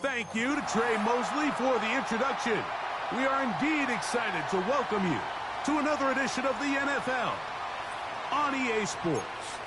thank you to Trey Mosley for the introduction. We are indeed excited to welcome you to another edition of the NFL on EA Sports.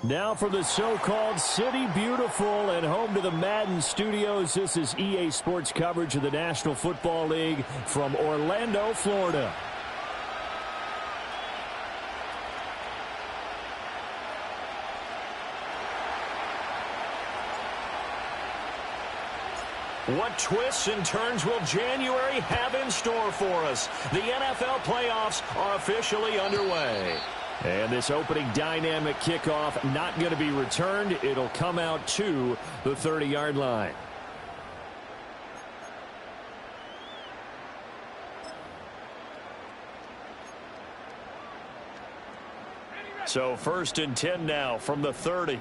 Now for the so-called City Beautiful and home to the Madden Studios. This is EA Sports coverage of the National Football League from Orlando, Florida. What twists and turns will January have in store for us? The NFL playoffs are officially underway. And this opening dynamic kickoff not going to be returned. It'll come out to the 30-yard line. So 1st and 10 now from the 30.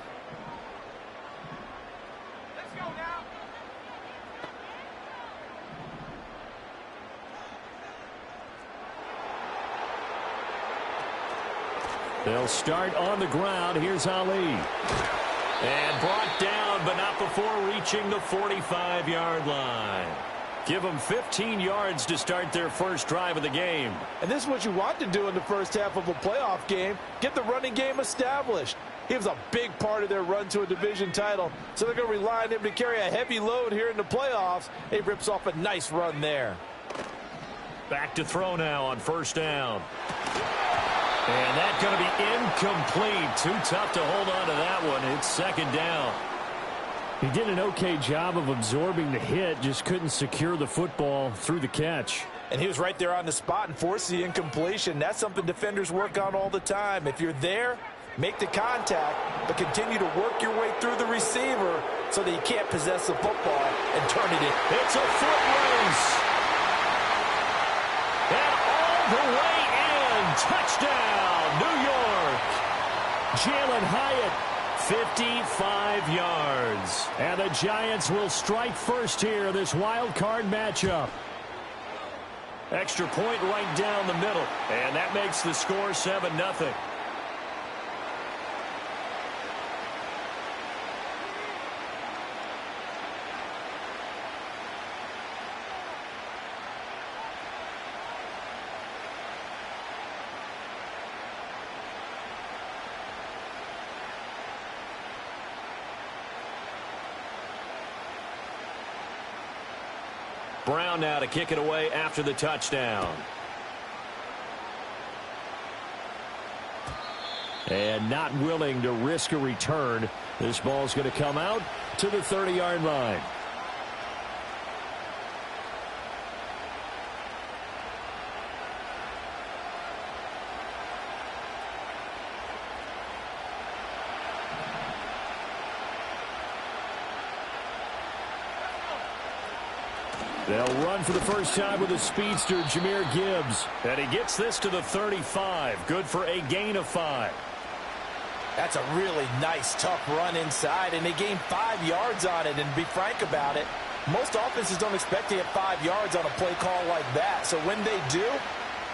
They'll start on the ground. Here's Ali. And brought down, but not before reaching the 45-yard line. Give them 15 yards to start their first drive of the game. And this is what you want to do in the first half of a playoff game. Get the running game established. He was a big part of their run to a division title, so they're going to rely on him to carry a heavy load here in the playoffs. He rips off a nice run there. Back to throw now on 1st down. And that's going to be incomplete. Too tough to hold on to that one. It's 2nd down. He did an okay job of absorbing the hit, just couldn't secure the football through the catch. And he was right there on the spot and forced the incompletion. That's something defenders work on all the time. If you're there, make the contact, but continue to work your way through the receiver so that you can't possess the football and turn it in. It's a foot race. And all the way in. Touchdown, New York. Jalen Hyatt, 55 yards. Gibbs. And the Giants will strike first here, this wild card matchup. Extra point right down the middle. And that makes the score 7-0. Brown now to kick it away after the touchdown. And not willing to risk a return. This ball's going to come out to the 30-yard line. They'll run for the first time with a speedster, Jahmyr Gibbs. And he gets this to the 35. Good for a gain of 5. That's a really nice, tough run inside, and they gained 5 yards on it. And to be frank about it, most offenses don't expect to get 5 yards on a play call like that. So when they do,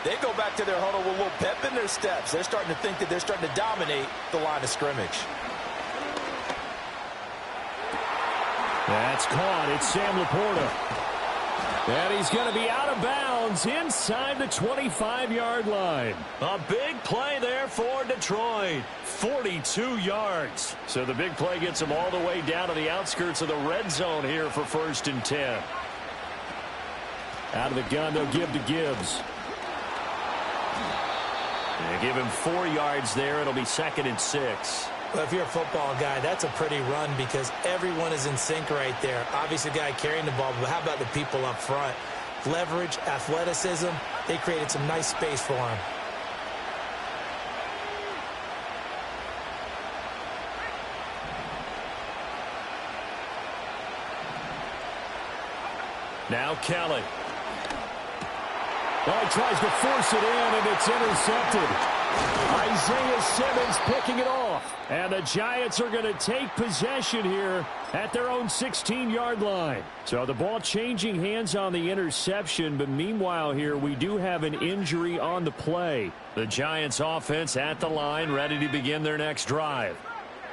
they go back to their huddle with a little pep in their steps. They're starting to think that they're starting to dominate the line of scrimmage. That's caught. It's Sam Laporta. And he's going to be out of bounds inside the 25-yard line. A big play there for Detroit. 42 yards. So the big play gets him all the way down to the outskirts of the red zone here for 1st and 10. Out of the gun, they'll give to Gibbs. They give him 4 yards there. It'll be 2nd and 6. Well, if you're a football guy, that's a pretty run because everyone is in sync right there. Obviously, the guy carrying the ball, but how about the people up front? Leverage, athleticism, they created some nice space for him. Now Kelly. Oh, he tries to force it in, and it's intercepted. Isaiah Simmons picking it off. And the Giants are going to take possession here at their own 16-yard line. So the ball changing hands on the interception, but meanwhile here we do have an injury on the play. The Giants offense at the line, ready to begin their next drive.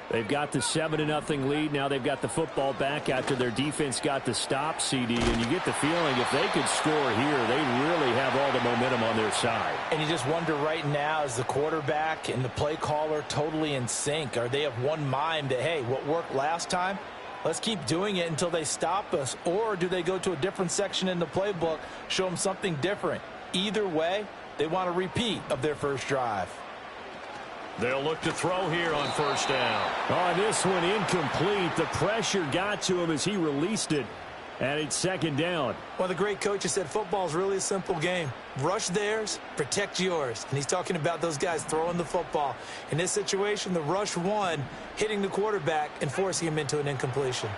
They've got the 7-0 lead. Now they've got the football back after their defense got the stop, CD. And you get the feeling if they could score here, they really have all the momentum on their side. And you just wonder right now, is the quarterback and the play caller totally in sync? Are they of one mind that, hey, what worked last time, let's keep doing it until they stop us? Or do they go to a different section in the playbook, show them something different? Either way, they want a repeat of their first drive. They'll look to throw here on 1st down. Oh, this one incomplete. The pressure got to him as he released it. And it's 2nd down. Well, the great coach has said football is really a simple game. Rush theirs, protect yours. And he's talking about those guys throwing the football. In this situation, the rush one, hitting the quarterback and forcing him into an incompletion.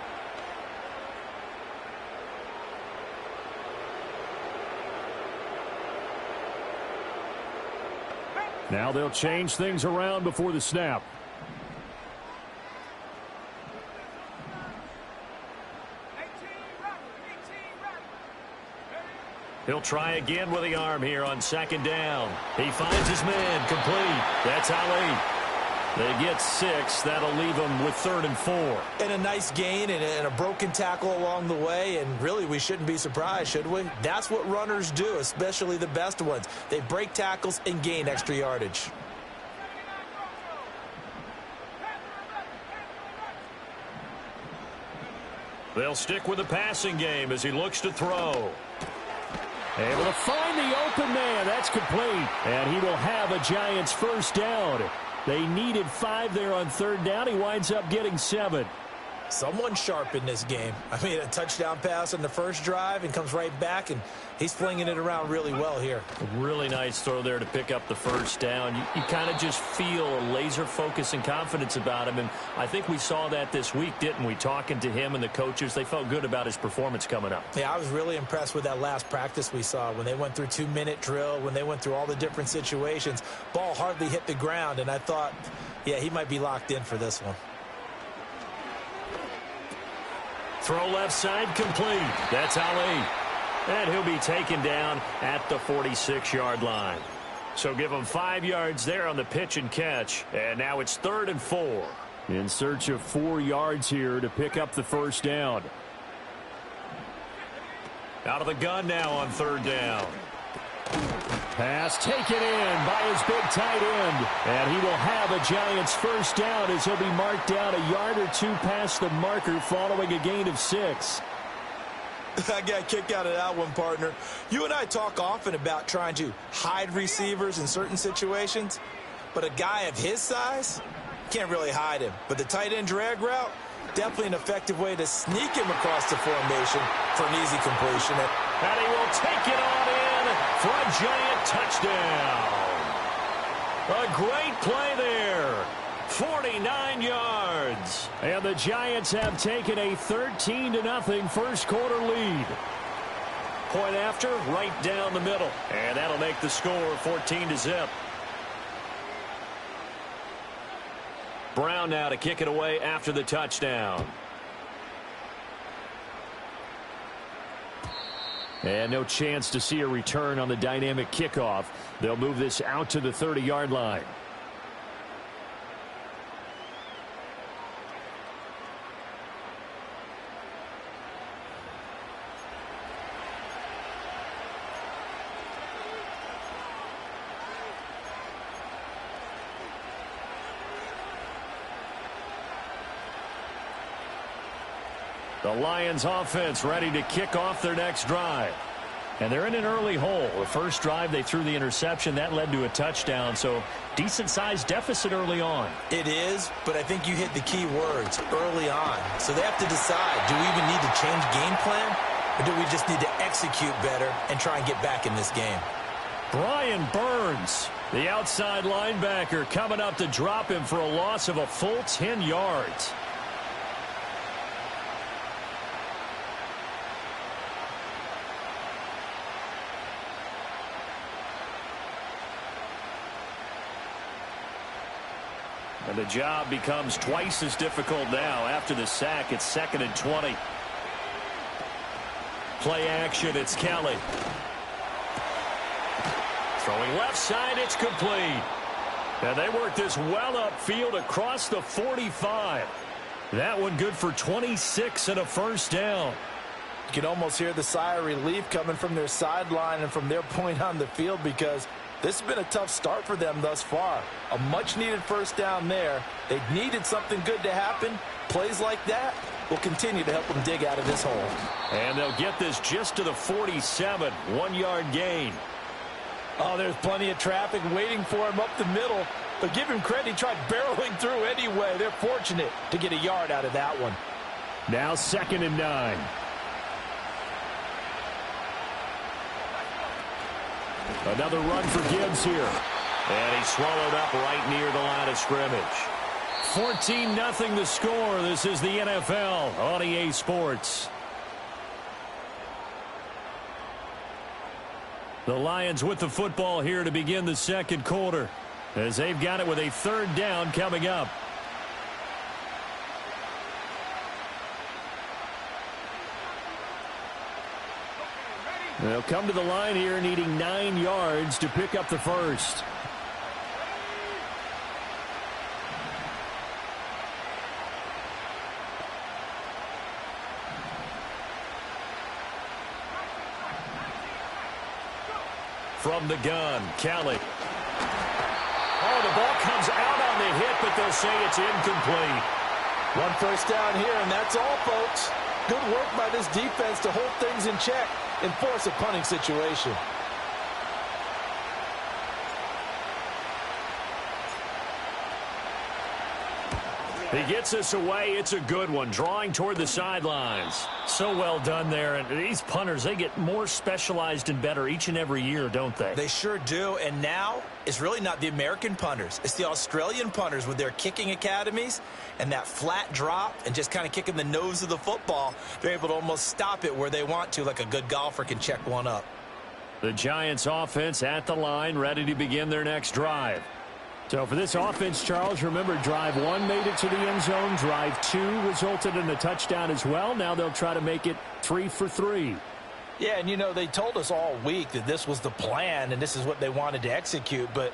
Now they'll change things around before the snap. He'll try again with the arm here on 2nd down. He finds his man complete. That's Ali. They get 6. That'll leave them with 3rd and 4. And a nice gain and a broken tackle along the way. And really, we shouldn't be surprised, should we? That's what runners do, especially the best ones. They break tackles and gain extra yardage. They'll stick with the passing game as he looks to throw. Able to find the open man. That's complete. And he will have a Giants 1st down. They needed 5 there on 3rd down. He winds up getting 7. Someone sharp in this game. I mean, a touchdown pass on the first drive and comes right back, and he's flinging it around really well here. Really nice throw there to pick up the 1st down. You kind of just feel a laser focus and confidence about him, and I think we saw that this week, didn't we? Talking to him and the coaches, they felt good about his performance coming up. Yeah, I was really impressed with that last practice we saw when they went through 2-minute drill, when they went through all the different situations. Ball hardly hit the ground, and I thought, yeah, he might be locked in for this one. Throw left side complete. That's Ali. And he'll be taken down at the 46-yard line. So give him 5 yards there on the pitch and catch. And now it's 3rd and 4. In search of 4 yards here to pick up the first down. Out of the gun now on 3rd down. Pass taken in by his big tight end. And he will have a Giants first down as he'll be marked down a yard or 2 past the marker following a gain of 6. I got a kick out of that one, partner. You and I talk often about trying to hide receivers in certain situations, but a guy of his size can't really hide him. But the tight end drag route, definitely an effective way to sneak him across the formation for an easy completion. And he will take it on in for a Giant touchdown. A great play there. 49 yards. And the Giants have taken a 13-0 first quarter lead. Point after, right down the middle. And that'll make the score 14-0. Brown now to kick it away after the touchdown. And no chance to see a return on the dynamic kickoff. They'll move this out to the 30-yard line. The Lions offense ready to kick off their next drive. And they're in an early hole. The first drive they threw the interception. That led to a touchdown. So decent-sized deficit early on. It is, but I think you hit the key words, early on. So they have to decide, do we even need to change game plan? Or do we just need to execute better and try and get back in this game? Brian Burns, the outside linebacker, coming up to drop him for a loss of a full 10 yards. And the job becomes twice as difficult now. After the sack, it's 2nd and 20. Play action, it's Kelly. Throwing left side, it's complete. And they work this well upfield across the 45. That one good for 26 and a first down. You can almost hear the sigh of relief coming from their sideline and from their point on the field, because this has been a tough start for them thus far. A much-needed first down there. They needed something good to happen. Plays like that will continue to help them dig out of this hole. And they'll get this just to the 47. 1-yard gain. Oh, there's plenty of traffic waiting for him up the middle. But give him credit, he tried barreling through anyway. They're fortunate to get a yard out of that one. Now 2nd and 9. Another run for Gibbs here. And he's swallowed up right near the line of scrimmage. 14-0 the score. This is the NFL on EA Sports. The Lions with the football here to begin the second quarter, as they've got it with a 3rd down coming up. They'll come to the line here needing 9 yards to pick up the first. From the gun, Kelly. Oh, the ball comes out on the hit, but they'll say it's incomplete. One first down here, and that's all, folks. Good work by this defense to hold things in check and force a punting situation. He gets us away. It's a good one. Drawing toward the sidelines. So well done there. And these punters, they get more specialized and better each and every year, don't they? They sure do. And now it's really not the American punters. It's the Australian punters with their kicking academies and that flat drop and just kind of kicking the nose of the football. They're able to almost stop it where they want to, like a good golfer can check one up. The Giants offense at the line, ready to begin their next drive. So for this offense, Charles, remember, drive 1 made it to the end zone. Drive 2 resulted in a touchdown as well. Now they'll try to make it 3 for 3. Yeah, and, you know, they told us all week that this was the plan and this is what they wanted to execute. But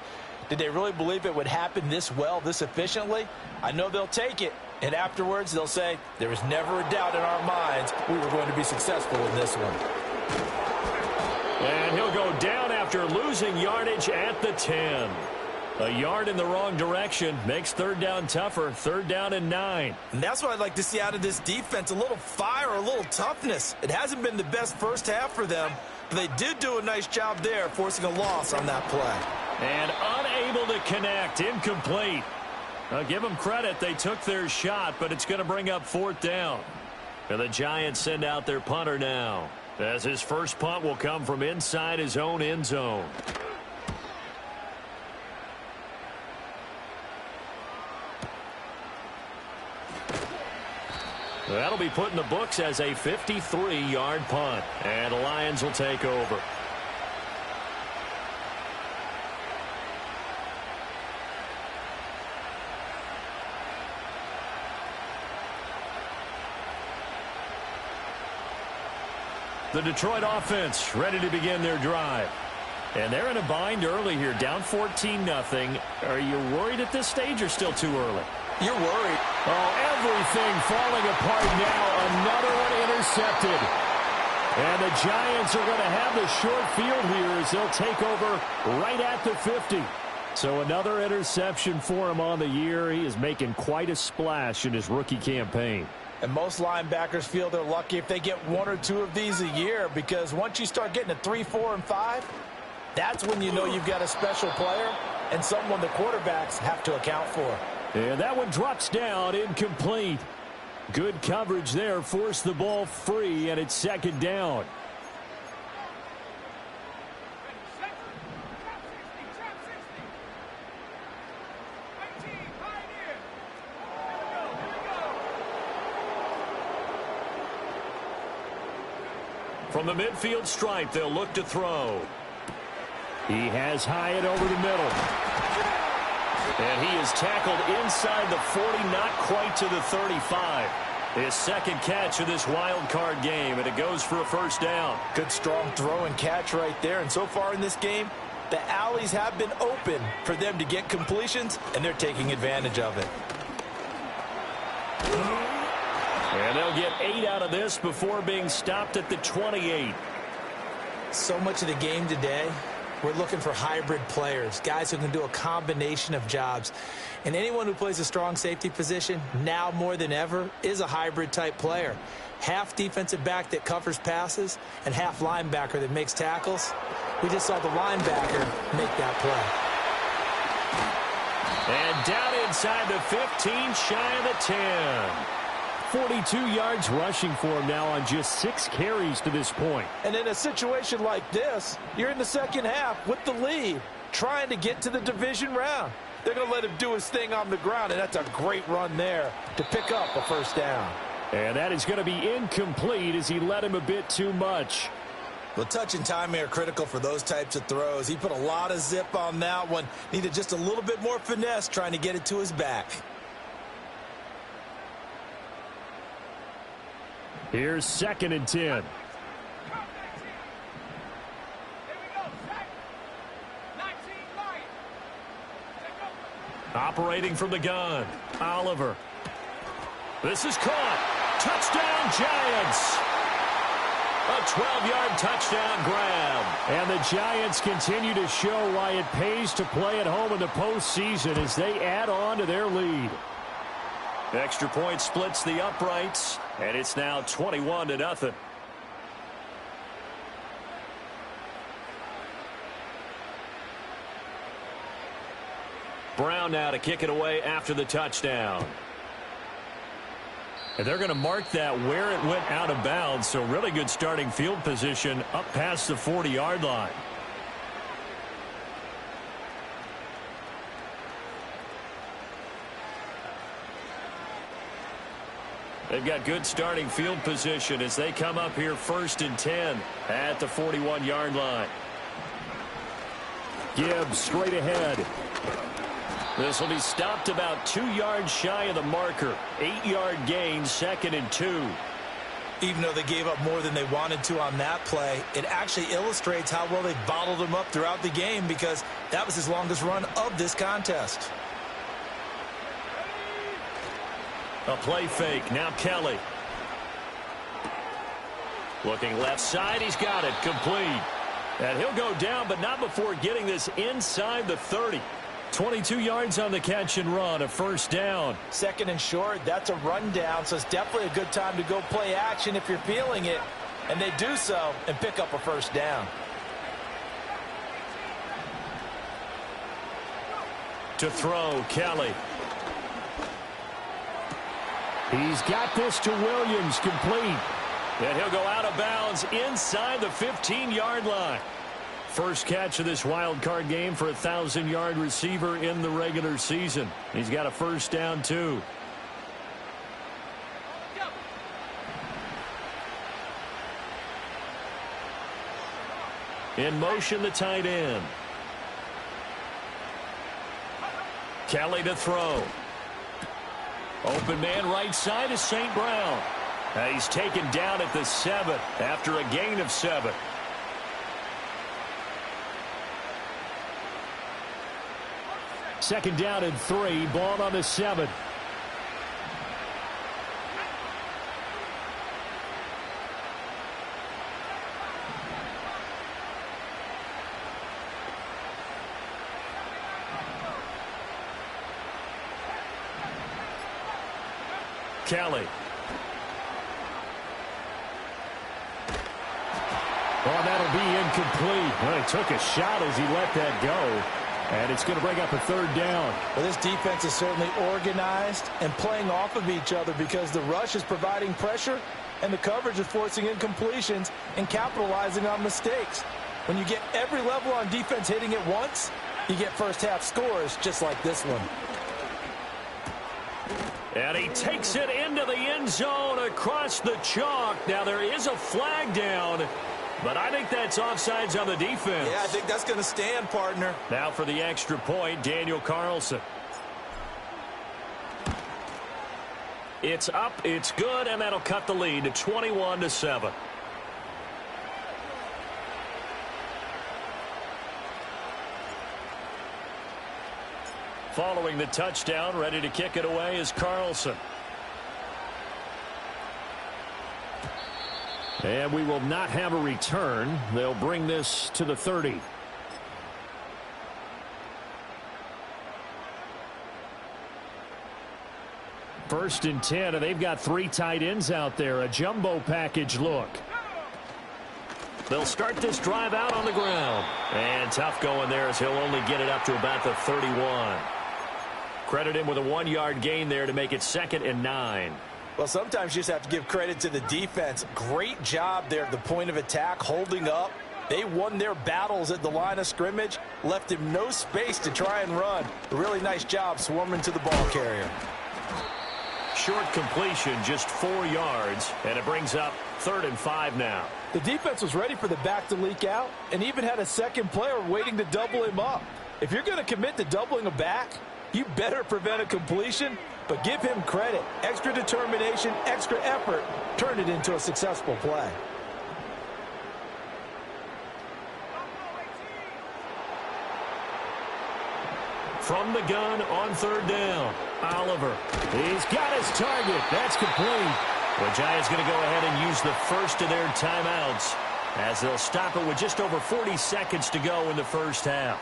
did they really believe it would happen this well, this efficiently? I know they'll take it. And afterwards, they'll say, there was never a doubt in our minds we were going to be successful in this one. And he'll go down after losing yardage at the 10. A yard in the wrong direction makes third down tougher. Third down and 9. And that's what I'd like to see out of this defense, a little fire, a little toughness. It hasn't been the best first half for them, but they did do a nice job there, forcing a loss on that play. And unable to connect, incomplete. I'll give them credit. They took their shot, but it's going to bring up fourth down. And the Giants send out their punter now, as his first punt will come from inside his own end zone. That'll be put in the books as a 53-yard punt. And the Lions will take over. The Detroit offense ready to begin their drive. And they're in a bind early here, down 14-0. Are you worried at this stage or still too early? You're worried. Oh, everything falling apart now. Another one intercepted. And the Giants are going to have the short field here as they'll take over right at the 50. So another interception for him on the year. He is making quite a splash in his rookie campaign. And most linebackers feel they're lucky if they get 1 or 2 of these a year, because once you start getting to 3, 4, and 5, that's when you know you've got a special player and someone the quarterbacks have to account for. And that one drops down, incomplete. Good coverage there, forced the ball free, and it's second down. From the midfield stripe, they'll look to throw. He has Hyatt over the middle. And he is tackled inside the 40, not quite to the 35. His second catch of this wild card game, and it goes for a first down. Good strong throw and catch right there. And so far in this game, the alleys have been open for them to get completions, and they're taking advantage of it. And they'll get 8 out of this before being stopped at the 28. So much of the game today, we're looking for hybrid players, guys who can do a combination of jobs. And anyone who plays a strong safety position, now more than ever, is a hybrid type player. Half defensive back that covers passes and half linebacker that makes tackles. We just saw the linebacker make that play. And down inside the 15, shy of the 10. 42 yards rushing for him now on just 6 carries to this point. And in a situation like this, you're in the second half with the lead, trying to get to the division round. They're going to let him do his thing on the ground, and that's a great run there to pick up a first down. And that is going to be incomplete as he led him a bit too much. Well, touch and timing are critical for those types of throws. He put a lot of zip on that one. Needed just a little bit more finesse trying to get it to his back. Here's 2nd and 10. Operating from the gun, Oliver. This is caught. Touchdown, Giants. A 12-yard touchdown grab. And the Giants continue to show why it pays to play at home in the postseason as they add on to their lead. Extra point splits the uprights, and it's now 21-0. Brown now to kick it away after the touchdown. And they're going to mark that where it went out of bounds, so really good starting field position up past the 40-yard line. They've got good starting field position as they come up here 1st and 10 at the 41-yard line. Gibbs straight ahead. This will be stopped about 2 yards shy of the marker. 8-yard gain, 2nd and 2. Even though they gave up more than they wanted to on that play, it actually illustrates how well they bottled him up throughout the game because that was his longest run of this contest. A play fake. Now Kelly. Looking left side. He's got it. Complete. And he'll go down, but not before getting this inside the 30. 22 yards on the catch and run, a first down. 2nd and short, that's a rundown, so it's definitely a good time to go play action if you're feeling it. And they do so and pick up a first down. To throw, Kelly. He's got this to Williams, complete. And he'll go out of bounds inside the 15-yard line. First catch of this wild card game for a 1,000-yard receiver in the regular season. He's got a first down, too. In motion, the tight end. Kelly to throw. Open man right side is St. Brown. He's taken down at the 7 after a gain of 7. Second down and 3, ball on the 7. Kelly. Oh, that'll be incomplete. Well, he took a shot as he let that go. And it's going to bring up a third down. Well, this defense is certainly organized and playing off of each other because the rush is providing pressure and the coverage is forcing incompletions and capitalizing on mistakes. When you get every level on defense hitting it once, you get first half scores just like this one. And he takes it into the end zone across the chalk. Now there is a flag down, but I think that's offsides on the defense. Yeah, I think that's going to stand, partner. Now for the extra point, Daniel Carlson. It's up, it's good, and that'll cut the lead to 21-7. Following the touchdown, ready to kick it away is Carlson. And we will not have a return. They'll bring this to the 30. First and 10, and they've got 3 tight ends out there. A jumbo package look. They'll start this drive out on the ground. And tough going there as he'll only get it up to about the 31. Credit him with a 1-yard gain there to make it 2nd and 9. Well, sometimes you just have to give credit to the defense. Great job there at the point of attack, holding up. They won their battles at the line of scrimmage, left him no space to try and run. A really nice job swarming to the ball carrier. Short completion, just 4 yards, and it brings up 3rd and 5 now. The defense was ready for the back to leak out and even had a second player waiting to double him up. If you're going to commit to doubling a back, you better prevent a completion, but give him credit. Extra determination, extra effort, turned it into a successful play. From the gun on 3rd down, Oliver. He's got his target. That's complete. The Giants going to go ahead and use the first of their timeouts as they'll stop it with just over 40 seconds to go in the first half.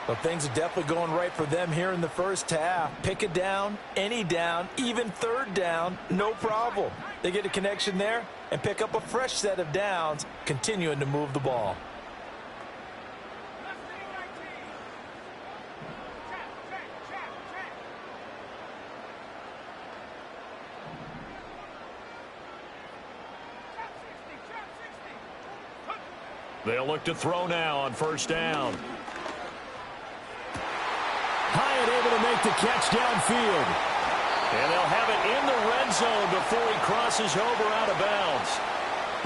Well, things are definitely going right for them here in the first half. Pick a down, any down, even 3rd down, no problem. They get a connection there and pick up a fresh set of downs, continuing to move the ball. They'll look to throw now on 1st down. Hyatt able to make the catch downfield. And they'll have it in the red zone before he crosses over out of bounds.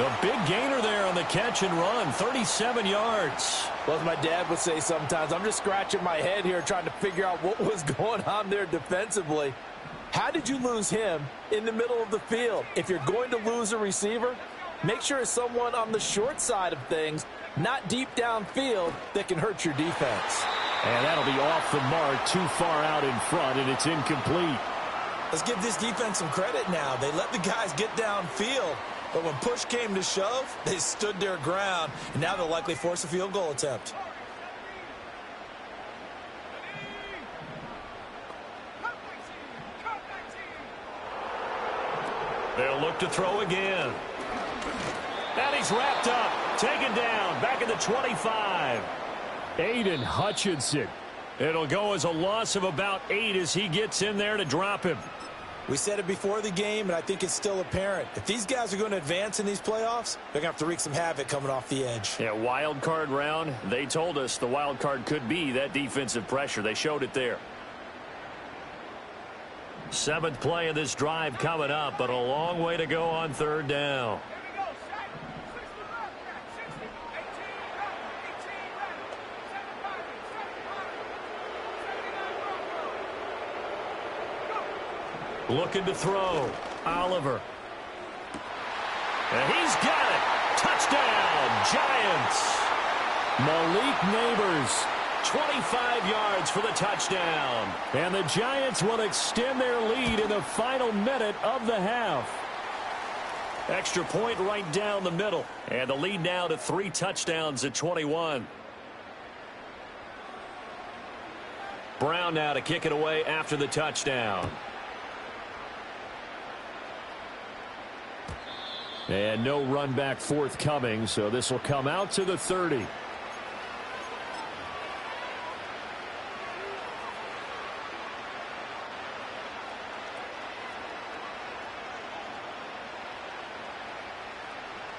A big gainer there on the catch and run, 37 yards. Well, as my dad would say sometimes, I'm just scratching my head here trying to figure out what was going on there defensively. How did you lose him in the middle of the field? If you're going to lose a receiver, make sure it's someone on the short side of things, not deep downfield, that can hurt your defense. And that'll be off the mark, too far out in front, and it's incomplete. Let's give this defense some credit now. They let the guys get downfield, but when push came to shove, they stood their ground, and now they'll likely force a field goal attempt. They'll look to throw again. And he's wrapped up, taken down, back at the 25. Aiden Hutchinson. It'll go as a loss of about 8 as he gets in there to drop him. We said it before the game, and I think it's still apparent. If these guys are going to advance in these playoffs, they're going to have to wreak some havoc coming off the edge. Yeah, wild card round. They told us the wild card could be that defensive pressure. They showed it there. 7th play of this drive coming up, but a long way to go on 3rd down. Looking to throw. Oliver. And he's got it. Touchdown, Giants. Malik Neighbors, 25 yards for the touchdown. And the Giants will extend their lead in the final minute of the half. Extra point right down the middle. And the lead now to 3 touchdowns at 21. Brown now to kick it away after the touchdown. And no run back forthcoming, so this will come out to the 30.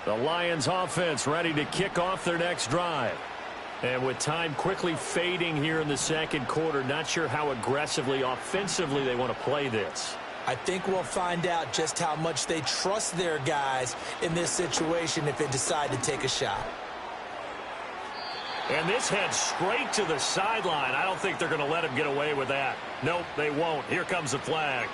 The Lions offense ready to kick off their next drive. And with time quickly fading here in the 2nd quarter, not sure how aggressively, offensively they want to play this. I think we'll find out just how much they trust their guys in this situation if they decide to take a shot. And this heads straight to the sideline. I don't think they're going to let him get away with that. Nope, they won't. Here comes the flag.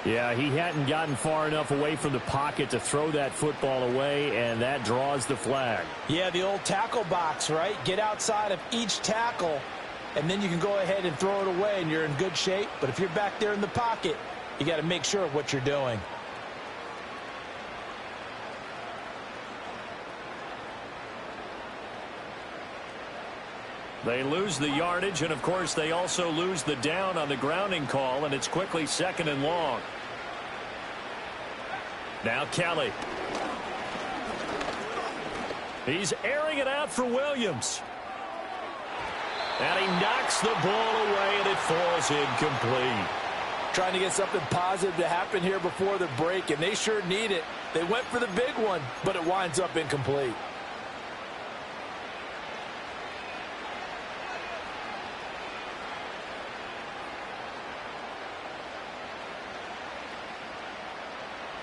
Yeah, he hadn't gotten far enough away from the pocket to throw that football away, and that draws the flag. Yeah, the old tackle box, right? Get outside of each tackle, and then you can go ahead and throw it away, and you're in good shape. But if you're back there in the pocket, you got to make sure of what you're doing. They lose the yardage, and of course they also lose the down on the grounding call, and it's quickly 2nd and long. Now Kelly. He's airing it out for Williams. And he knocks the ball away, and it falls incomplete. Trying to get something positive to happen here before the break, and they sure need it. They went for the big one, but it winds up incomplete.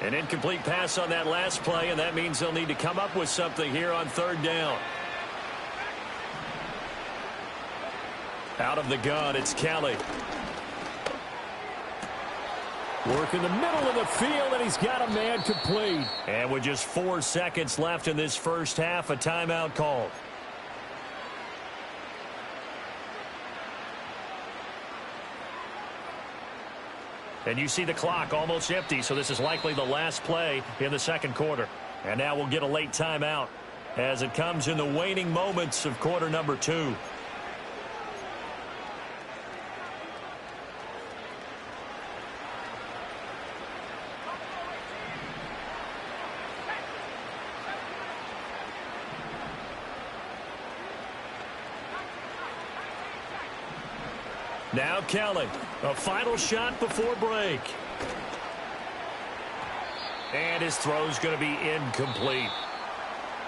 An incomplete pass on that last play, and that means they'll need to come up with something here on 3rd down. Out of the gun, it's Kelly. Work in the middle of the field, and he's got a man complete. And with just 4 seconds left in this first half, a timeout called. And you see the clock almost empty, so this is likely the last play in the 2nd quarter. And now we'll get a late timeout as it comes in the waning moments of quarter number 2. Now Kelly, a final shot before break. And his throw's going to be incomplete.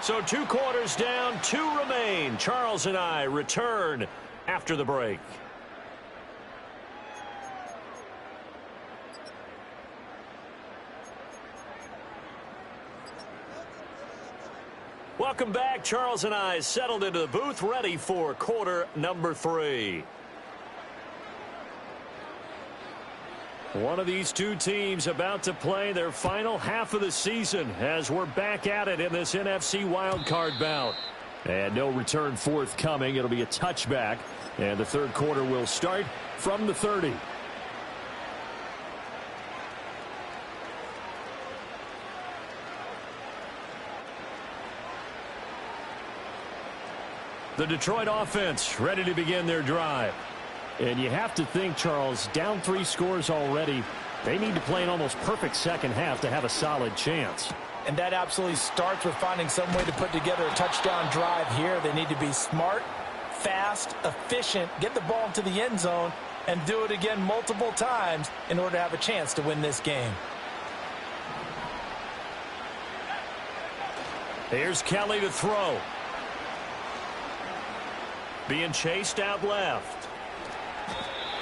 So 2 quarters down, 2 remain. Charles and I return after the break. Welcome back. Charles and I settled into the booth, ready for quarter number 3. One of these two teams about to play their final half of the season as we're back at it in this NFC wildcard bout. And no return forthcoming. It'll be a touchback. And the third quarter will start from the 30. The Detroit offense ready to begin their drive. And you have to think, Charles, down 3 scores already. They need to play an almost perfect second half to have a solid chance. And that absolutely starts with finding some way to put together a touchdown drive here. They need to be smart, fast, efficient, get the ball into the end zone, and do it again multiple times in order to have a chance to win this game. Here's Kelly to throw. Being chased out left.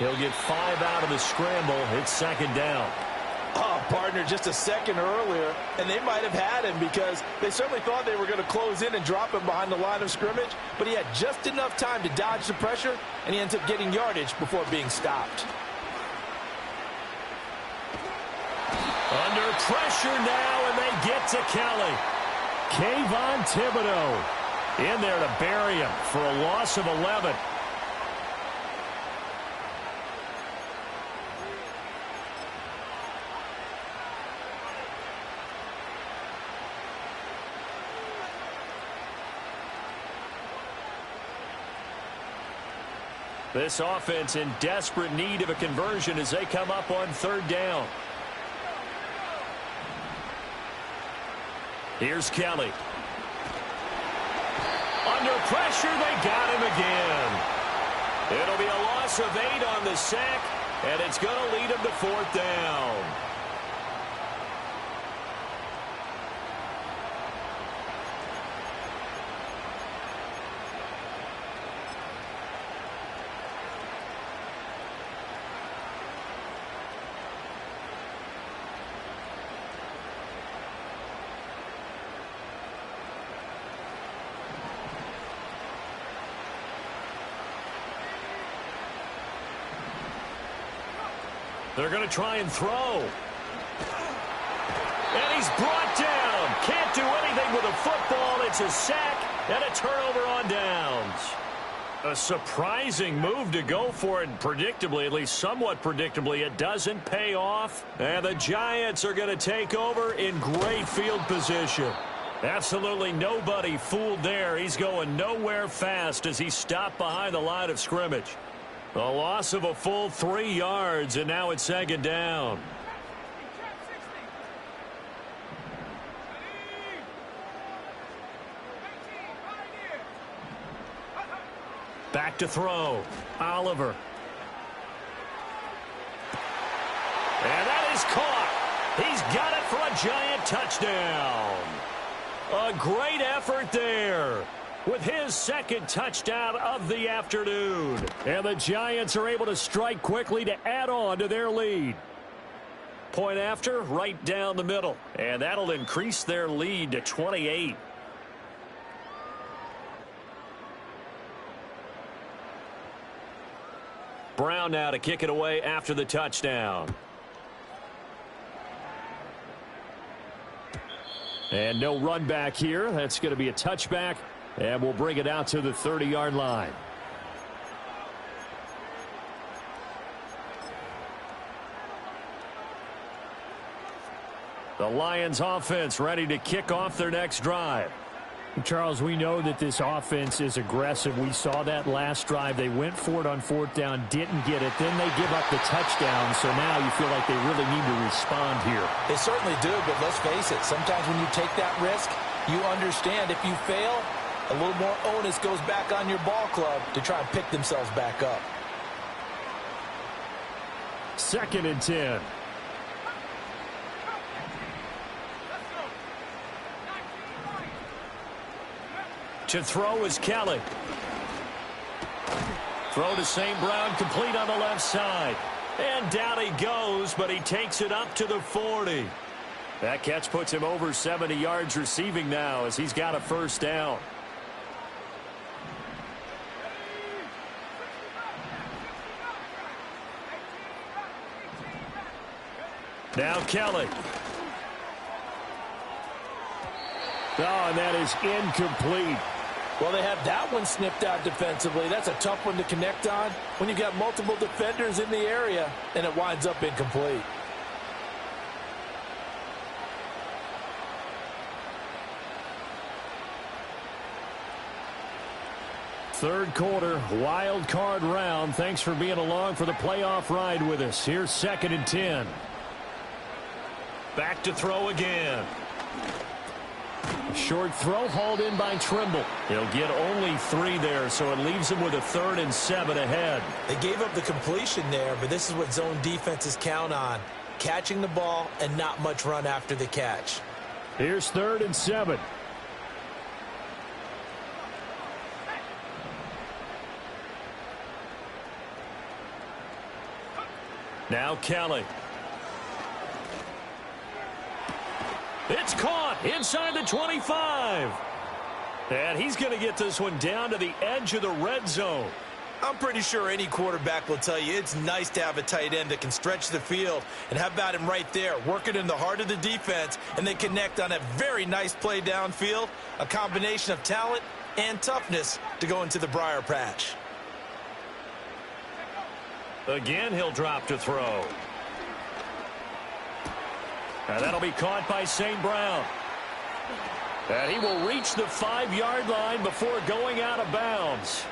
He'll get 5 out of the scramble. It's second down. Oh, partner, just a second earlier, and they might have had him because they certainly thought they were going to close in and drop him behind the line of scrimmage, but he had just enough time to dodge the pressure, and he ends up getting yardage before being stopped. Under pressure now, and they get to Kelly. Kayvon Thibodeau in there to bury him for a loss of 11. This offense in desperate need of a conversion as they come up on third down. Here's Kelly. Under pressure, they got him again. It'll be a loss of 8 on the sack, and it's going to lead him to fourth down. They're going to try and throw. And he's brought down. Can't do anything with a football. It's a sack and a turnover on downs. A surprising move to go for it, and predictably, at least somewhat predictably, it doesn't pay off. And the Giants are going to take over in great field position. Absolutely nobody fooled there. He's going nowhere fast as he stopped behind the line of scrimmage. A loss of a full 3 yards, and now it's second down. Back to throw. Oliver. And that is caught. He's got it for a Giant touchdown. A great effort there with his second touchdown of the afternoon. And the Giants are able to strike quickly to add on to their lead. Point after, right down the middle. And that'll increase their lead to 28. Brown now to kick it away after the touchdown. And no run back here. That's going to be a touchback. And we'll bring it out to the 30-yard line. The Lions offense ready to kick off their next drive. Charles, we know that this offense is aggressive. We saw that last drive. They went for it on fourth down, didn't get it. Then they give up the touchdown. So now you feel like they really need to respond here. They certainly do, but let's face it. Sometimes when you take that risk, you understand if you fail, a little more onus goes back on your ball club to try and pick themselves back up. 2nd and 10. To throw is Kelly. Throw to St. Brown, complete on the left side. And down he goes, but he takes it up to the 40. That catch puts him over 70 yards receiving now as he's got a first down. Now Kelly. Oh, and that is incomplete. Well, they have that one snipped out defensively. That's a tough one to connect on when you've got multiple defenders in the area, and it winds up incomplete. Third quarter, wild card round. Thanks for being along for the playoff ride with us. Here's 2nd and 10. Back to throw again. Short throw hauled in by Trimble. He'll get only 3 there, so it leaves him with a 3rd and 7 ahead. They gave up the completion there, but this is what zone defenses count on. Catching the ball and not much run after the catch. Here's 3rd and 7. Now Kelly. It's caught inside the 25. And he's going to get this one down to the edge of the red zone. I'm pretty sure any quarterback will tell you it's nice to have a tight end that can stretch the field. And how about him right there, working in the heart of the defense, and they connect on a very nice play downfield, a combination of talent and toughness to go into the briar patch. Again, he'll drop to throw. And that'll be caught by St. Brown. And he will reach the 5-yard line before going out of bounds.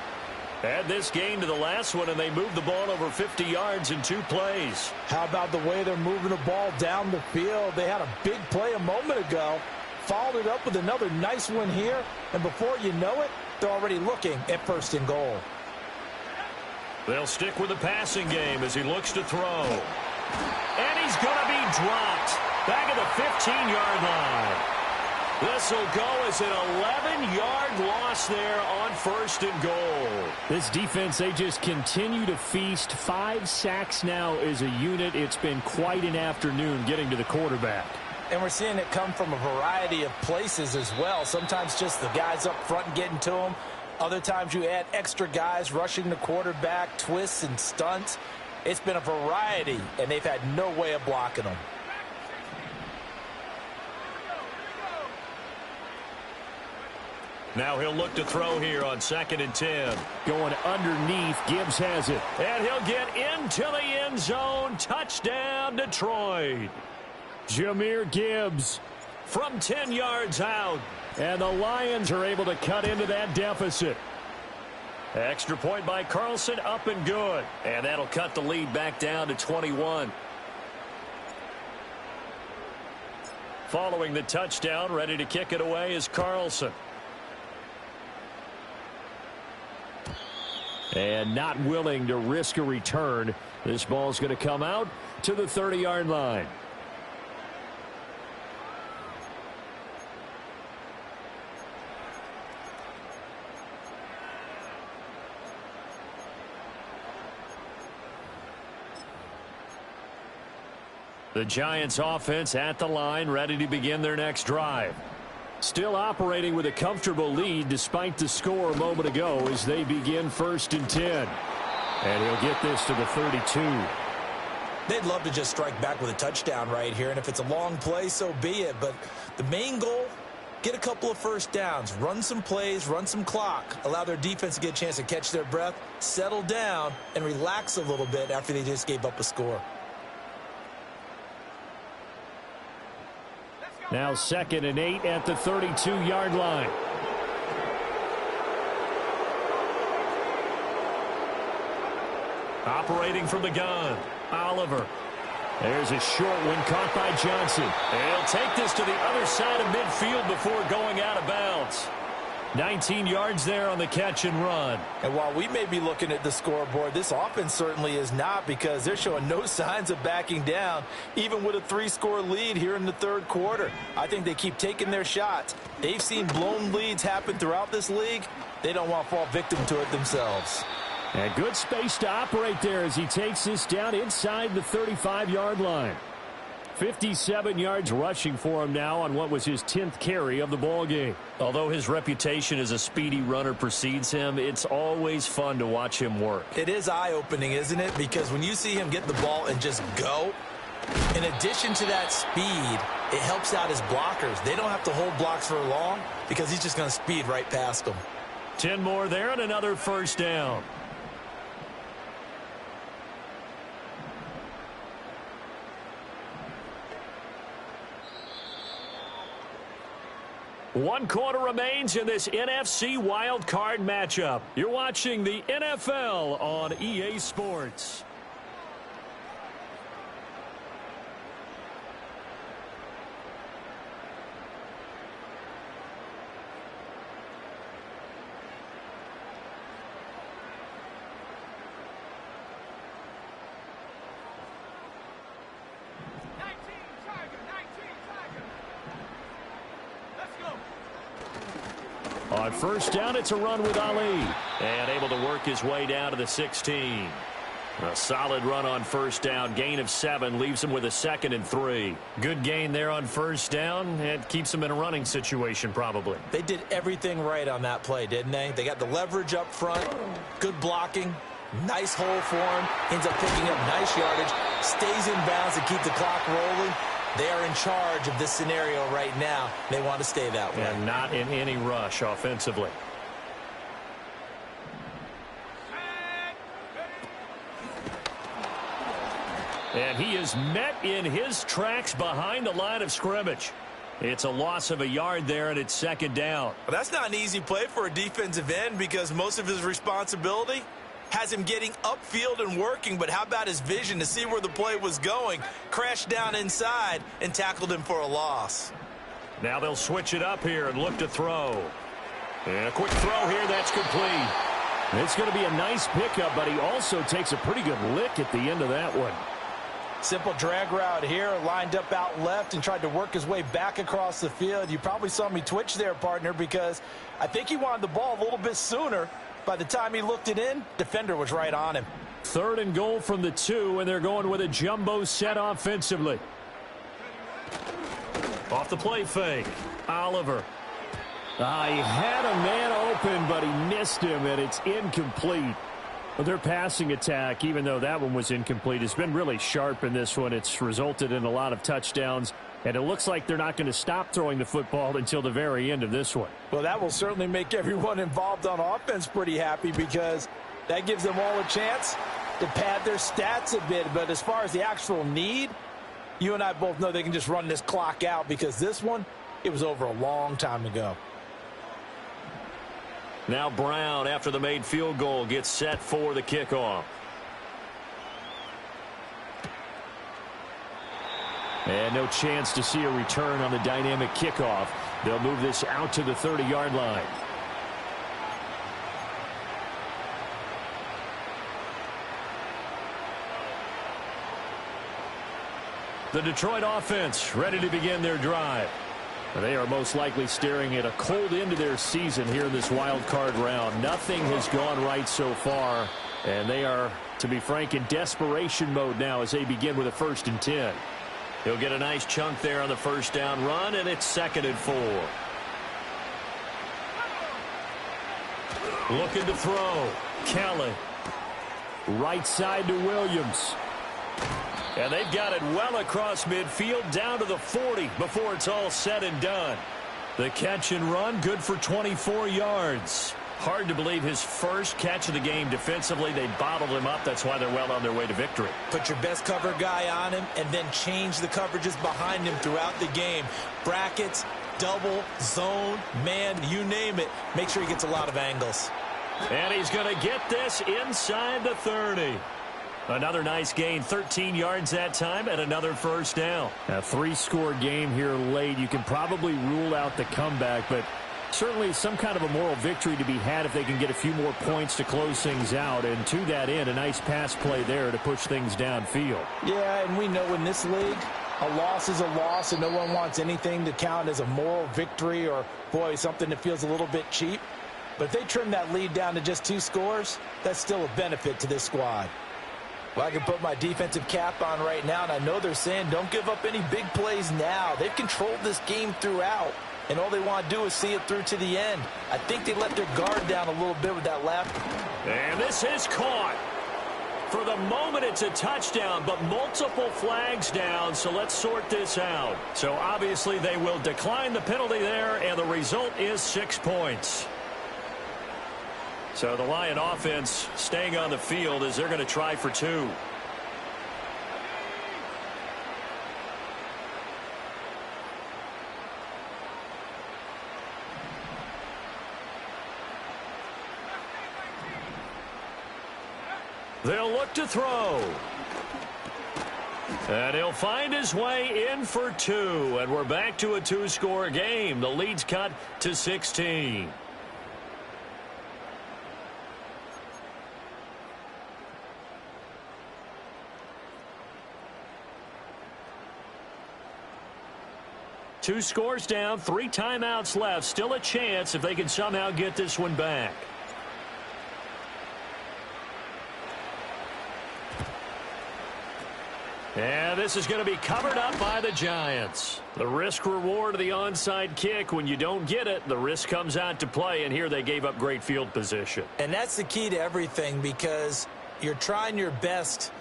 Add this game to the last one, and they moved the ball over 50 yards in 2 plays. How about the way they're moving the ball down the field? They had a big play a moment ago, followed it up with another nice one here, and before you know it, they're already looking at 1st and goal. They'll stick with the passing game as he looks to throw. And he's going to be dropped back at the 15-yard line. This will go as an 11-yard loss there on 1st and goal. This defense, they just continue to feast. 5 sacks now as a unit. It's been quite an afternoon getting to the quarterback. And we're seeing it come from a variety of places as well. Sometimes just the guys up front and getting to them. Other times you add extra guys rushing the quarterback, twists and stunts. It's been a variety, and they've had no way of blocking them. Now he'll look to throw here on 2nd and 10. Going underneath, Gibbs has it. And he'll get into the end zone. Touchdown, Detroit. Jahmyr Gibbs from 10 yards out. And the Lions are able to cut into that deficit. Extra point by Carlson, up and good. And that'll cut the lead back down to 21. Following the touchdown, ready to kick it away is Carlson. And not willing to risk a return. This ball's going to come out to the 30-yard line. The Giants offense at the line, ready to begin their next drive. Still operating with a comfortable lead despite the score a moment ago as they begin 1st and 10. And he'll get this to the 32. They'd love to just strike back with a touchdown right here, and if it's a long play, so be it. But the main goal, get a couple of first downs, run some plays, run some clock, allow their defense to get a chance to catch their breath, settle down, and relax a little bit after they just gave up a score. Now 2nd and 8 at the 32-yard line. Operating from the gun, Oliver. There's a short one caught by Johnson. He'll take this to the other side of midfield before going out of bounds. 19 yards there on the catch and run. And while we may be looking at the scoreboard, this offense certainly is not, because they're showing no signs of backing down, even with a 3-score lead here in the 3rd quarter. I think they keep taking their shots. They've seen blown leads happen throughout this league. They don't want to fall victim to it themselves. And good space to operate there as he takes this down inside the 35-yard line. 57 yards rushing for him now on what was his 10th carry of the ball game. Although his reputation as a speedy runner precedes him, it's always fun to watch him work. It is eye-opening, isn't it? Because when you see him get the ball and just go, in addition to that speed, it helps out his blockers. They don't have to hold blocks for long because he's just going to speed right past them. 10 more there and another first down. One quarter remains in this NFC Wild Card matchup. You're watching the NFL on EA Sports. On first down, it's a run with Ali. And able to work his way down to the 16. A solid run on first down. Gain of 7 leaves him with a 2nd and 3. Good gain there on first down. It keeps him in a running situation probably. They did everything right on that play, didn't they? They got the leverage up front. Good blocking. Nice hole for him. Ends up picking up nice yardage. Stays in bounds to keep the clock rolling. They are in charge of this scenario right now. They want to stay that way. And not in any rush offensively. And he is met in his tracks behind the line of scrimmage. It's a loss of a yard there, and it's 2nd down. Well, that's not an easy play for a defensive end because most of his responsibility has him getting upfield and working, but how about his vision to see where the play was going? Crashed down inside and tackled him for a loss. Now they'll switch it up here and look to throw. And a quick throw here, that's complete. It's going to be a nice pickup, but he also takes a pretty good lick at the end of that one. Simple drag route here, lined up out left and tried to work his way back across the field. You probably saw me twitch there, partner, because I think he wanted the ball a little bit sooner. By the time he looked it in, defender was right on him. 3rd and goal from the 2, and they're going with a jumbo set offensively. Off the play fake, Oliver. He had a man open, but he missed him, and it's incomplete. Well, their passing attack, even though that one was incomplete, has been really sharp in this one. It's resulted in a lot of touchdowns, and it looks like they're not going to stop throwing the football until the very end of this one. Well, that will certainly make everyone involved on offense pretty happy because that gives them all a chance to pad their stats a bit. But as far as the actual need, you and I both know they can just run this clock out because this one, it was over a long time ago. Now Brown, after the made field goal, gets set for the kickoff. And no chance to see a return on the dynamic kickoff. They'll move this out to the 30-yard line. The Detroit offense ready to begin their drive. They are most likely staring at a cold end to their season here in this wild card round. Nothing has gone right so far, and they are, to be frank, in desperation mode now as they begin with a 1st and 10. He'll get a nice chunk there on the first down run, and it's 2nd and 4. Looking to throw. Kelly. Right side to Williams. And they've got it well across midfield down to the 40 before it's all said and done. The catch and run good for 24 yards. Hard to believe his first catch of the game defensively. They bottled him up. That's why they're well on their way to victory. Put your best cover guy on him and then change the coverages behind him throughout the game. Brackets, double, zone, man, you name it. Make sure he gets a lot of angles. And he's going to get this inside the 30. Another nice gain, 13 yards that time, and another first down. A 3-score game here late. You can probably rule out the comeback, but certainly some kind of a moral victory to be had if they can get a few more points to close things out. And to that end, a nice pass play there to push things downfield. Yeah, and we know in this league, a loss is a loss, and no one wants anything to count as a moral victory or, boy, something that feels a little bit cheap. But if they trim that lead down to just 2 scores, that's still a benefit to this squad. Well, I can put my defensive cap on right now, and I know they're saying don't give up any big plays now. They've controlled this game throughout, and all they want to do is see it through to the end. I think they let their guard down a little bit with that left. And this is caught. For the moment, it's a touchdown, but multiple flags down, so let's sort this out. So obviously they will decline the penalty there, and the result is 6 points. So the Lion offense staying on the field as they're going to try for 2. They'll look to throw. And he'll find his way in for 2. And we're back to a 2-score game. The lead's cut to 16. Two scores down, 3 timeouts left. Still a chance if they can somehow get this one back. And this is going to be covered up by the Giants. The risk reward of the onside kick. When you don't get it, the risk comes out to play, and here they gave up great field position. And that's the key to everything, because you're trying your best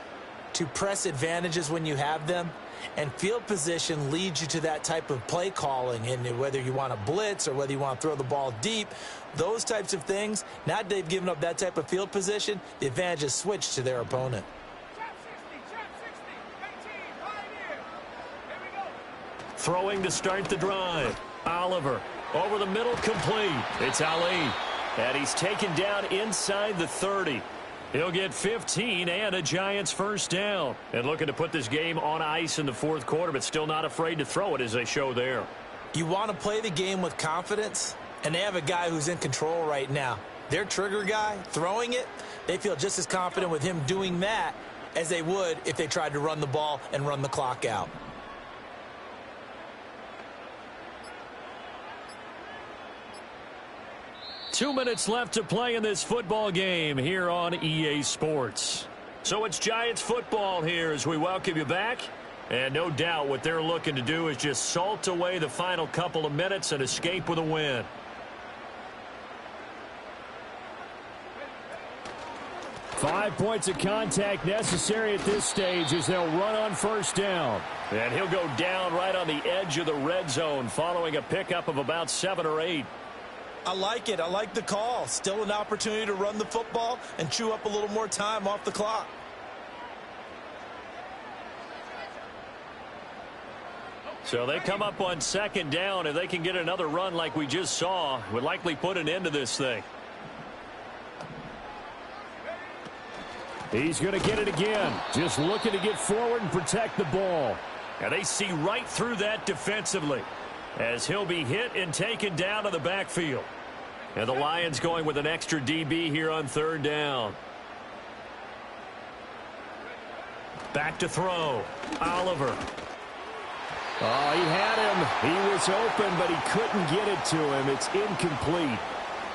to press advantages when you have them, and field position leads you to that type of play calling. And whether you want to blitz or whether you want to throw the ball deep, those types of things, now that they've given up that type of field position, the advantage is switched to their opponent. Throwing to start the drive. Oliver over the middle, complete. It's Ali. And he's taken down inside the 30. He'll get 15 and a Giants first down. And looking to put this game on ice in the fourth quarter, but still not afraid to throw it as they show there. You want to play the game with confidence, and they have a guy who's in control right now. Their trigger guy, throwing it, they feel just as confident with him doing that as they would if they tried to run the ball and run the clock out. Two minutes left to play in this football game here on EA Sports. So it's Giants football here as we welcome you back. And no doubt what they're looking to do is just salt away the final couple of minutes and escape with a win. Five points of contact necessary at this stage as they'll run on first down. And he'll go down right on the edge of the red zone following a pickup of about 7 or 8. I like it. I like the call. Still an opportunity to run the football and chew up a little more time off the clock. So they come up on second down. If they can get another run like we just saw, would likely put an end to this thing. He's going to get it again. Just looking to get forward and protect the ball. And they see right through that defensively as he'll be hit and taken down to the backfield. And the Lions going with an extra DB here on third down. Back to throw. Oliver. Oh, he had him. He was open, but he couldn't get it to him. It's incomplete.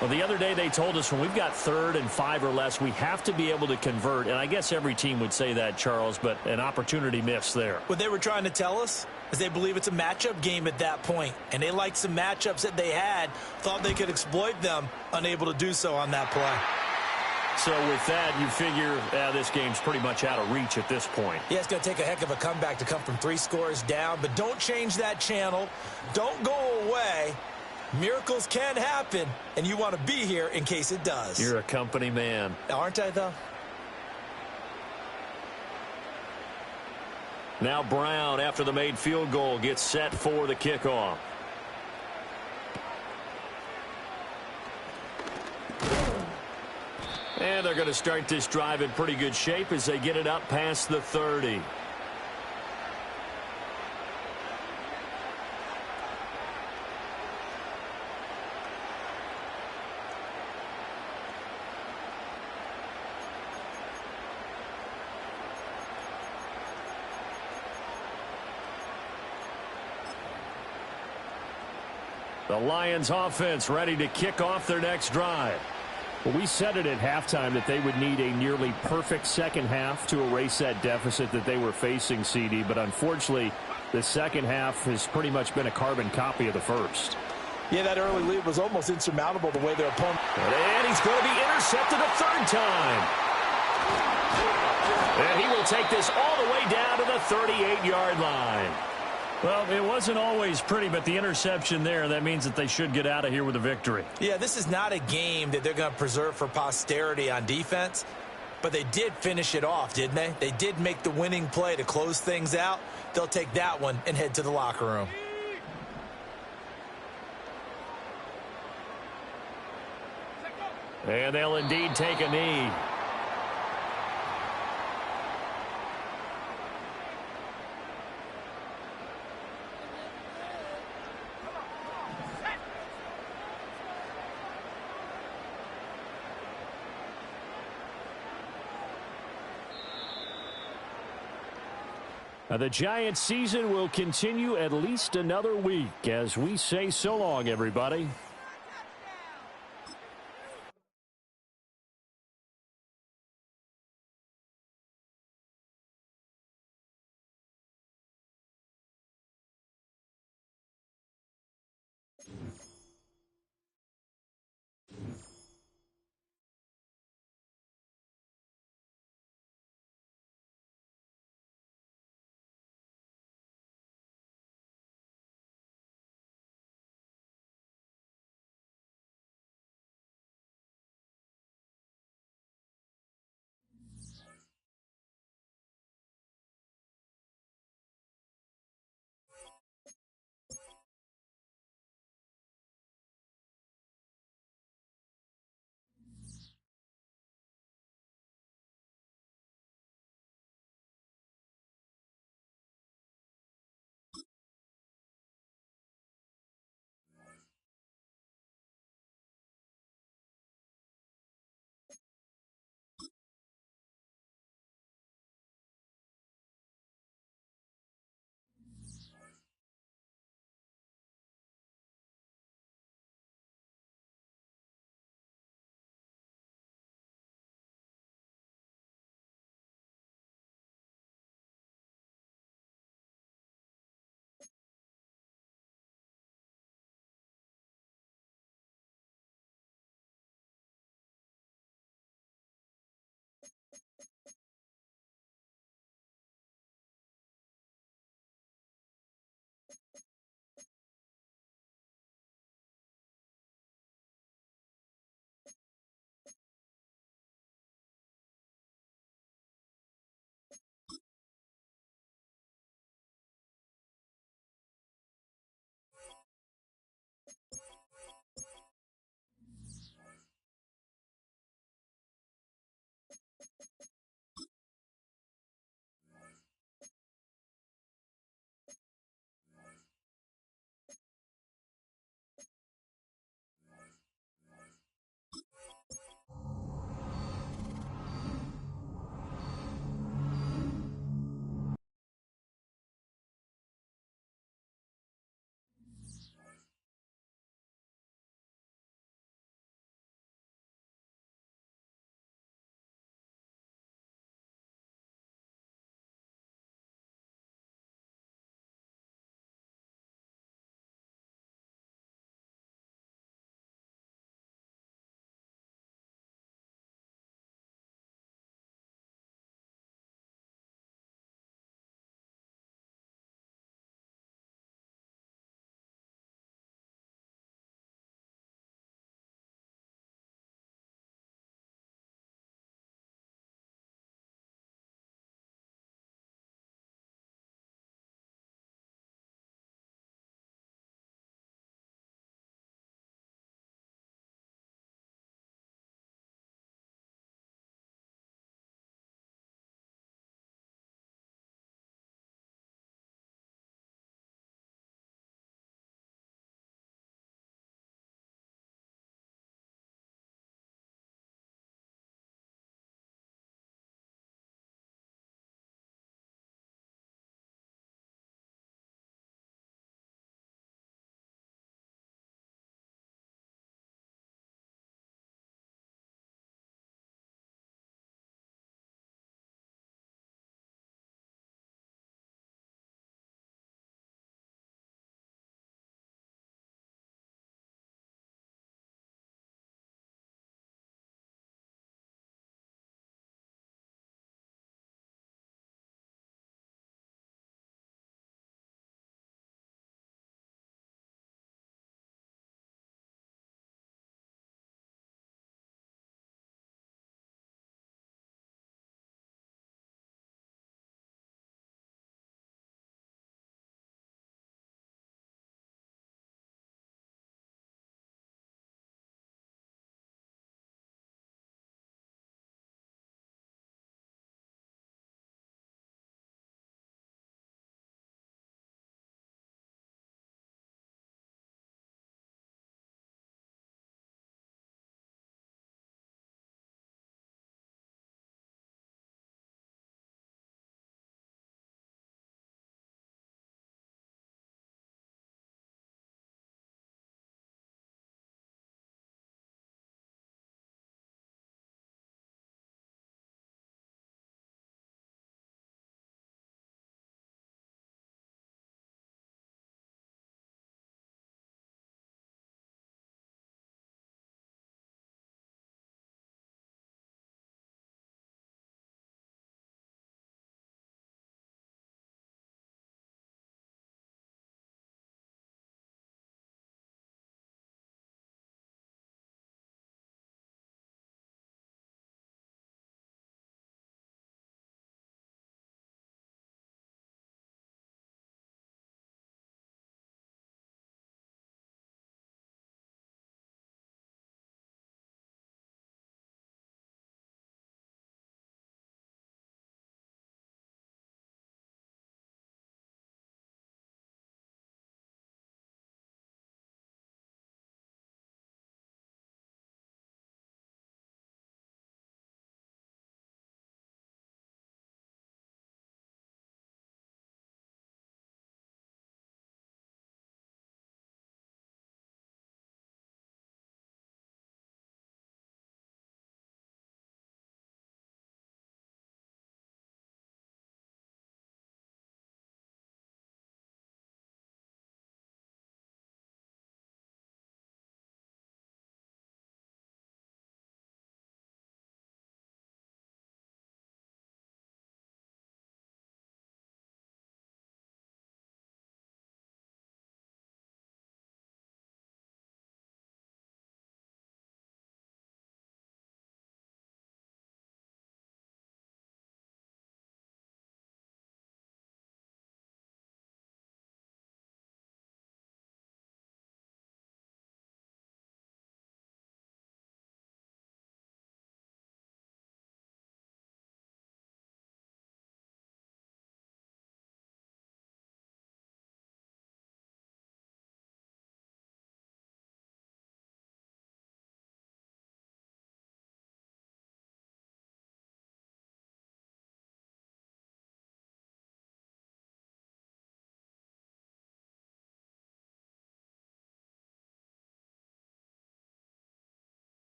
Well, the other day they told us when we've got 3rd and 5 or less, we have to be able to convert. And I guess every team would say that, Charles, but an opportunity missed there. What they were trying to tell us is they believe it's a matchup game at that point. And they liked some matchups that they had, thought they could exploit them, unable to do so on that play. So with that, you figure this game's pretty much out of reach at this point. Yeah, it's going to take a heck of a comeback to come from 3 scores down. But don't change that channel. Don't go away. Miracles can happen, and you want to be here in case it does. You're a company man. Aren't I, though? Now Brown, after the made field goal, gets set for the kickoff. And they're going to start this drive in pretty good shape as they get it up past the 30. The Lions offense ready to kick off their next drive. Well, we said it at halftime that they would need a nearly perfect second half to erase that deficit that they were facing, CD. But unfortunately, the second half has pretty much been a carbon copy of the first. Yeah, that early lead was almost insurmountable the way their opponent. And he's going to be intercepted a third time. And he will take this all the way down to the 38-yard line. Well, it wasn't always pretty, but the interception there, that means that they should get out of here with a victory. Yeah, this is not a game that they're going to preserve for posterity on defense, but they did finish it off, didn't they? They did make the winning play to close things out. They'll take that one and head to the locker room. And they'll indeed take a knee. The Giants' season will continue at least another week as we say so long, everybody.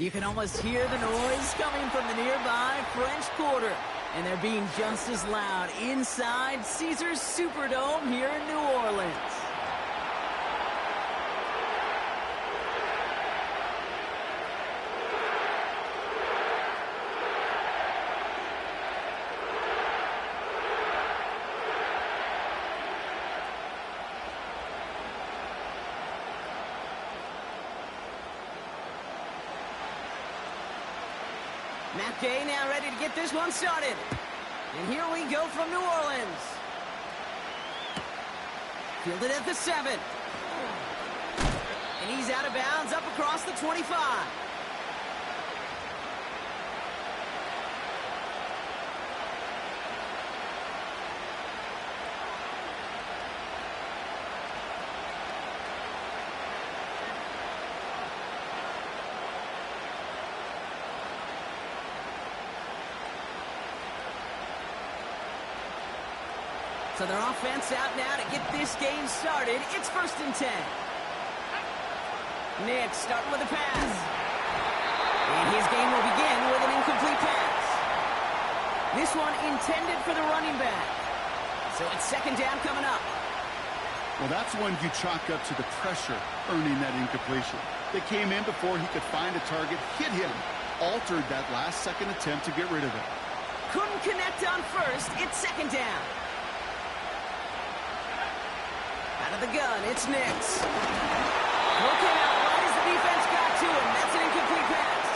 You can almost hear the noise coming from the nearby French Quarter. And they're being just as loud inside Caesars Superdome here in New Orleans. Mackay now ready to get this one started. And here we go from New Orleans. Fielded at the 7. And he's out of bounds up across the 25. So their offense out now to get this game started. It's 1st and 10. Nick starting with a pass. And his game will begin with an incomplete pass. This one intended for the running back. So it's 2nd down coming up. Well, that's one you chalk up to the pressure earning that incompletion. They came in before he could find a target, hit him, altered that last-second attempt to get rid of it. Couldn't connect on 1st. It's 2nd down. Out of the gun, it's Nix. Looking out right as the defense got to him. That's an incomplete pass.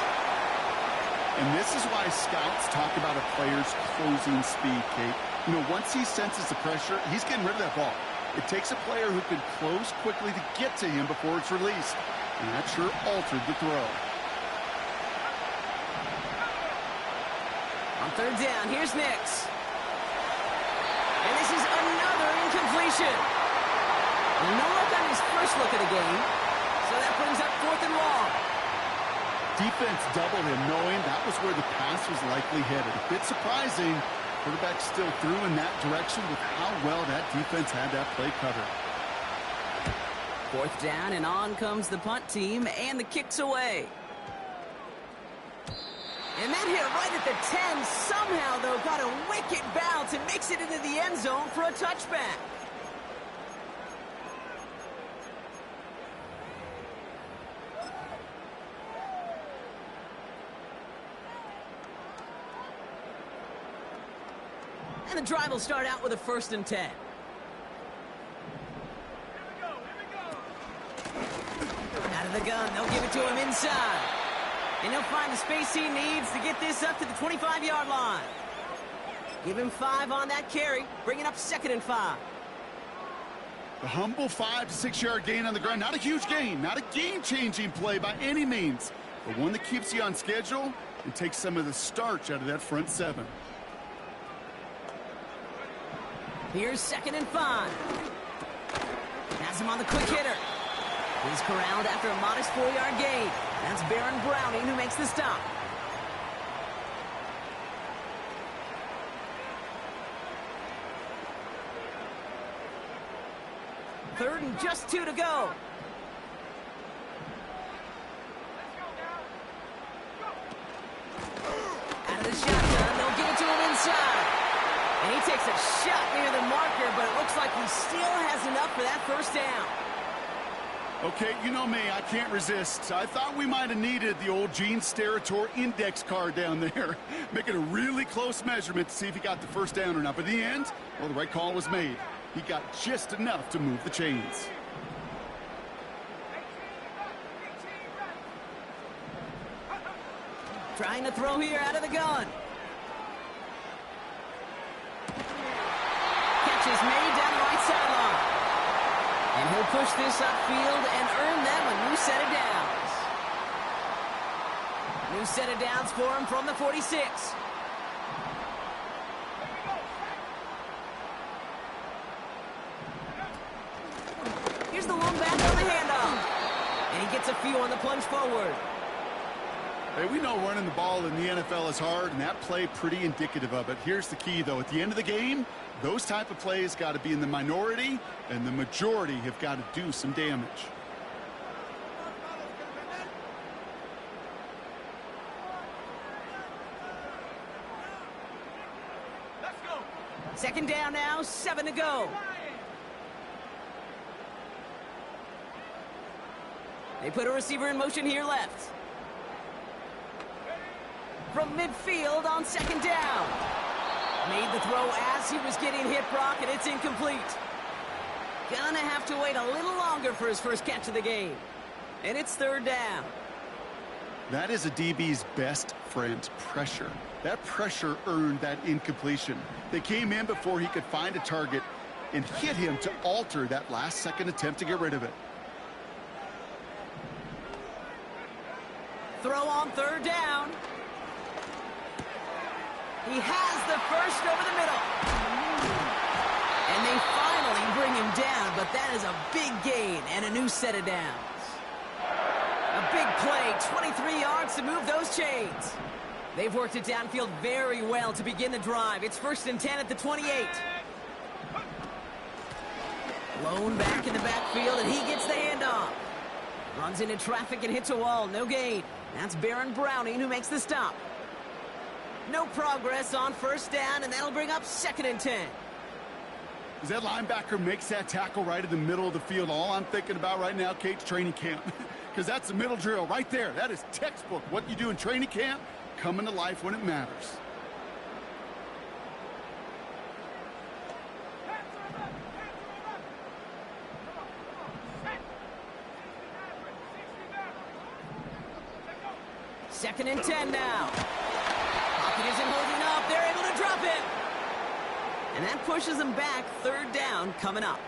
And this is why scouts talk about a player's closing speed, Kate. You know, once he senses the pressure, he's getting rid of that ball. It takes a player who can close quickly to get to him before it's released. And that sure altered the throw. On 3rd down, here's Nix. And this is another incompletion. No look on his first look at the game. So that brings up 4th and long. Defense doubled him, knowing that was where the pass was likely headed. A bit surprising. Quarterback still threw in that direction with how well that defense had that play covered. 4th down, and on comes the punt team, and the kick's away. And that hit right at the 10. Somehow, though, got a wicked bounce and makes it into the end zone for a touchback. And the drive will start out with a 1st and 10. Out of the gun, they'll give it to him inside. And he'll find the space he needs to get this up to the 25-yard line. Give him 5 on that carry, bring it up 2nd and 5. The humble 5 to 6 yard gain on the ground. Not a huge gain, not a game-changing play by any means, but one that keeps you on schedule and takes some of the starch out of that front 7. Here's 2nd and 5. Has him on the quick hitter. He's corralled after a modest 4-yard gain. That's Baron Browning who makes the stop. Third and just 2 to go. Out of the shotgun, they'll give it to him inside. And he takes a shot near the marker, but it looks like he still has enough for that 1st down. Okay, you know me, I can't resist. I thought we might have needed the old Gene Steratore index card down there. Making a really close measurement to see if he got the 1st down or not. But in the end, well, the right call was made. He got just enough to move the chains. Trying to throw here out of the gun. Catch is made down the right sideline. And he'll push this upfield and earn them a new set of downs. New set of downs for him from the 46. Here's the one back on the handoff. And he gets a few on the plunge forward. Hey, we know running the ball in the NFL is hard, and that play pretty indicative of it. Here's the key, though. At the end of the game, those type of plays got to be in the minority, and the majority have got to do some damage. Second down now, 7 to go. They put a receiver in motion here left. From midfield on second down. Made the throw as he was getting hit, Brock, and it's incomplete. Gonna have to wait a little longer for his first catch of the game. And it's third down. That is a DB's best friend, pressure. That pressure earned that incompletion. They came in before he could find a target and hit him to alter that last-second attempt to get rid of it. Throw on third down. He has the first over the middle. And they finally bring him down, but that is a big gain and a new set of downs. A big play, 23 yards to move those chains. They've worked it downfield very well to begin the drive. It's 1st and 10 at the 28. Blown back in the backfield, and he gets the handoff. Runs into traffic and hits a wall, no gain. That's Baron Browning who makes the stop. No progress on first down, and that'll bring up 2nd and 10. As that linebacker makes that tackle right in the middle of the field, all I'm thinking about right now, Kate's training camp. Because that's the middle drill right there. That is textbook. What you do in training camp, coming to life when it matters. Second and 10 now. Pocket isn't holding up. They're able to drop it. And that pushes them back. Third down coming up.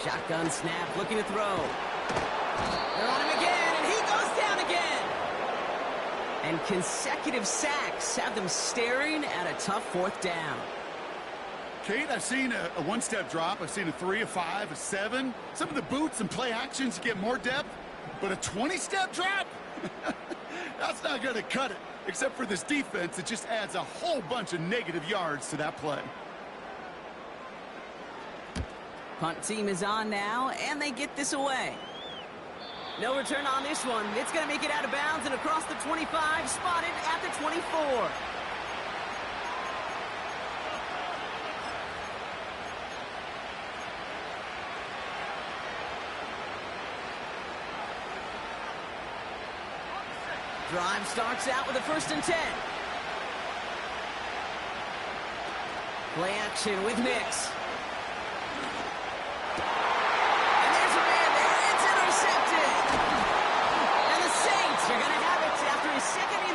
Shotgun snap, looking to throw. They're on him again, and he goes down again. And consecutive sacks have them staring at a tough 4th down. Kate, I've seen a one-step drop. I've seen a 3, a 5, a 7. Some of the boots and play actions get more depth, but a 20-step drop? That's not going to cut it. Except for this defense, it just adds a whole bunch of negative yards to that play. Punt team is on now, and they get this away. No return on this one. It's going to make it out of bounds and across the 25, spotted at the 24. Drive starts out with a 1st and 10. Play action with Mix.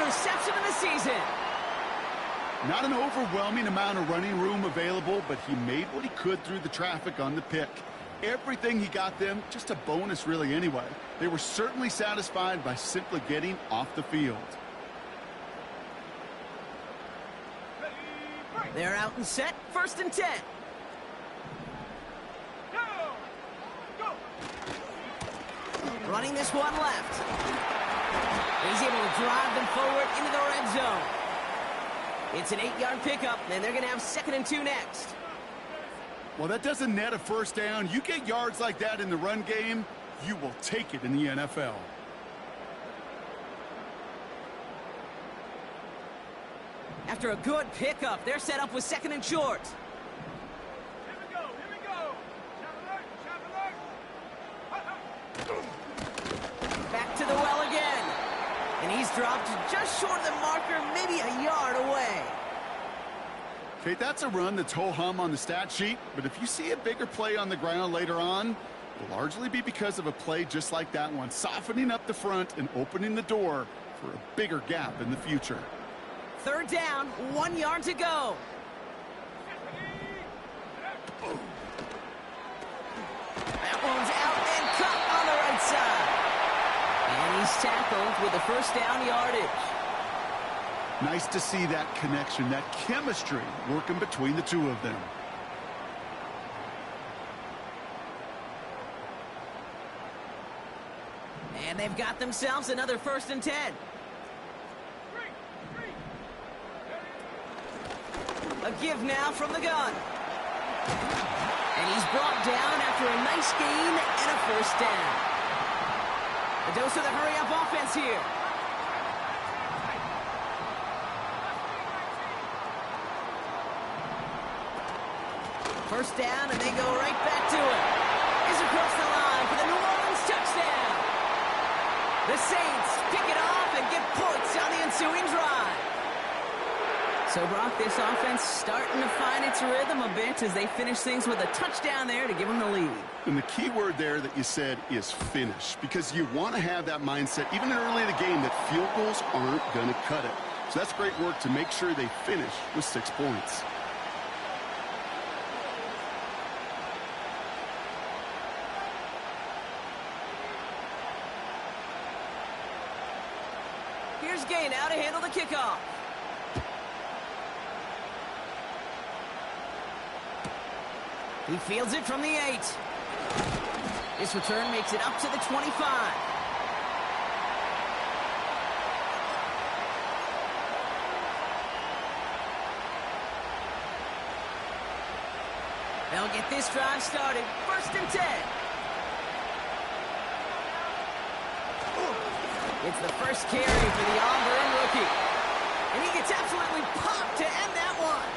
Interception of the season. Not an overwhelming amount of running room available, but he made what he could through the traffic on the pick. Everything he got them, just a bonus really anyway. They were certainly satisfied by simply getting off the field. They're out and set, 1st and 10. Running this one left. He's able to drive them forward into the red zone. It's an 8-yard pickup, and they're going to have 2nd and 2 next. Well, that doesn't net a first down. You get yards like that in the run game, you will take it in the NFL. After a good pickup, they're set up with 2nd and short. Here we go. Back to the well again. And he's dropped just short of the marker, maybe a yard away. Kate, that's a run that's ho-hum on the stat sheet, but if you see a bigger play on the ground later on, it'll largely be because of a play just like that one, softening up the front and opening the door for a bigger gap in the future. Third down, 1 yard to go. That one's out and cut on the right side. And he's tackled with the 1st down yardage. Nice to see that connection, that chemistry working between the two of them. And they've got themselves another 1st and 10. A give now from the gun. And he's brought down after a nice gain and a 1st down. A dose of the hurry-up offense here. First down, and they go right back to it. Is across the line for the New Orleans touchdown. The Saints pick it off and get points on the ensuing drive. So, Brock, this offense starting to find its rhythm a bit as they finish things with a touchdown there to give them the lead. And the key word there that you said is finish, because you want to have that mindset, even early in the game, that field goals aren't going to cut it. So that's great work to make sure they finish with 6 points. Here's Gay now to handle the kickoff. He fields it from the 8. This return makes it up to the 25. They'll get this drive started. 1st and 10. It's the first carry for the Auburn rookie. And he gets absolutely popped to end that one.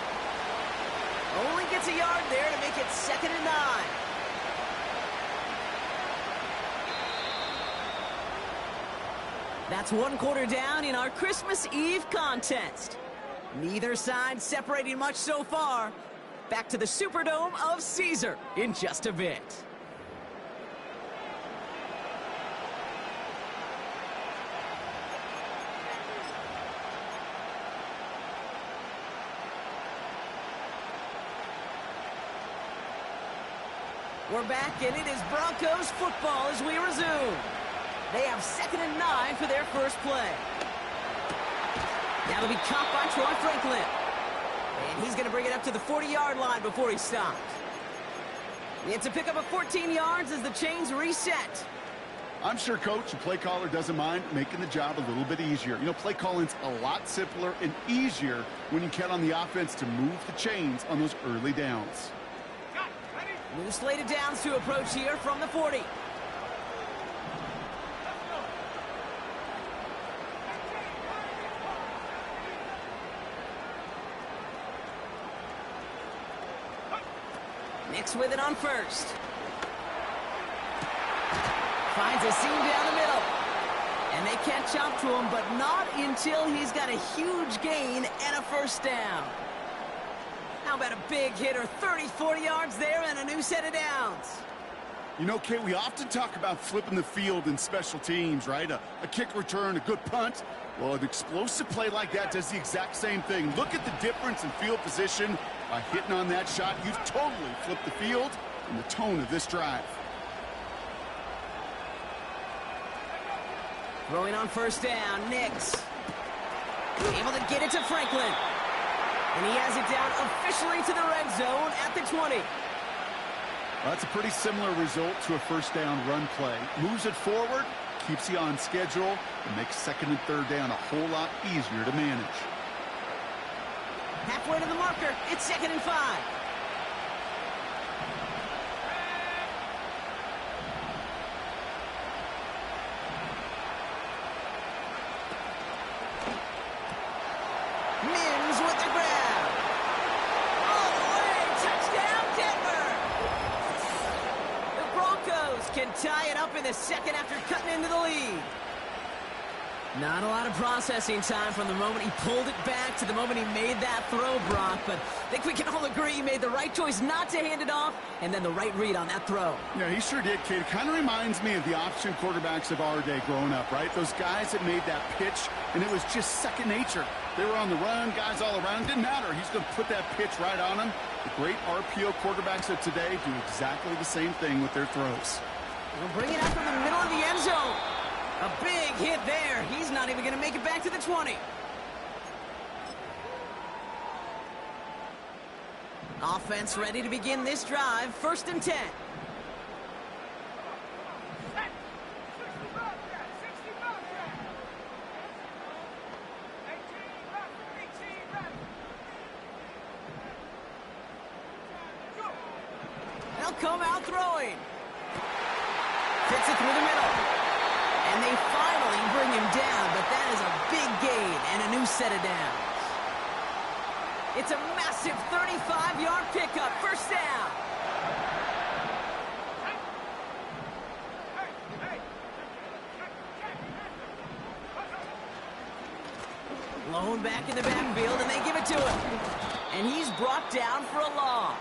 Only gets a yard there to make it 2nd and 9. That's 1 quarter down in our Christmas Eve contest. Neither side separating much so far. Back to the Superdome of Caesar in just a bit. We're back, and it is Broncos football as we resume. They have 2nd and 9 for their first play. That'll be caught by Troy Franklin. And he's going to bring it up to the 40-yard line before he stops. It's a pickup of 14 yards as the chains reset. I'm sure coach and play caller doesn't mind making the job a little bit easier. You know, play calling's a lot simpler and easier when you count on the offense to move the chains on those early downs. New slated downs to approach here from the 40. Nix with it on 1st. Finds a seam down the middle. And they catch up to him, but not until he's got a huge gain and a 1st down. How about a big hitter, 30, 40 yards there and a new set of downs. You know, Kate, we often talk about flipping the field in special teams, right? A kick return, a good punt. Well, an explosive play like that does the exact same thing. Look at the difference in field position. By hitting on that shot, you've totally flipped the field and the tone of this drive. Throwing on 1st down, Nix. Able to get it to Franklin. And he has it down officially to the red zone at the 20. Well, that's a pretty similar result to a 1st down run play. Moves it forward, keeps you on schedule, and makes 2nd and 3rd down a whole lot easier to manage. Halfway to the marker, it's 2nd and 5. Mims with the grab. All the way, touchdown Denver. The Broncos can tie it up in the 2nd after cutting into the lead. Not a lot of processing time from the moment he pulled it back to the moment he made that throw, Brock. But I think we can all agree he made the right choice not to hand it off, and then the right read on that throw. Yeah, he sure did, Kate. It kind of reminds me of the option quarterbacks of our day growing up, right? Those guys that made that pitch, and it was just second nature. They were on the run, guys all around. Didn't matter. He's going to put that pitch right on them. The great RPO quarterbacks of today do exactly the same thing with their throws. We'll bring it out from the middle of the end zone. A big hit there. He's not even going to make it back to the 20. Offense ready to begin this drive. 1st and 10. throwing. Fits it through the middle. And they finally bring him down, but that is a big gain and a new set of downs. It's a massive 35-yard pickup. First down. Blown back in the backfield, and they give it to him. And he's brought down for a loss.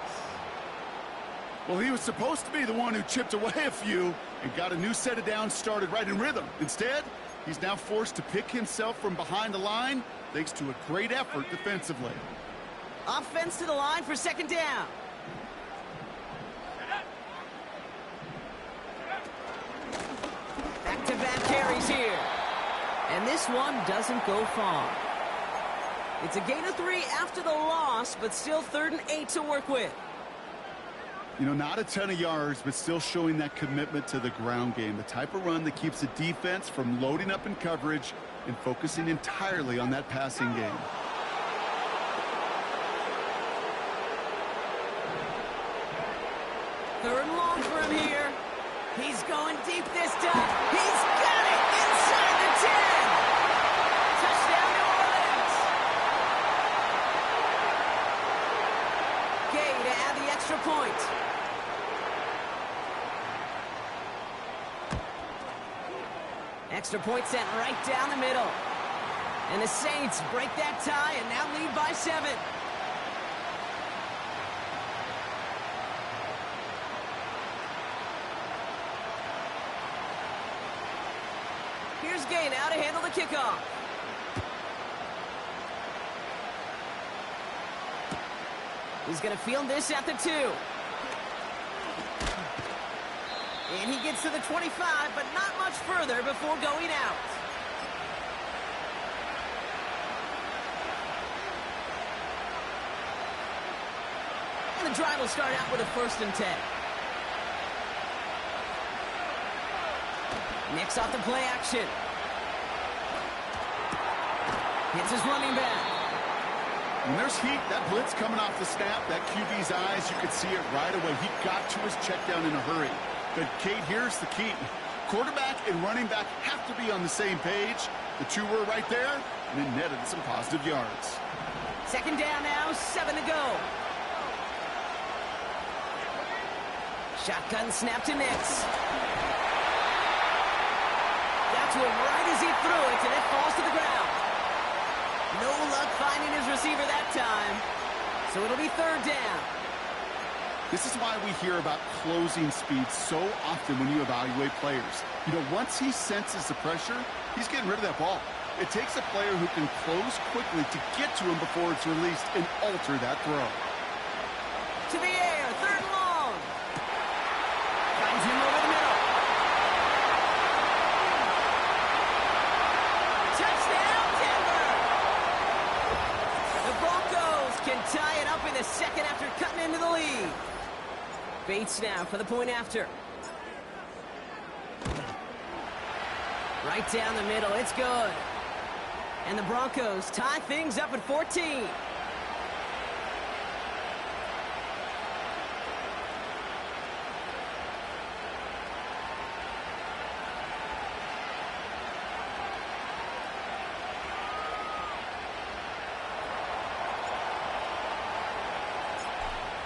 Well, he was supposed to be the one who chipped away a few and got a new set of downs started right in rhythm. Instead, he's now forced to pick himself from behind the line thanks to a great effort defensively. Offense to the line for second down. Back-to-back carries here. And this one doesn't go far. It's a gain of 3 after the loss, but still 3rd and 8 to work with. You know, not a ton of yards, but still showing that commitment to the ground game. The type of run that keeps the defense from loading up in coverage and focusing entirely on that passing game. Third and long for him here. He's going deep this time. He's got it inside the 10. Touchdown, New Orleans. Gay to add the extra point. Extra point sent right down the middle. And the Saints break that tie and now lead by 7. Here's Gay now to handle the kickoff. He's going to field this at the 2. And he gets to the 25, but not much further before going out. And the drive will start out with a 1st and 10. Nicks off the play action. Hits his running back. When there's heat, that blitz coming off the snap, that QB's eyes, you could see it right away. He got to his check down in a hurry. But, Kate, here's the key. Quarterback and running back have to be on the same page. The two were right there, and it netted some positive yards. Second down now, 7 to go. Shotgun snap to Nicks. Got to him right as he threw it, and it falls to the ground. No luck finding his receiver that time. So it'll be 3rd down. This is why we hear about closing speed so often when you evaluate players. You know, once he senses the pressure, he's getting rid of that ball. It takes a player who can close quickly to get to him before it's released and alter that throw. To the air, 3rd and long. Finds him over the middle. Touchdown, Denver! The Broncos can tie it up in the 2nd after cutting into the lead. Bates now for the point after. Right down the middle, it's good. And the Broncos tie things up at 14.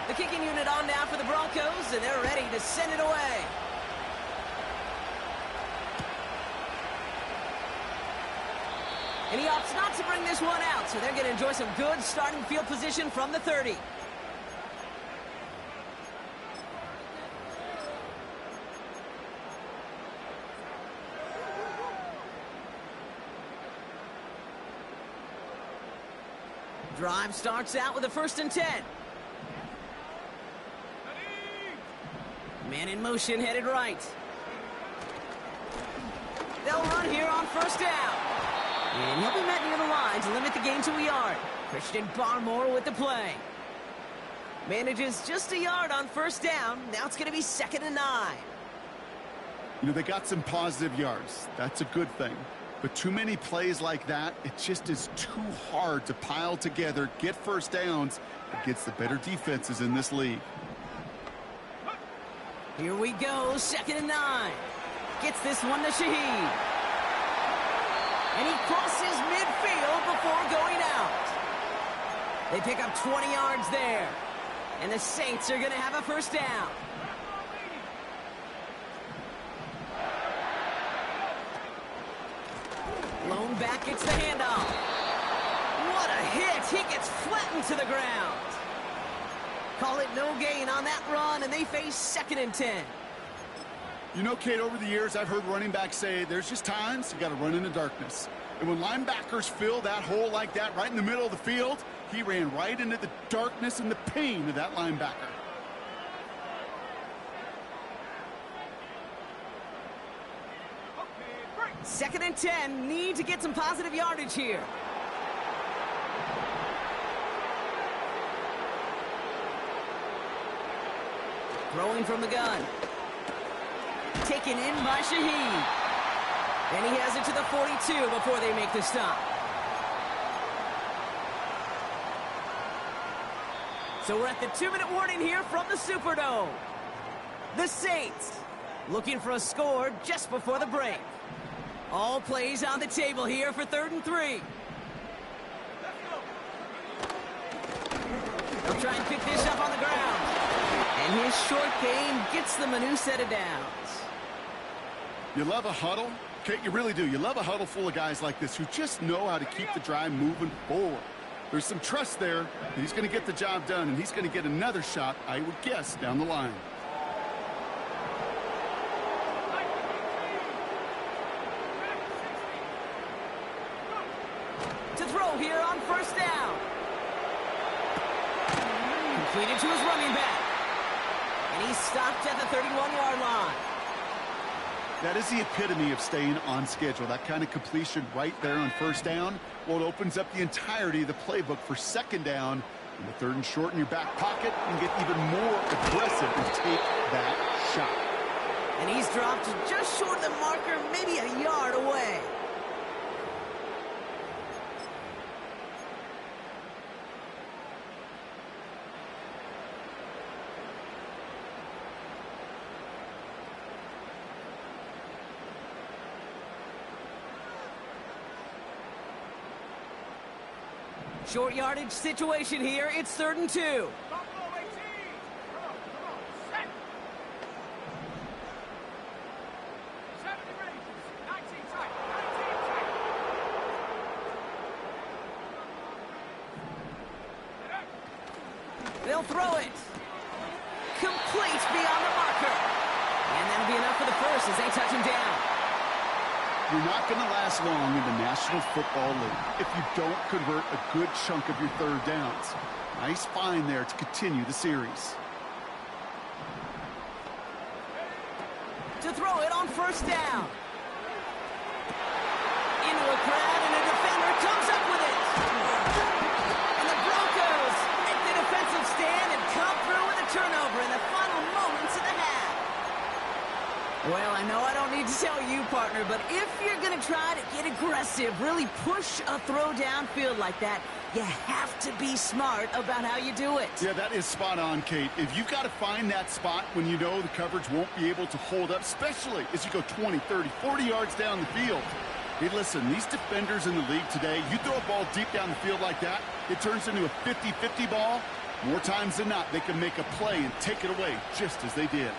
The kicking unit on now for the Broncos, and they're ready to send it away. And he opts not to bring this one out, so they're going to enjoy some good starting field position from the 30. Drive starts out with a 1st and 10. Man in motion, headed right. They'll run here on 1st down. And he'll be met near the line to limit the gain to a yard. Christian Barmore with the play. Manages just a yard on 1st down. Now it's going to be 2nd and 9. You know, they got some positive yards. That's a good thing. But too many plays like that, it just is too hard to pile together, get 1st downs against the better defenses in this league. Here we go, 2nd and 9. Gets this one to Shaheed. And he crosses midfield before going out. They pick up 20 yards there. And the Saints are going to have a first down. Lone back gets the handoff. What a hit. He gets flattened to the ground. Call it no gain on that run, and they face 2nd and 10. You know, Kate, over the years, I've heard running backs say there's just times you got to run in the darkness. And when linebackers fill that hole like that right in the middle of the field, he ran right into the darkness and the pain of that linebacker. Second and 10, need to get some positive yardage here. Throwing from the gun. Taken in by Shaheed. And he has it to the 42 before they make the stop. So we're at the 2-minute warning here from the Superdome. The Saints looking for a score just before the break. All plays on the table here for 3rd and 3. They'll try and pick this up on the ground. And his short game gets them a new set of downs. You love a huddle? Kate, you really do. You love a huddle full of guys like this who just know how to keep the drive moving forward. There's some trust there. He's going to get the job done, and he's going to get another shot, I would guess, down the line. To throw here on 1st down. Completed to his running back. And he's stopped at the 31-yard line. That is the epitome of staying on schedule. That kind of completion right there on 1st down. Well, it opens up the entirety of the playbook for 2nd down. And the 3rd and short in your back pocket, and get even more aggressive and take that shot. And he's dropped just short of the marker, maybe a yard away. Short yardage situation here. It's 3rd and 2. Buffalo 18. Come on. Set. 70 ranges. 19 tight. 19 tight. They'll throw it. Complete beyond the marker. And that'll be enough for the first as they touch him down. You're not going to last long in the National Football League if you don't convert a good chunk of your 3rd downs. Nice find there to continue the series. To throw it on 1st down. Into a crowd, and a defender comes up with it. And the Broncos make the defensive stand and come through with a turnover in the final moments of the half. Well, I know I don't need to tell you, partner, but if you're going to try to get aggressive, really push a throw downfield like that, you have to be smart about how you do it. Yeah, that is spot on, Kate. If you've got to find that spot when you know the coverage won't be able to hold up, especially as you go 20, 30, 40 yards down the field. Hey, listen, these defenders in the league today, you throw a ball deep down the field like that, it turns into a 50-50 ball. More times than not, they can make a play and take it away just as they did.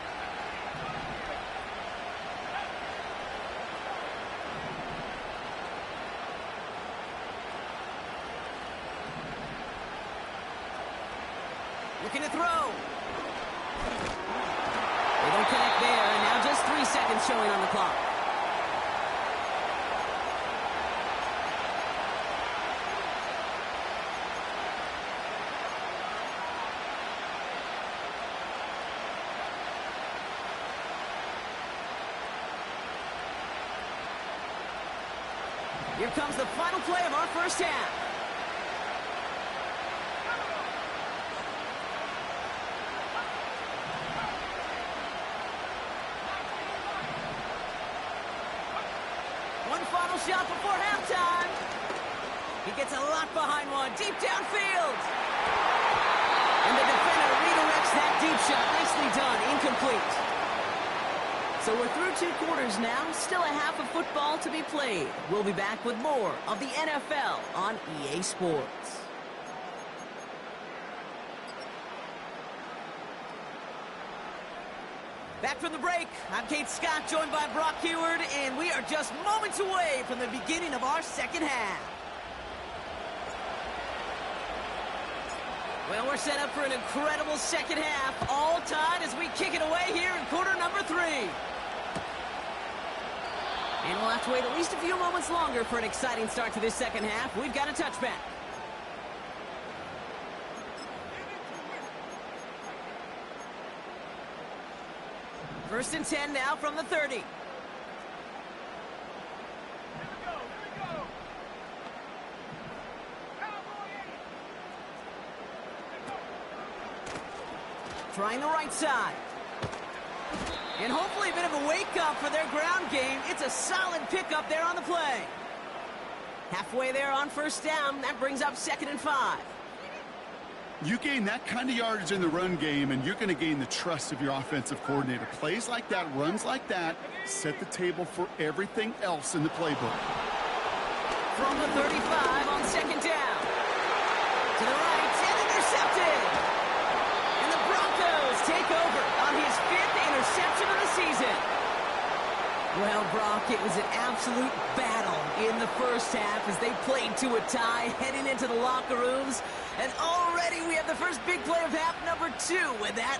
Looking to throw. They don't connect there, and now just 3 seconds showing on the clock. Here comes the final play of our 1st half. Final shot before halftime. He gets a lot behind one, deep downfield. And the defender redirects that deep shot. Nicely done, incomplete. So we're through 2 quarters now, still a half of football to be played. We'll be back with more of the NFL on EA Sports. Back from the break, I'm Kate Scott, joined by Brock Heward, and we are just moments away from the beginning of our second half. Well, we're set up for an incredible second half, all tied as we kick it away here in quarter number 3. And we'll have to wait at least a few moments longer for an exciting start to this second half. We've got a touchback. First and 10 now from the 30. Trying the right side. And hopefully a bit of a wake-up for their ground game. It's a solid pickup there on the play. Halfway there on first down. That brings up 2nd and 5. You gain that kind of yardage in the run game, and you're going to gain the trust of your offensive coordinator. Plays like that, runs like that, set the table for everything else in the playbook. From the 35 on 2nd down. To the right, and intercepted. And the Broncos take over on his 5th interception of the season. Well, Brock, it was an absolute battle in the first half as they played to a tie heading into the locker rooms. And already we have the first big play of half number 2 with that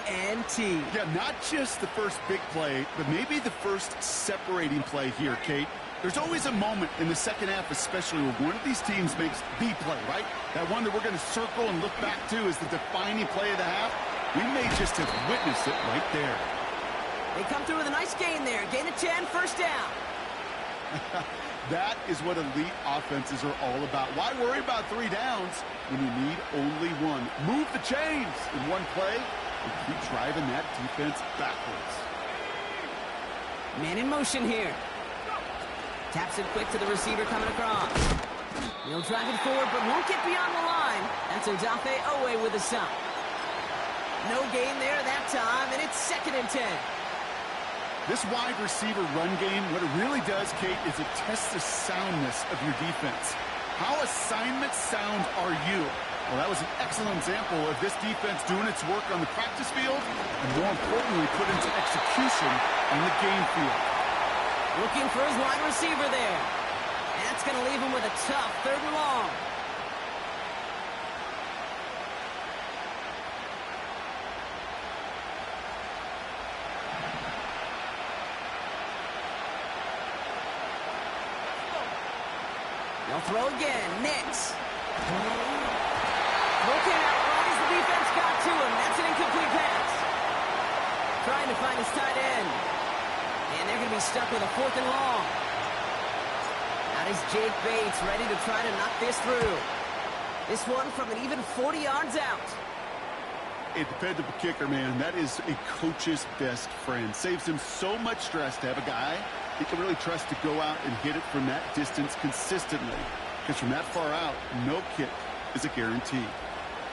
INT. Yeah, not just the first big play, but maybe the first separating play here, Kate. There's always a moment in the second half, especially when one of these teams makes the play, right? That one that we're going to circle and look back to as the defining play of the half. We may just have witnessed it right there. They come through with a nice gain there. Gain of 10, first down. That is what elite offenses are all about. Why worry about 3 downs when you need only 1? Move the chains in one play and keep driving that defense backwards. Man in motion here. Taps it quick to the receiver coming across. He'll drive it forward, but won't get beyond the line. That's Odafe Owe with a stop. No gain there that time, and it's 2nd and 10. This wide receiver run game, what it really does, Kate, is it tests the soundness of your defense. How assignment sound are you? Well, that was an excellent example of this defense doing its work on the practice field and, more importantly, put into execution on the game field. Looking for his wide receiver there. That's going to leave him with a tough 3rd and long. They'll throw again. Nix. Looking out right as the defense got to him. That's an incomplete pass. Trying to find his tight end. And they're going to be stuck with a 4th and long. Out is Jake Bates, ready to try to knock this through. This one from an even 40 yards out. A dependable kicker, man. That is a coach's best friend. Saves him so much stress to have a guy he can really trust to go out and hit it from that distance consistently. Because from that far out, no kick is a guarantee.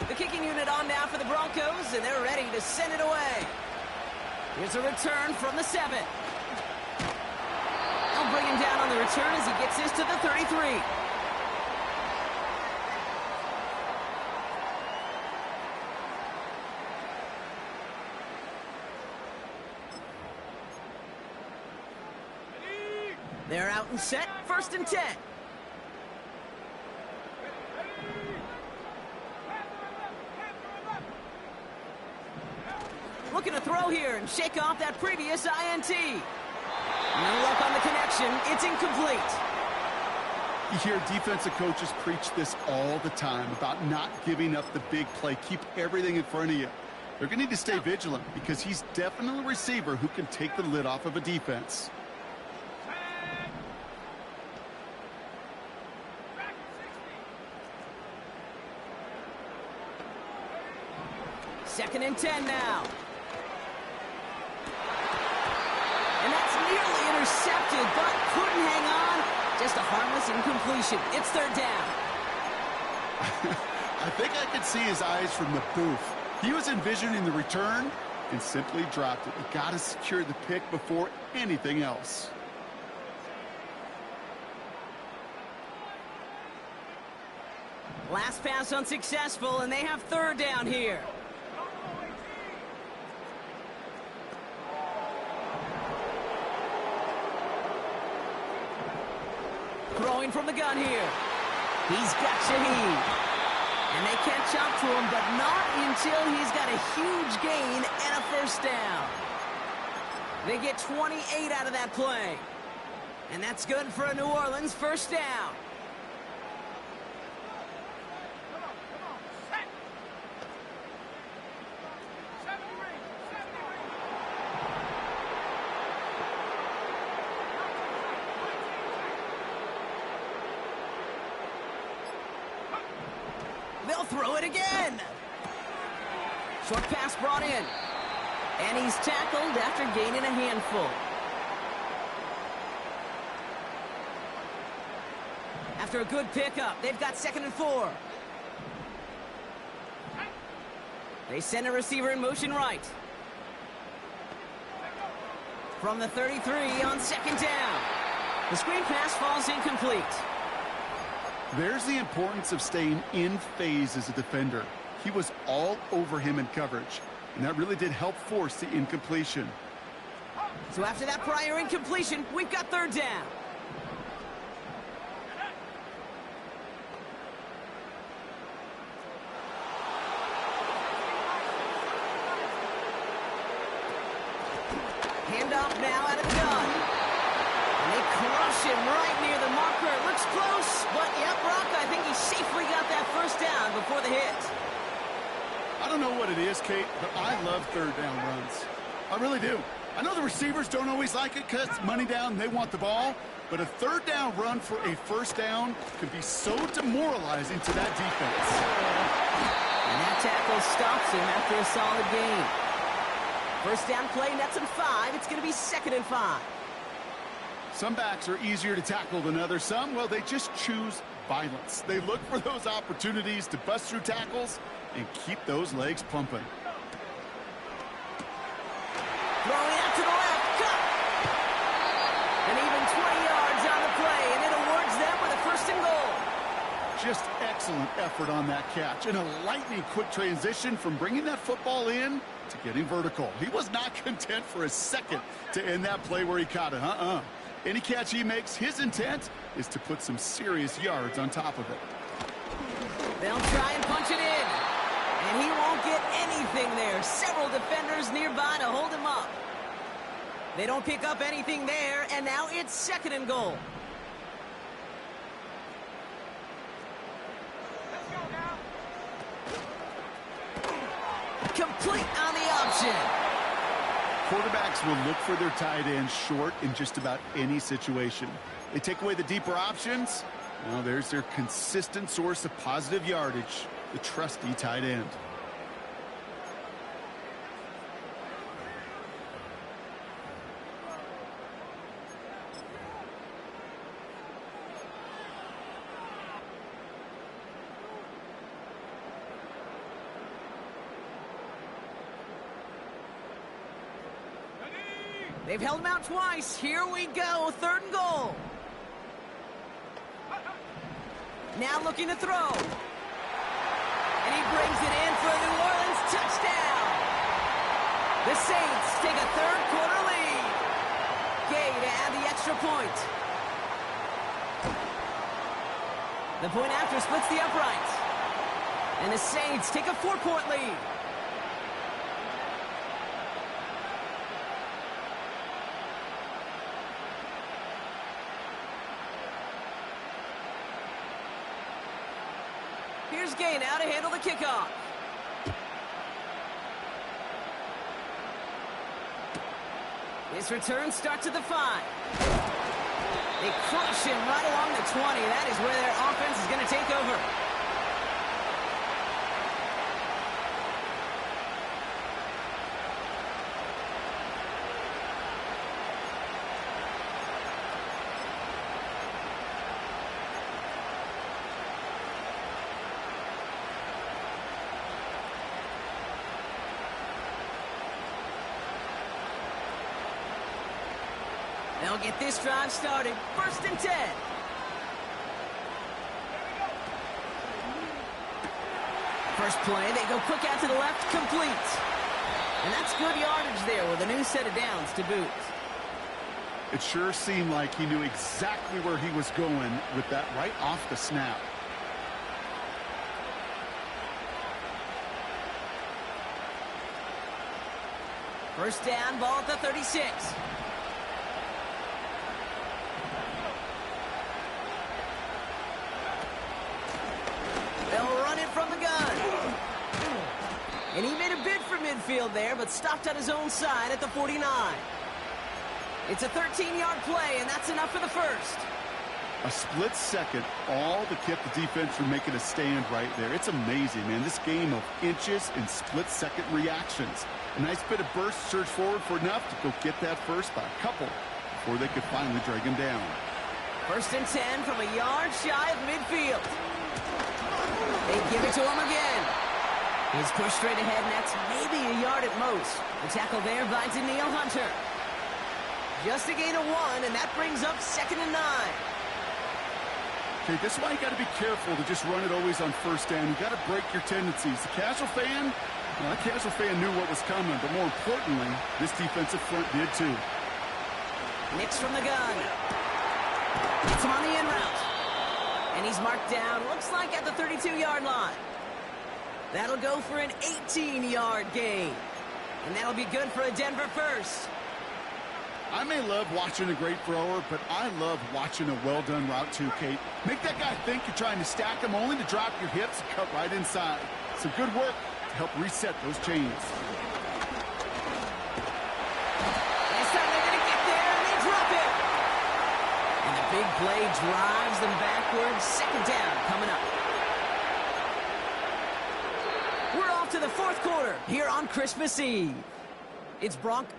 The kicking unit on now for the Broncos, and they're ready to send it away. Here's a return from the 7. They'll bring him down on the return as he gets this to the 33. They're out and set, 1st and 10. Looking to throw here and shake off that previous INT. No luck on the connection. It's incomplete. You hear defensive coaches preach this all the time about not giving up the big play. Keep everything in front of you. They're going to need to stay vigilant because he's definitely a receiver who can take the lid off of a defense. 2nd and 10 now. And that's nearly intercepted, but couldn't hang on. Just a harmless incompletion. It's 3rd down. I think I could see his eyes from the booth. He was envisioning the return, and simply dropped it. You got to secure the pick before anything else. Last pass unsuccessful, and they have third down here. Throwing from the gun here. He's got Shaheed. And they catch up to him, but not until he's got a huge gain and a first down. They get 28 out of that play. And that's good for a New Orleans first down. They'll throw it again. Short pass brought in. And he's tackled after gaining a handful. After a good pickup, they've got 2nd and 4. They send a receiver in motion right. From the 33 on 2nd down. The screen pass falls incomplete. There's the importance of staying in phase as a defender. He was all over him in coverage, and that really did help force the incompletion. So after that prior incompletion, we've got 3rd down. Handoff now out of the gun. And they crush him right near the marker. Looks close, but yep, Brock, I think he safely got that first down before the hit. I don't know what it is, Kate, but I love 3rd down runs. I really do. I know the receivers don't always like it because it's money down and they want the ball, but a 3rd down run for a first down could be so demoralizing to that defense. And that tackle stops him after a solid gain. First down play, nets him 5. It's going to be 2nd and 5. Some backs are easier to tackle than others. Some, well, they just choose violence. They look for those opportunities to bust through tackles and keep those legs pumping. Throwing out to the left, cut! And even 20 yards on the play, and it awards them with a 1st and goal. Just excellent effort on that catch, and a lightning quick transition from bringing that football in to getting vertical. He was not content for a second to end that play where he caught it. Any catch he makes, his intent is to put some serious yards on top of it. They'll try and punch it in. And he won't get anything there. Several defenders nearby to hold him up. They don't pick up anything there, and now it's 2nd and goal. Complete on the option. Quarterbacks will look for their tight end short in just about any situation. They take away the deeper options. Well, there's their consistent source of positive yardage, the trusty tight end. They've held him out twice. Here we go. 3rd and goal. Now looking to throw. And he brings it in for a New Orleans touchdown. The Saints take a 3rd quarter lead. Gay to add the extra point. The point after splits the uprights. And the Saints take a 4-point lead. Here's Gay now to handle the kickoff. His return starts at the 5. They crush him right along the 20. That is where their offense is going to take over. They'll get this drive started. 1st and 10. First play, they go quick out to the left, complete. And that's good yardage there with a new set of downs to boot. It sure seemed like he knew exactly where he was going with that right off the snap. First down, ball at the 36. They'll run it from the gun. And he made a bid for midfield there, but stopped on his own side at the 49. It's a 13-yard play, and that's enough for the first. A split second, all to keep the defense from making a stand right there. It's amazing, man. This game of inches and split-second reactions. A nice bit of burst, surge forward for enough to go get that first by a couple before they could finally drag him down. 1st and 10 from a yard shy of midfield. They give it to him again. He's pushed straight ahead, and that's maybe a yard at most. The tackle there by Daniil Hunter. Just a gain of 1, and that brings up 2nd and 9. Okay, this is why you got to be careful to just run it always on 1st down. You got to break your tendencies. The casual fan, well, that casual fan knew what was coming, but more importantly, this defensive front did too. Mix from the gun. It's him on the in route. And he's marked down, looks like at the 32-yard line. That'll go for an 18-yard gain. And that'll be good for a Denver first. I may love watching a great thrower, but I love watching a well-done route too, Kate. Make that guy think you're trying to stack him only to drop your hips and cut right inside. Some good work to help reset those chains. This time they're going to get there, and they drop it. And the big play drives them backwards. 2nd down coming up. We're off to the 4th quarter here on Christmas Eve. It's Broncos.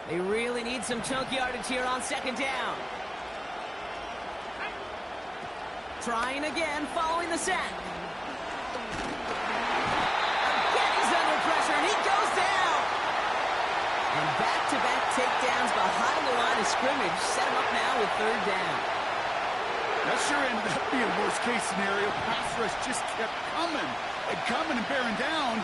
They really need some chunk yardage here on 2nd down. Trying again, following the sack. Again, he's under pressure, and he goes down. And back-to-back takedowns behind the line of scrimmage set him up now with 3rd down. That sure ended up being a worst-case scenario. Pass rush just kept coming and bearing down.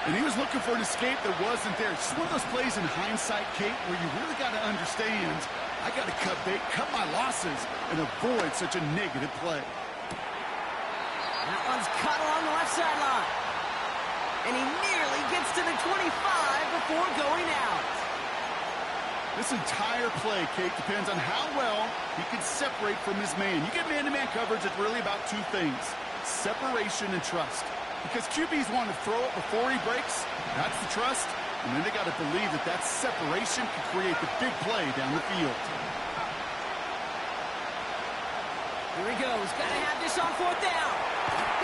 And he was looking for an escape that wasn't there. It's just one of those plays in hindsight, Kate, where you really got to understand, I got to cut bait, cut my losses, and avoid such a negative play. That one's cut along the left sideline. And he nearly gets to the 25 before going out. This entire play, Kate, depends on how well he can separate from his man. You get man-to-man coverage, it's really about 2 things, separation and trust. Because QBs want to throw it before he breaks. That's the trust. And then they got to believe that that separation can create the big play down the field. Here he goes. Got to have this on 4th down.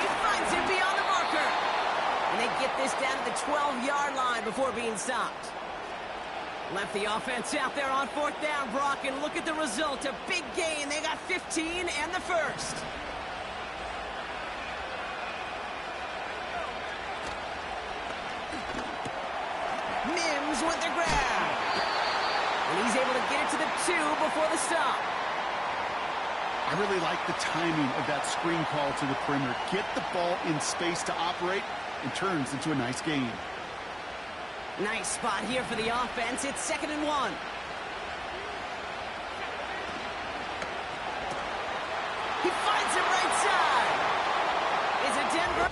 He finds him beyond the marker. And they get this down to the 12-yard line before being stopped. Left the offense out there on 4th down, Brock. And look at the result. A big gain. They got 15 and the first. Mims with the grab. And he's able to get it to the 2 before the stop. I really like the timing of that screen call to the perimeter. Get the ball in space to operate and turns into a nice gain. Nice spot here for the offense. It's 2nd and 1. He finds him right side. Is it Denver?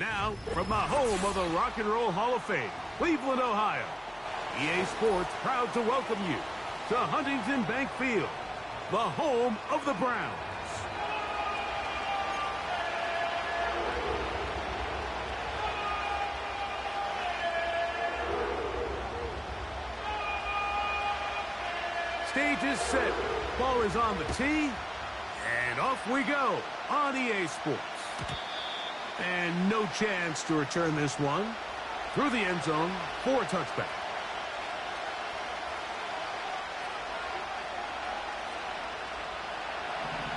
Now, from the home of the Rock and Roll Hall of Fame, Cleveland, Ohio, EA Sports proud to welcome you to Huntington Bank Field, the home of the Browns. Stage is set. Ball is on the tee. And off we go on EA Sports. And no chance to return this one. Through the end zone for a touchback.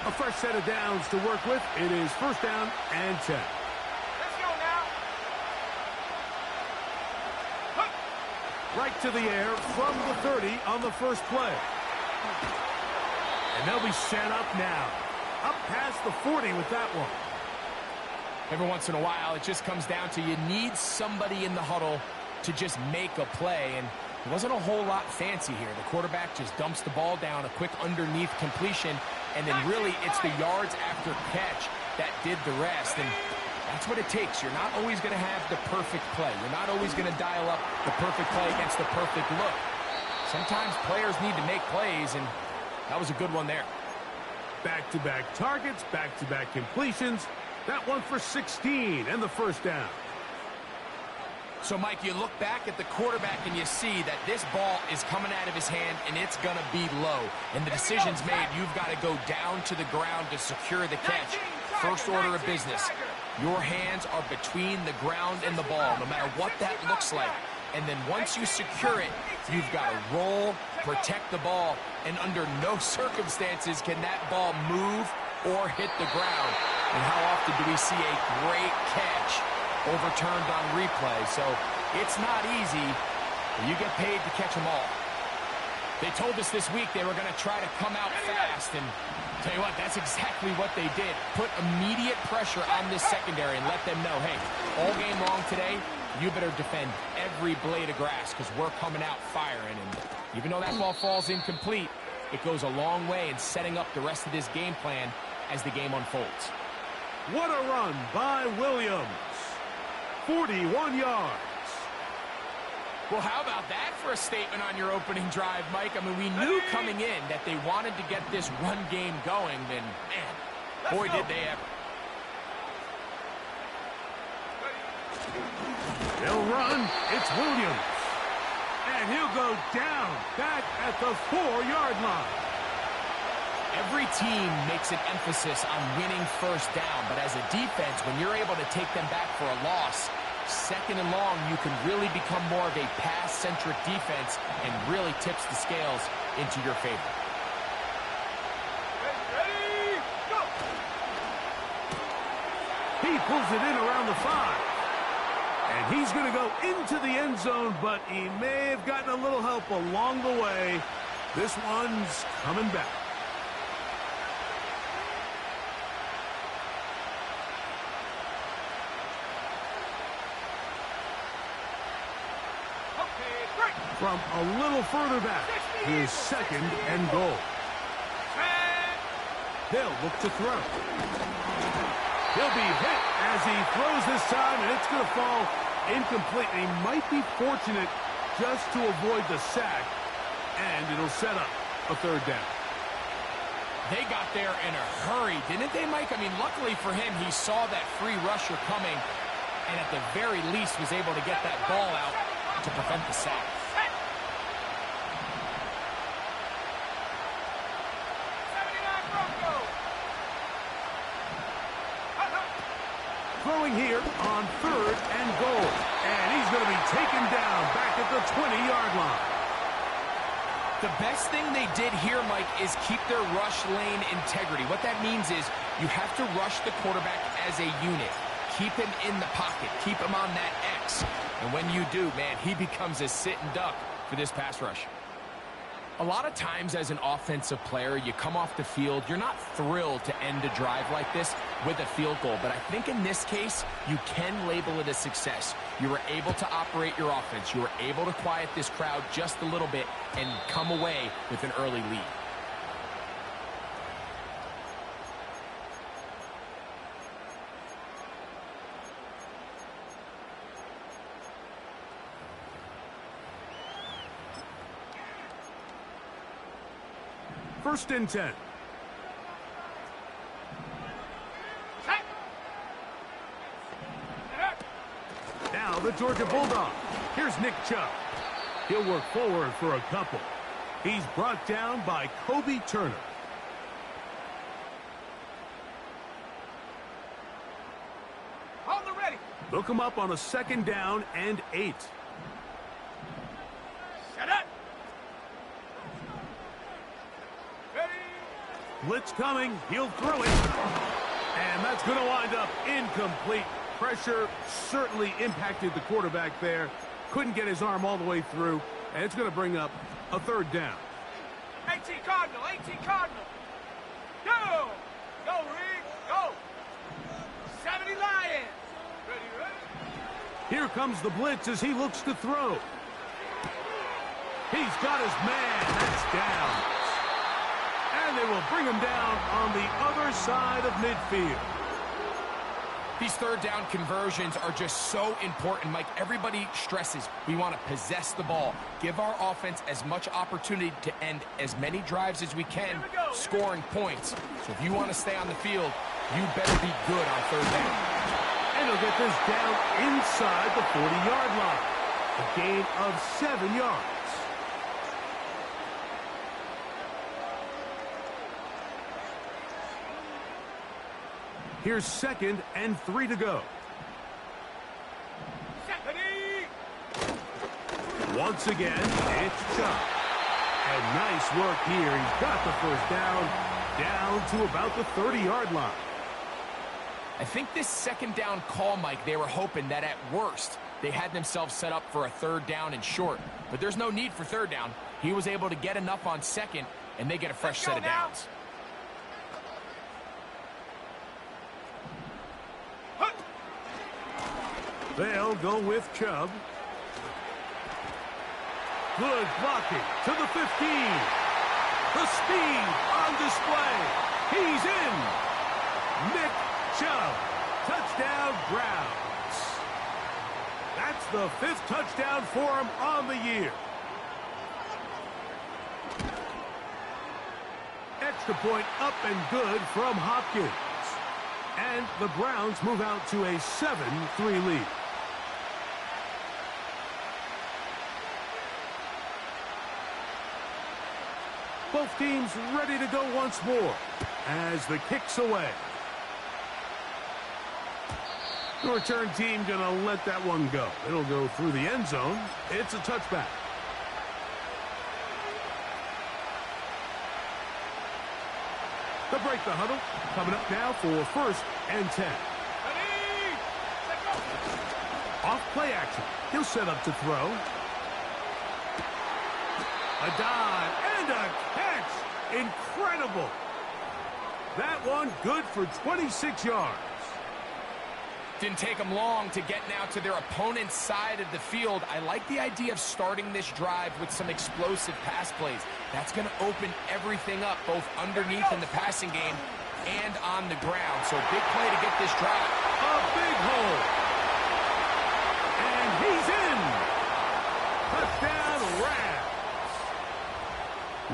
A fresh set of downs to work with. It is first down and 10. Let's go now. Right to the air from the 30 on the first play. And they'll be set up now. Up past the 40 with that one. Every once in a while, it just comes down to you need somebody in the huddle to just make a play. And it wasn't a whole lot fancy here. The quarterback just dumps the ball down, a quick underneath completion, and then really it's the yards after catch that did the rest. And that's what it takes. You're not always going to have the perfect play. You're not always going to dial up the perfect play against the perfect look. Sometimes players need to make plays, and that was a good one there. Back-to-back targets, back-to-back completions. That one for 16 and the first down. So, Mike, you look back at the quarterback and you see that this ball is coming out of his hand and it's going to be low. And the decision's made. You've got to go down to the ground to secure the catch. First order of business. Your hands are between the ground and the ball, no matter what that looks like. And then once you secure it, you've got to roll, protect the ball, and under no circumstances can that ball move or hit the ground. And how often do we see a great catch overturned on replay? So it's not easy, but you get paid to catch them all. They told us this week they were going to try to come out fast, and tell you what, that's exactly what they did. Put immediate pressure on this secondary and let them know, hey, all game long today, you better defend every blade of grass because we're coming out firing. And even though that ball falls incomplete, it goes a long way in setting up the rest of this game plan as the game unfolds. What a run by Williams. 41 yards. Well, how about that for a statement on your opening drive, Mike? I mean, we knew coming in that they wanted to get this run game going, and man, boy, did they ever. They'll run. It's Williams. And he'll go down back at the 4-yard line. Every team makes an emphasis on winning first down, but as a defense, when you're able to take them back for a loss, second and long, you can really become more of a pass-centric defense and really tips the scales into your favor. Ready, go! He pulls it in around the 5. And he's going to go into the end zone, but he may have gotten a little help along the way. This one's coming back. From a little further back, here's second and goal. They'll look to throw. He'll be hit as he throws this time, and it's going to fall incomplete. And he might be fortunate just to avoid the sack, and it'll set up a third down. They got there in a hurry, didn't they, Mike? I mean, luckily for him, he saw that free rusher coming, and at the very least was able to get that ball out to prevent the sack. Throwing here on third and goal. And he's going to be taken down back at the 20-yard line. The best thing they did here, Mike, is keep their rush lane integrity. What that means is you have to rush the quarterback as a unit. Keep him in the pocket. Keep him on that X. And when you do, man, he becomes a sitting duck for this pass rush. A lot of times as an offensive player, you come off the field, you're not thrilled to end a drive like this with a field goal. But I think in this case, you can label it a success. You were able to operate your offense. You were able to quiet this crowd just a little bit and come away with an early lead. 1st and 10. Now the Georgia Bulldog. Here's Nick Chubb. He'll work forward for a couple. He's brought down by Kobe Turner. Hold the ready. Look him up on a 2nd down and 8. Set up. Ready. Blitz coming. He'll throw it. And that's going to wind up incomplete. Pressure certainly impacted the quarterback there. Couldn't get his arm all the way through. And it's going to bring up a 3rd down. 18 Cardinal, 18 Cardinal. Go! Go, Reed, go! 70 Lions. Ready, ready? Here comes the blitz as he looks to throw. He's got his man. That's down. And they will bring him down on the other side of midfield. These 3rd down conversions are just so important, Mike. Everybody stresses we want to possess the ball, give our offense as much opportunity to end as many drives as we can, scoring points. So if you want to stay on the field, you better be good on 3rd down. And he'll get this down inside the 40-yard line. A gain of 7 yards. Here's 2nd and 3 to go. Once again, it's Chubb. And nice work here. He's got the 1st down to about the 30-yard line. I think this 2nd down call, Mike, they were hoping that at worst they had themselves set up for a 3rd down and short. But there's no need for 3rd down. He was able to get enough on 2nd, and they get a fresh set of downs. They'll go with Chubb. Good blocking to the 15. The speed on display. He's in. Nick Chubb. Touchdown Browns. That's the 5th touchdown for him on the year. Extra point up and good from Hopkins. And the Browns move out to a 7-3 lead. Both teams ready to go once more as the kick's away. The return team going to let that one go. It'll go through the end zone. It's a touchback. To break the huddle, coming up now for 1st and 10. Off play action. He'll set up to throw. A dive and a catch. Incredible. That one good for 26 yards. Didn't take them long to get now to their opponent's side of the field. I like the idea of starting this drive with some explosive pass plays. That's going to open everything up, both underneath in the passing game and on the ground. So big play to get this drive. A big hole. And he's in. Touchdown Rams.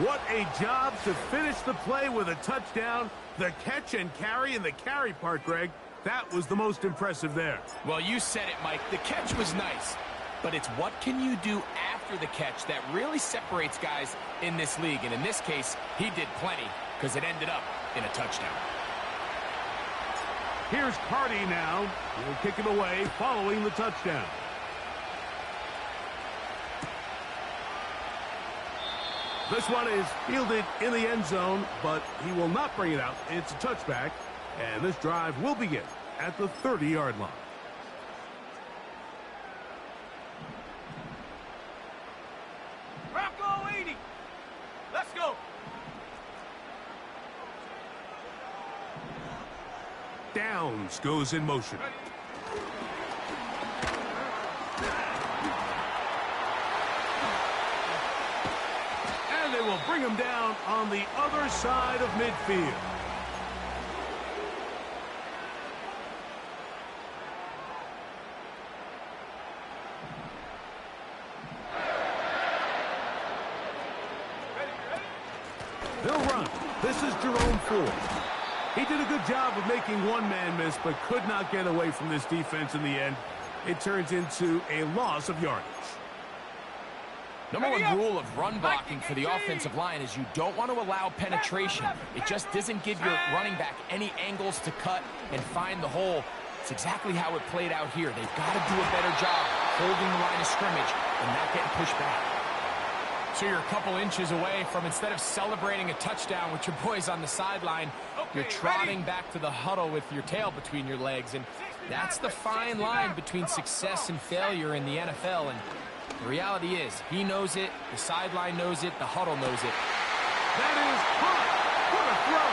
What a job to finish the play with a touchdown. The catch and carry, and the carry part, Greg, that was the most impressive there. Well, you said it, Mike. The catch was nice, but it's what can you do after the catch that really separates guys in this league. And in this case, he did plenty because it ended up in a touchdown. Here's Carty now. He'll kick it away following the touchdown. This one is fielded in the end zone, but he will not bring it out. It's a touchback. And this drive will begin at the 30-yard line. Bronco 80. Let's go. Downs goes in motion. And they will bring him down on the other side of midfield. They'll run. run. This is Jerome Ford. He did a good job of making one man miss, but could not get away from this defense in the end. It turns into a loss of yardage. Number one rule of run blocking for the offensive line is you don't want to allow penetration. It just doesn't give your running back any angles to cut and find the hole. It's exactly how it played out here. They've got to do a better job holding the line of scrimmage and not getting pushed back. So you're a couple inches away from, instead of celebrating a touchdown with your boys on the sideline, you're trotting back to the huddle with your tail between your legs. And that's the fine line between success and failure in the NFL. And the reality is, he knows it, the sideline knows it, the huddle knows it. That is caught. What a throw.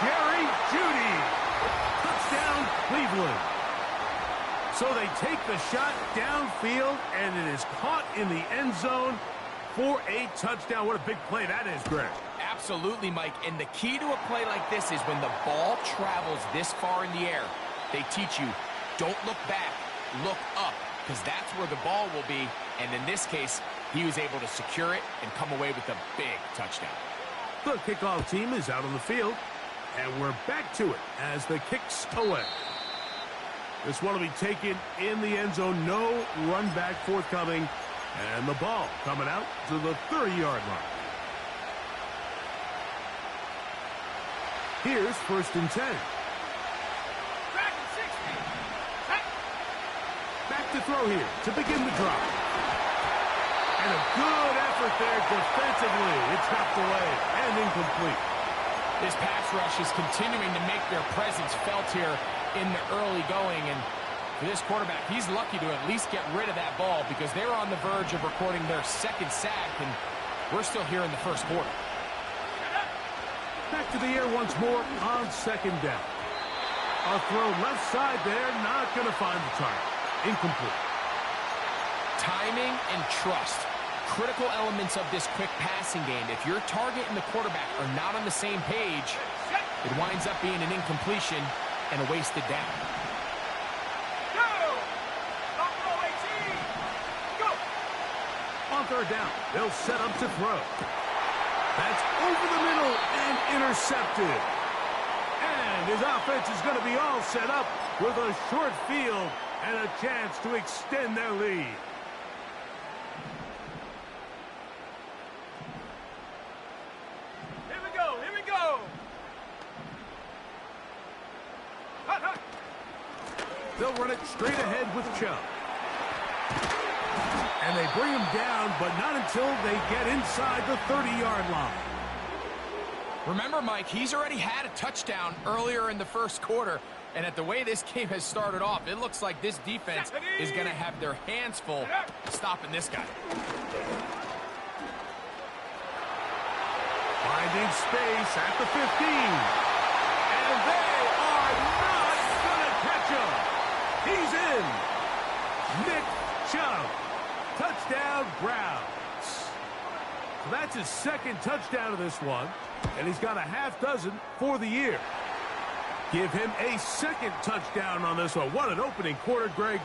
Jerry Jeudy. Touchdown, Cleveland. So they take the shot downfield, and it is caught in the end zone for a touchdown. What a big play that is, Greg. Absolutely, Mike. And the key to a play like this is when the ball travels this far in the air, they teach you, don't look back, look up, because that's where the ball will be. And in this case, he was able to secure it and come away with a big touchdown. The kickoff team is out on the field, and we're back to it as the kicks away. This one will be taken in the end zone. No run back forthcoming, and the ball coming out to the 30-yard line. Here's 1st and 10. Back to throw here to begin the drive. And a good effort there defensively. It's knocked away and incomplete. This pass rush is continuing to make their presence felt here in the early going. And for this quarterback, he's lucky to at least get rid of that ball because they were on the verge of recording their second sack, and we're still here in the first quarter. Back to the air once more on 2nd down. A throw left side there, not going to find the target. Incomplete. Timing and trust, critical elements of this quick passing game. If your target and the quarterback are not on the same page, it winds up being an incompletion and a wasted down. On 3rd down, they'll set up to throw. That's over the middle and intercepted. And his offense is going to be all set up with a short field and a chance to extend their lead. Here we go, here we go. Hut, hut. They'll run it straight ahead with Chubb. And they bring him down, but not until they get inside the 30-yard line. Remember, Mike, he's already had a touchdown earlier in the first quarter. And at the way this game has started off, it looks like this defense is going to have their hands full stopping this guy. Finding space at the 15. And they are not going to catch him. He's in. Nick Chubb. Touchdown, Browns. So that's his 2nd touchdown of this one. And he's got a half dozen for the year. Give him a 2nd touchdown on this one. What an opening quarter, Greg.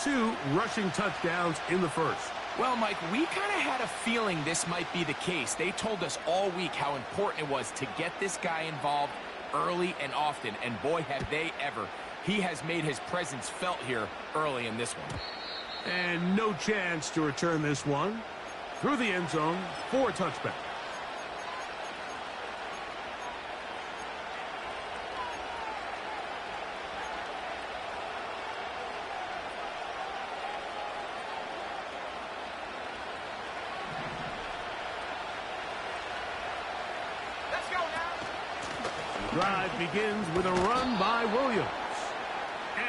2 rushing touchdowns in the first. Well, Mike, we kind of had a feeling this might be the case. They told us all week how important it was to get this guy involved early and often. And boy, have they ever. He has made his presence felt here early in this one. And no chance to return this one through the end zone for a touchback. Let's go now. The drive begins with a run by Williams.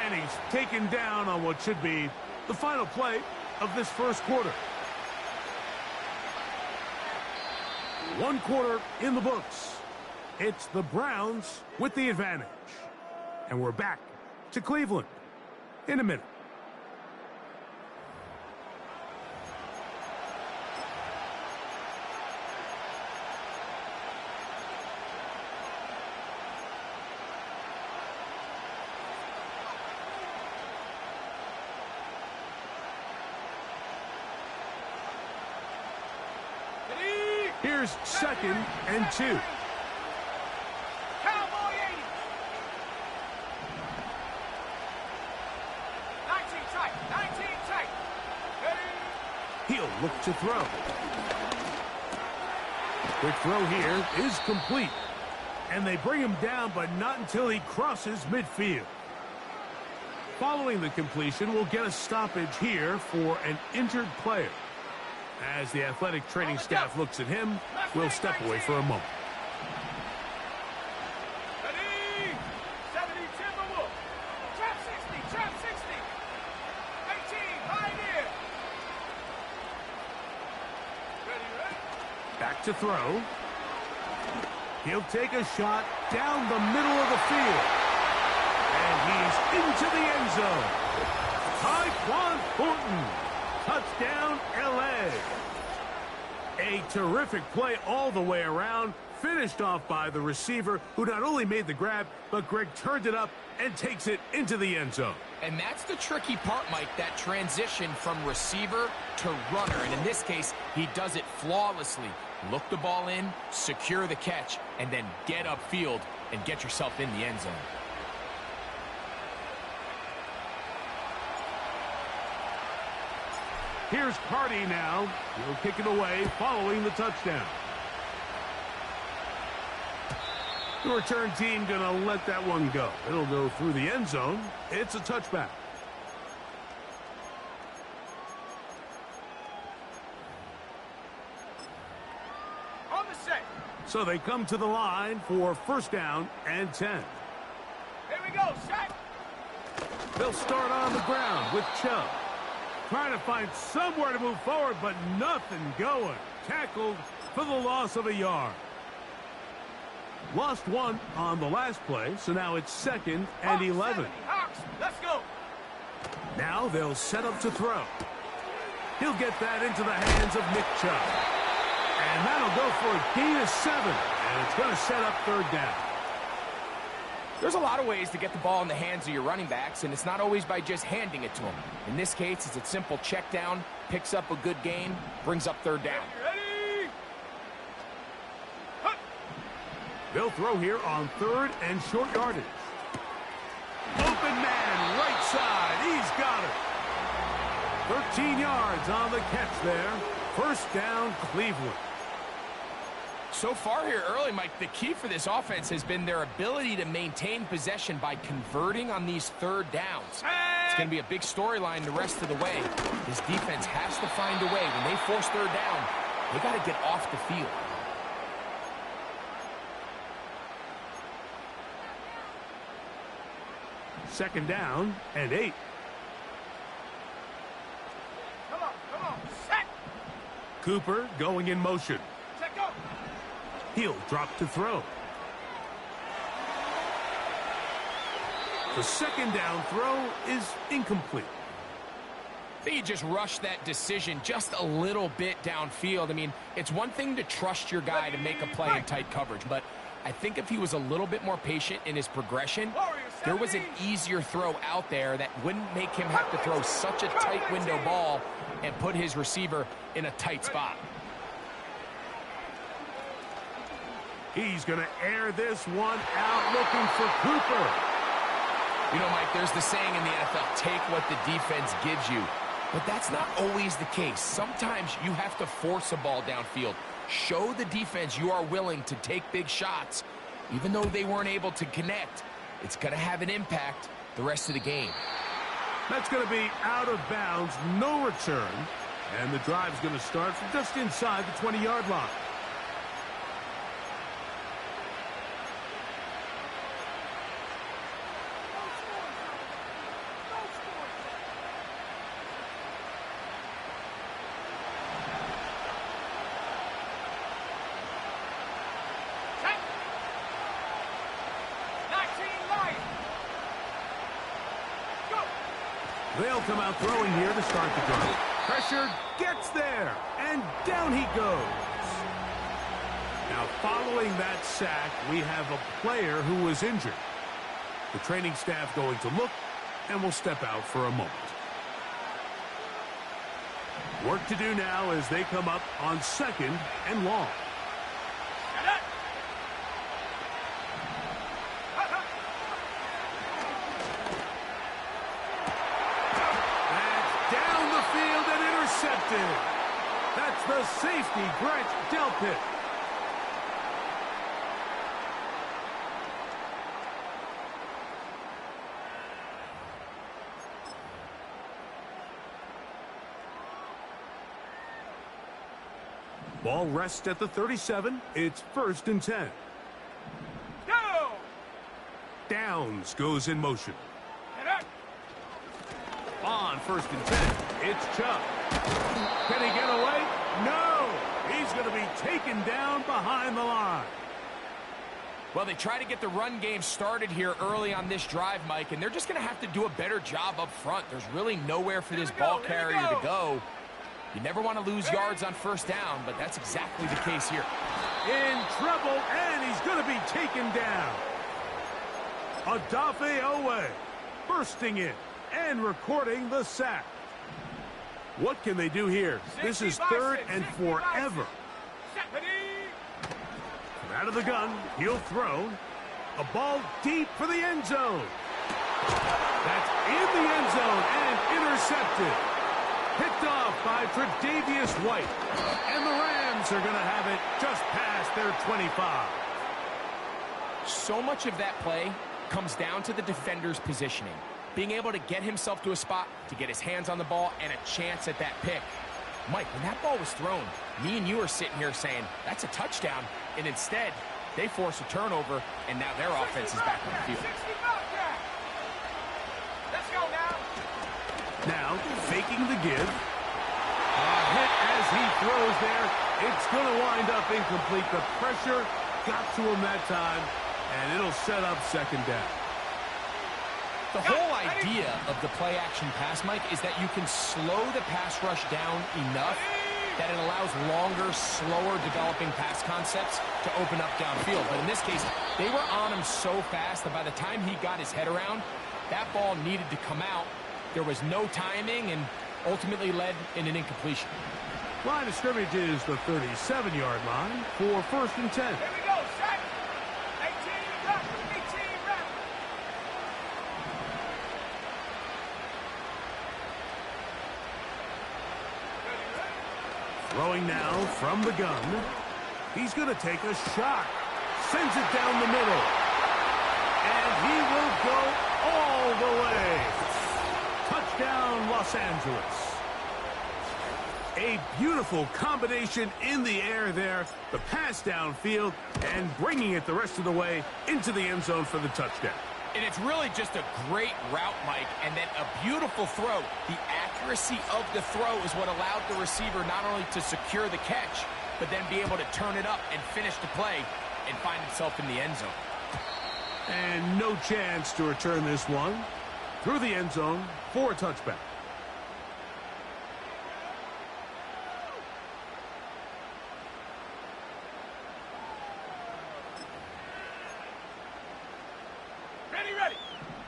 And he's taken down on what should be the final play of this first quarter. 1 quarter in the books. It's the Browns with the advantage. And we're back to Cleveland in a minute. Here's 2nd and 2. He'll look to throw. Quick throw here is complete. And they bring him down, but not until he crosses midfield. Following the completion, we'll get a stoppage here for an injured player. As the athletic training staff looks at him, we'll step away for a moment. Ready? 70, Timberwolf. Trap 60, trap 60. 18, Pioneer. Ready? Back to throw. He'll take a shot down the middle of the field. And he's into the end zone. Tyquan Thornton. Touchdown, L.A. A terrific play all the way around. Finished off by the receiver, who not only made the grab, but Greg turned it up and takes it into the end zone. And that's the tricky part, Mike, that transition from receiver to runner. And in this case, he does it flawlessly. Look the ball in, secure the catch, and then get upfield and get yourself in the end zone. Here's Carty now. He'll kick it away following the touchdown. The return team going to let that one go. It'll go through the end zone. It's a touchback. On the set. So they come to the line for first down and 10. Here we go, Shaq. They'll start on the ground with Chubb. Trying to find somewhere to move forward, but nothing going. Tackled for the loss of a yard. Lost one on the last play, so now it's 2nd and 11. Hawks, let's go. Now they'll set up to throw. He'll get that into the hands of Nick Chubb. And that'll go for a gain of 7. And it's going to set up third down. There's a lot of ways to get the ball in the hands of your running backs, and it's not always by just handing it to them. In this case, it's a simple check down, picks up a good gain, brings up third down. Ready? They'll throw here on 3rd and short yardage. Open man, right side. He's got it. 13 yards on the catch there. First down, Cleveland. So far here early, Mike, the key for this offense has been their ability to maintain possession by converting on these third downs. It's going to be a big storyline the rest of the way. This defense has to find a way. When they force third down, they got to get off the field. Second down and 8. Come on, set. Cooper going in motion. Check go. He'll drop to throw. The second down throw is incomplete. I think he just rushed that decision just a little bit downfield. I mean, it's one thing to trust your guy to make a play in tight coverage, but I think if he was a little bit more patient in his progression, there was an easier throw out there that wouldn't make him have to throw such a tight window ball and put his receiver in a tight spot. He's going to air this one out looking for Cooper. You know, Mike, there's the saying in the NFL, take what the defense gives you. But that's not always the case. Sometimes you have to force a ball downfield. Show the defense you are willing to take big shots. Even though they weren't able to connect, it's going to have an impact the rest of the game. That's going to be out of bounds, no return. And the drive's going to start from just inside the 20-yard line. They'll come out throwing here to start the drive. Pressure gets there, and down he goes. Now, following that sack, we have a player who was injured. The training staff going to look, and will step out for a moment. Work to do now as they come up on 2nd and long. Intercepted. That's the safety, Gretsch dealt it. Ball rests at the 37. It's 1st and 10. Go! Downs goes in motion. On 1st and 10, it's Chubb. Can he get away? No! He's going to be taken down behind the line. Well, they try to get the run game started here early on this drive, Mike, and they're just going to have to do a better job up front. There's really nowhere for this ball carrier to go. You never want to lose yards on 1st down, but that's exactly the case here. In trouble, and he's going to be taken down. Odafe Owe bursting in and recording the sack. What can they do here? This is 3rd and forever. From out of the gun, he'll throw. A ball deep for the end zone. That's in the end zone and intercepted. Picked off by Tre'Davious White. And the Rams are going to have it just past their 25. So much of that play comes down to the defender's positioning. Being able to get himself to a spot, to get his hands on the ball, and a chance at that pick. Mike, when that ball was thrown, me and you are sitting here saying, that's a touchdown. And instead, they force a turnover, and now their offense is back on the field. Let's go now. Now, faking the give. A hit as he throws there. It's going to wind up incomplete. The pressure got to him that time, and it'll set up 2nd down. The whole idea of the play-action pass, Mike, is that you can slow the pass rush down enough that it allows longer, slower developing pass concepts to open up downfield. But in this case, they were on him so fast that by the time he got his head around, that ball needed to come out. There was no timing and ultimately led in an incompletion. Line of scrimmage is the 37-yard line for 1st and 10. Here we go, set. 18 rep, 18 rep. Throwing now from the gun. He's going to take a shot. Sends it down the middle. And he will go all the way. Touchdown, Los Angeles. A beautiful combination in the air there. The pass downfield and bringing it the rest of the way into the end zone for the touchdown. And it's really just a great route, Mike, and then a beautiful throw. The accuracy of the throw is what allowed the receiver not only to secure the catch, but then be able to turn it up and finish the play and find himself in the end zone. And no chance to return this one through the end zone for a touchback. Ready.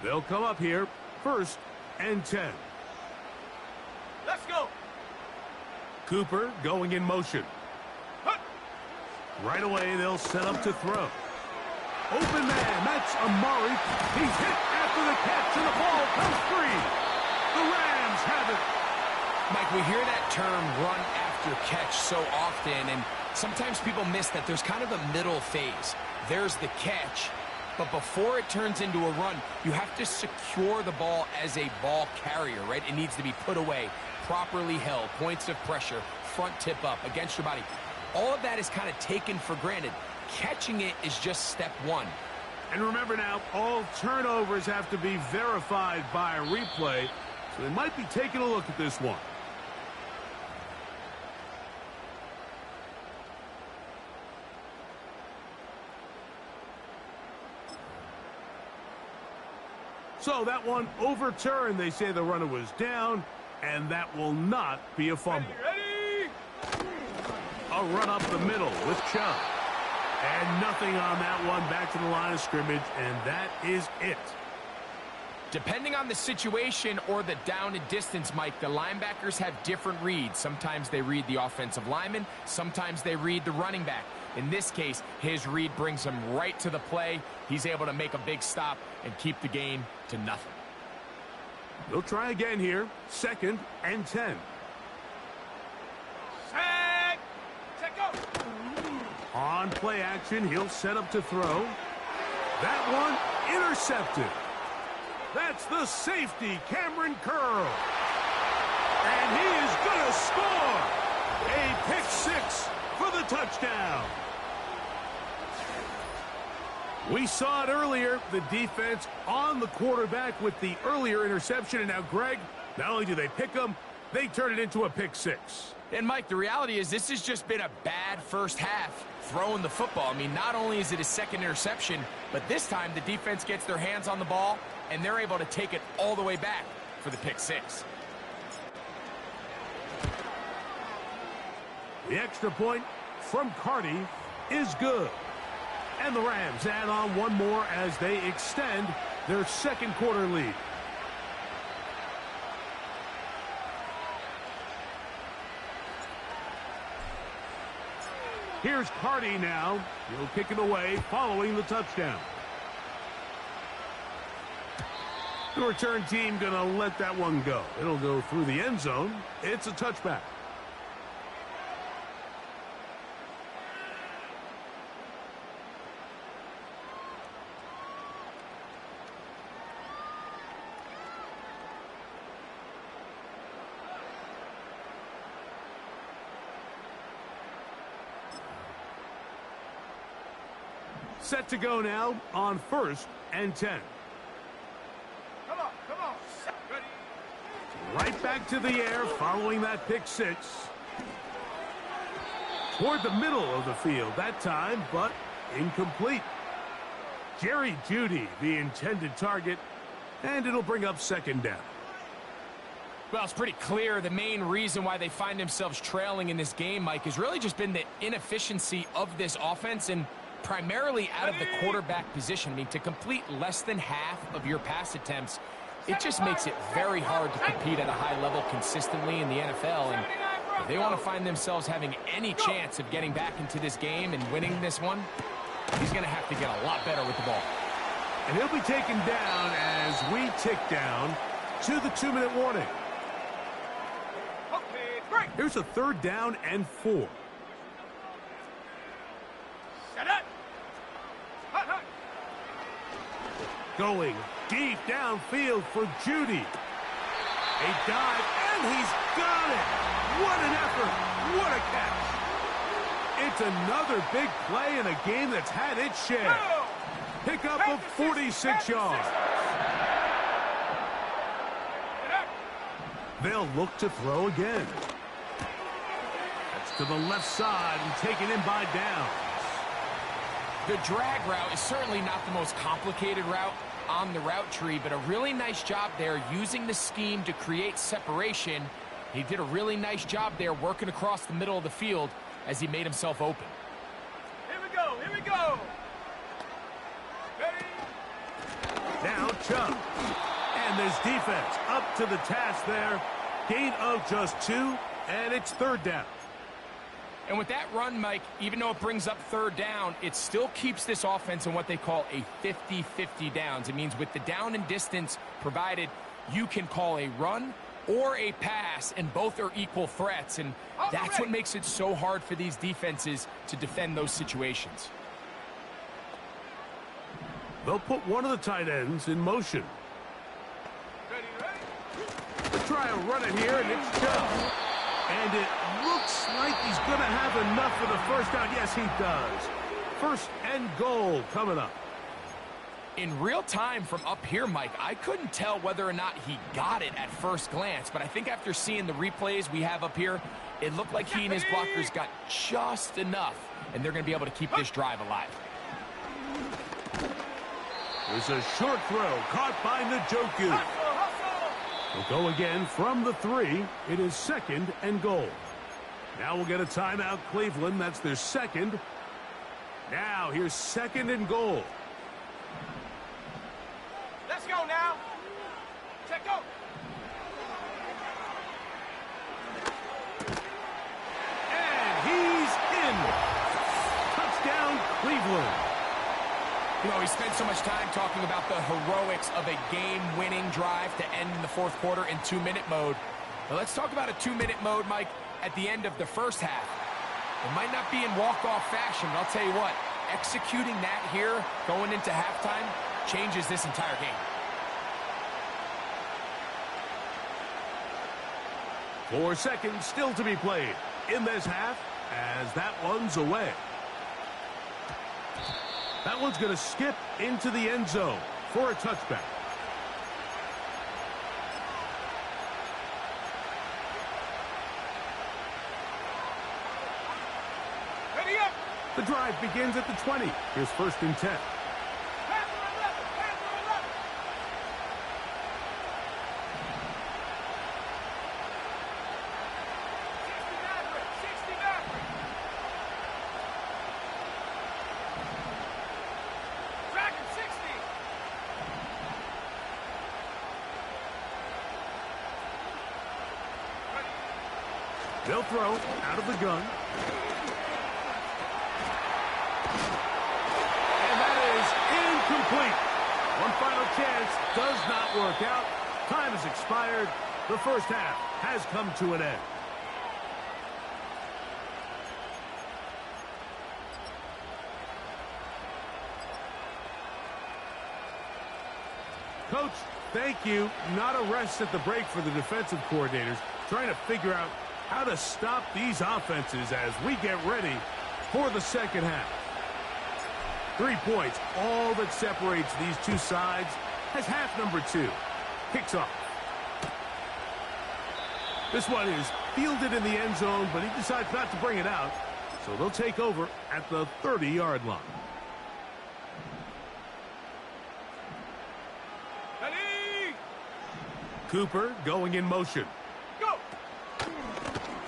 They'll come up here, 1st and 10. Let's go. Cooper going in motion. Right away, they'll set up to throw. Open man, that's Amari. He's hit after the catch, and the ball comes free. The Rams have it. Mike, we hear that term run after catch so often, and sometimes people miss that there's kind of a middle phase. There's the catch, but before it turns into a run, you have to secure the ball as a ball carrier, right? It needs to be put away, properly held, points of pressure, front tip up against your body. All of that is kind of taken for granted. Catching it is just step one. And remember now, all turnovers have to be verified by a replay, so they might be taking a look at this one. So that one overturned. They say the runner was down, and that will not be a fumble. Ready. A run up the middle with Chubb. And nothing on that one. Back to the line of scrimmage, and that is it. Depending on the situation or the down and distance, Mike, the linebackers have different reads. Sometimes they read the offensive lineman. Sometimes they read the running back. In this case, his read brings him right to the play. He's able to make a big stop and keep the game to nothing. They'll try again here. 2nd and 10. Set. On play action, he'll set up to throw. That one intercepted. That's the safety, Cameron Curl. And he is going to score. A pick six for the touchdown. We saw it earlier, the defense on the quarterback with the earlier interception. And now, Greg, not only do they pick him, they turn it into a pick six. And, Mike, the reality is this has just been a bad first half throwing the football. I mean, not only is it a second interception, but this time the defense gets their hands on the ball, and they're able to take it all the way back for the pick six. The extra point from Carty is good. And the Rams add on one more as they extend their second quarter lead. Here's Carty now. He'll kick it away following the touchdown. The return team going to let that one go. It'll go through the end zone. It's a touchback. Set to go now on 1st and 10. Come on. Ready. Right back to the air following that pick six. Toward the middle of the field that time, but incomplete. Jerry Jeudy, the intended target, and it'll bring up second down. Well, it's pretty clear the main reason why they find themselves trailing in this game, Mike, has really just been the inefficiency of this offense and primarily out of the quarterback position. I mean, to complete less than half of your pass attempts, it just makes it very hard to compete at a high level consistently in the NFL. And if they want to find themselves having any chance of getting back into this game and winning this one, he's going to have to get a lot better with the ball. And he'll be taken down as we tick down to the 2-minute warning. Okay, break. Here's a 3rd down and 4. Set up. Hut. Going deep downfield for Jeudy. A dive, and he's got it. What an effort. What a catch. It's another big play in a game that's had its share. Pickup of 46 yards. They'll look to throw again. That's to the left side and taken in by Downs. The drag route is certainly not the most complicated route on the route tree, but a really nice job there using the scheme to create separation. He did a really nice job there working across the middle of the field as he made himself open. Here we go. Ready. Now Chubb. And this defense up to the task there. Gain of just 2, and it's 3rd down. And with that run, Mike, even though it brings up 3rd down, it still keeps this offense in what they call a 50-50 downs. It means with the down and distance provided, you can call a run or a pass, and both are equal threats. And that's what makes it so hard for these defenses to defend those situations. They'll put one of the tight ends in motion. Ready. They'll try to run it here, and it's Chubb. And it looks like he's going to have enough for the first down. Yes, he does. 1st and goal coming up. In real time from up here, Mike, I couldn't tell whether or not he got it at first glance, but I think after seeing the replays we have up here, it looked like he and his blockers got just enough, and they're going to be able to keep this drive alive. There's a short throw caught by Njoku. We'll go again from the 3. It is 2nd and goal. Now we'll get a timeout, Cleveland. That's their 2nd. Now here's 2nd and goal. Let's go now. Check go. And he's in. Touchdown, Cleveland. You know, he spent so much time talking about the heroics of a game-winning drive to end in the 4th quarter in 2-minute mode. Now let's talk about a 2-minute mode, Mike, at the end of the first half. It might not be in walk-off fashion, but I'll tell you what, executing that here, going into halftime, changes this entire game. 4 seconds still to be played in this half as that one's away. That one's going to skip into the end zone for a touchback. Ready up. The drive begins at the 20. Here's 1st and 10. They'll throw out of the gun. And that is incomplete. One final chance does not work out. Time has expired. The first half has come to an end. Coach, thank you. Not a rest at the break for the defensive coordinators, trying to figure out how to stop these offenses as we get ready for the second half. 3 points, all that separates these two sides as half number 2 kicks off. This one is fielded in the end zone, but he decides not to bring it out, so they'll take over at the 30-yard line. Ready. Cooper going in motion. Go.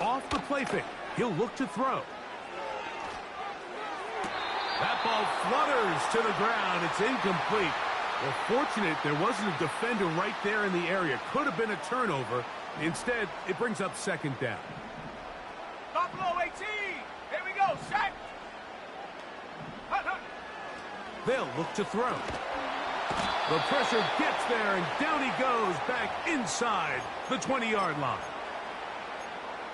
Off the play fake, he'll look to throw. That ball flutters to the ground. It's incomplete. Well, fortunate there wasn't a defender right there in the area. Could have been a turnover. Instead, it brings up 2nd down. Buffalo 18. Here we go. Set. Hunt, hunt. They'll look to throw. The pressure gets there, and down he goes back inside the 20-yard line.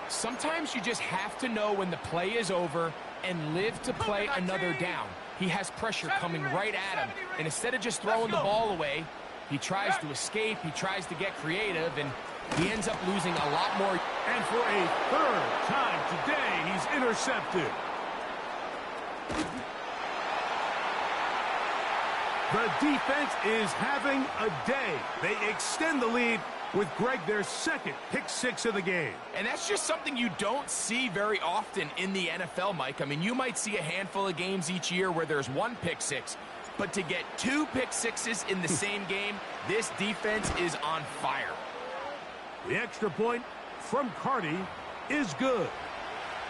Sometimes you just have to know when the play is over and live to play another down. He has pressure coming right at him, and instead of just throwing the ball away, he tries to escape, he tries to get creative, and he ends up losing a lot more. And for a 3rd time today, he's intercepted. The defense is having a day. They extend the lead with Greg, their 2nd pick 6 of the game. And that's just something you don't see very often in the NFL, Mike. I mean, you might see a handful of games each year where there's 1 pick 6, but to get 2 pick 6s in the same game, this defense is on fire. The extra point from Carty is good.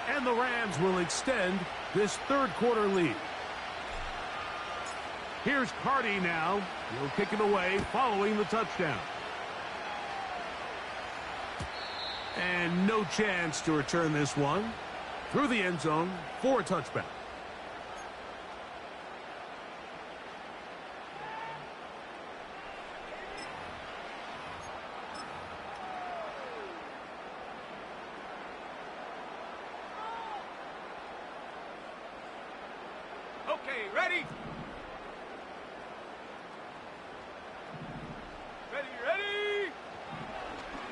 And the Rams will extend this 3rd quarter lead. Here's Carty now. He'll kick it away following the touchdown. And no chance to return this one through the end zone for a touchback. Okay, ready. Ready.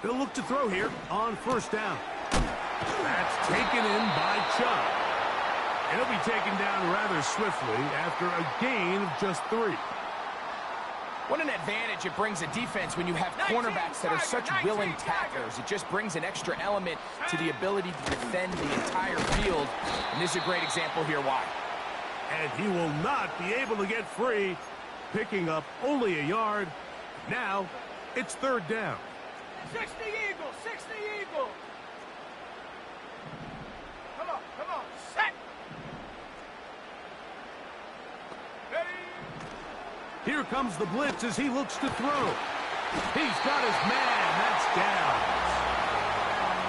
They'll look to throw here on 1st down. That's taken in by Chubb. And he'll be taken down rather swiftly after a gain of just 3. What an advantage it brings a defense when you have cornerbacks that are such willing tacklers. It just brings an extra element to the ability to defend the entire field. And this is a great example here why. And he will not be able to get free, picking up only a yard. Now it's 3rd down. 60 Eagles, 60 Eagles. Come on, set. Ready. Here comes the blitz as he looks to throw. He's got his man. That's down.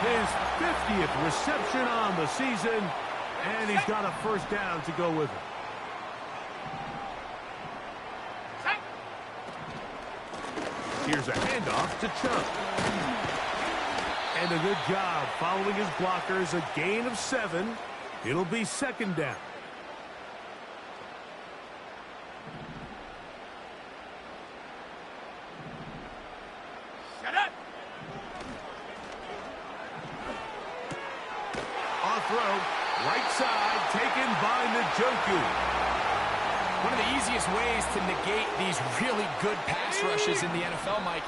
His 50th reception on the season, and he's got a 1st down to go with it. Set. Here's a handoff to Chubb. And a good job following his blockers. A gain of 7. It'll be second down. Shut up. On throw, right side, taken by Njoku. One of the easiest ways to negate these really good pass rushes in the NFL, Mike,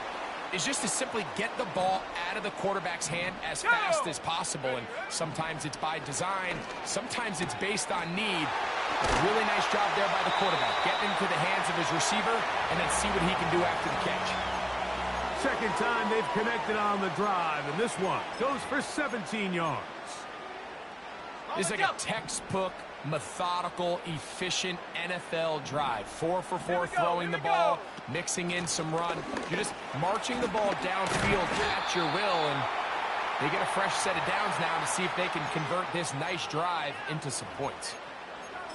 is just to simply get the ball out of the quarterback's hand as fast as possible. And sometimes it's by design, sometimes it's based on need. A really nice job there by the quarterback. Get into the hands of his receiver and then see what he can do after the catch. Second time they've connected on the drive, and this one goes for 17 yards. This is like a textbook, methodical, efficient NFL drive. 4 for 4 throwing the ball, mixing in some run. You're just marching the ball downfield at your will, and they get a fresh set of downs now to see if they can convert this nice drive into some points.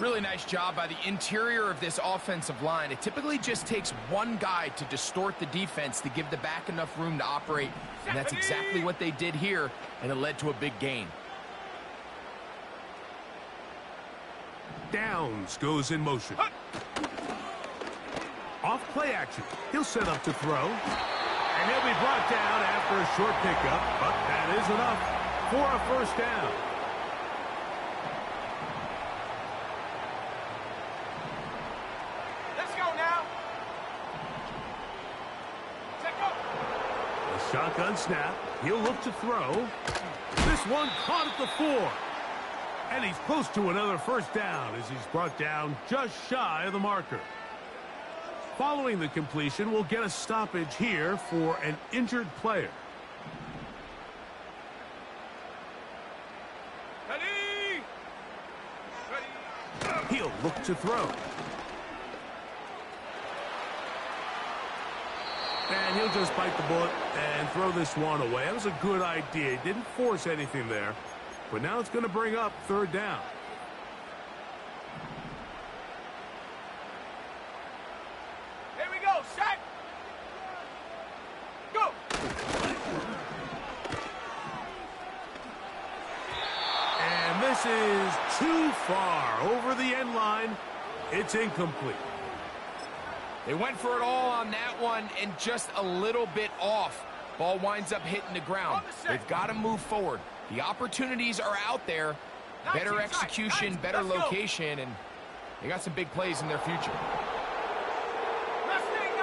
Really nice job by the interior of this offensive line. It typically just takes one guy to distort the defense to give the back enough room to operate, and that's exactly what they did here, and it led to a big gain. Downs goes in motion. Off play action. He'll set up to throw. And he'll be brought down after a short pickup, but that is enough for a first down. Let's go now. Check up. A shotgun snap. He'll look to throw. This one caught at the 4. And he's close to another first down as he's brought down just shy of the marker. Following the completion, we'll get a stoppage here for an injured player. Ready. Ready. He'll look to throw. And he'll just bite the bullet and throw this one away. That was a good idea. He didn't force anything there. But now it's going to bring up third down. Here we go, shot. Go. And this is too far over the end line. It's incomplete. They went for it all on that one and just a little bit off. Ball winds up hitting the ground. They've got to move forward. The opportunities are out there. Better execution, better location, and they got some big plays in their future. Wrestling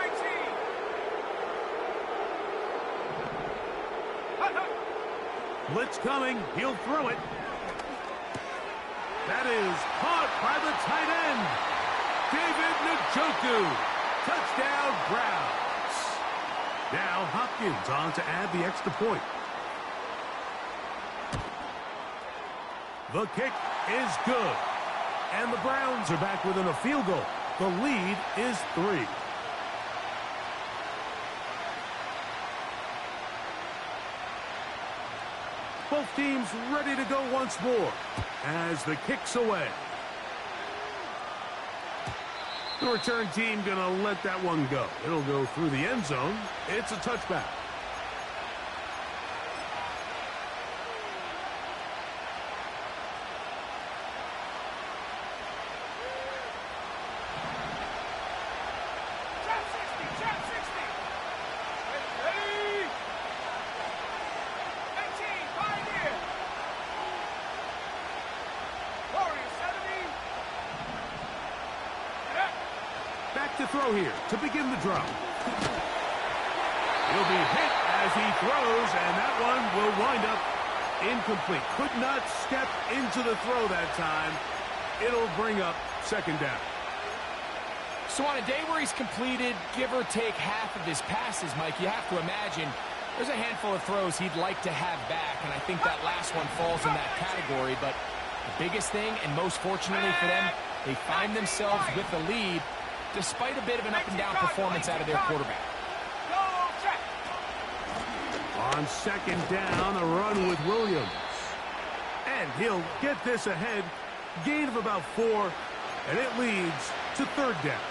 19. Blitz coming. He'll throw it. That is caught by the tight end. David Njoku. Touchdown, Browns. Now Hopkins on to add the extra point. The kick is good. And the Browns are back within a field goal. The lead is 3. Both teams ready to go once more as the kick's away. The return team going to let that one go. It'll go through the end zone. It's a touchback. To throw here to begin the drive. He'll be hit as he throws, and that one will wind up incomplete. Could not step into the throw that time. It'll bring up second down. So on a day where he's completed, give or take half of his passes, Mike, you have to imagine there's a handful of throws he'd like to have back, and I think that last one falls in that category. But the biggest thing, and most fortunately for them, they find themselves with the lead despite a bit of an up-and-down performance out of their quarterback. On second down, a run with Williams. And he'll get this ahead. Gain of about 4, and it leads to third down.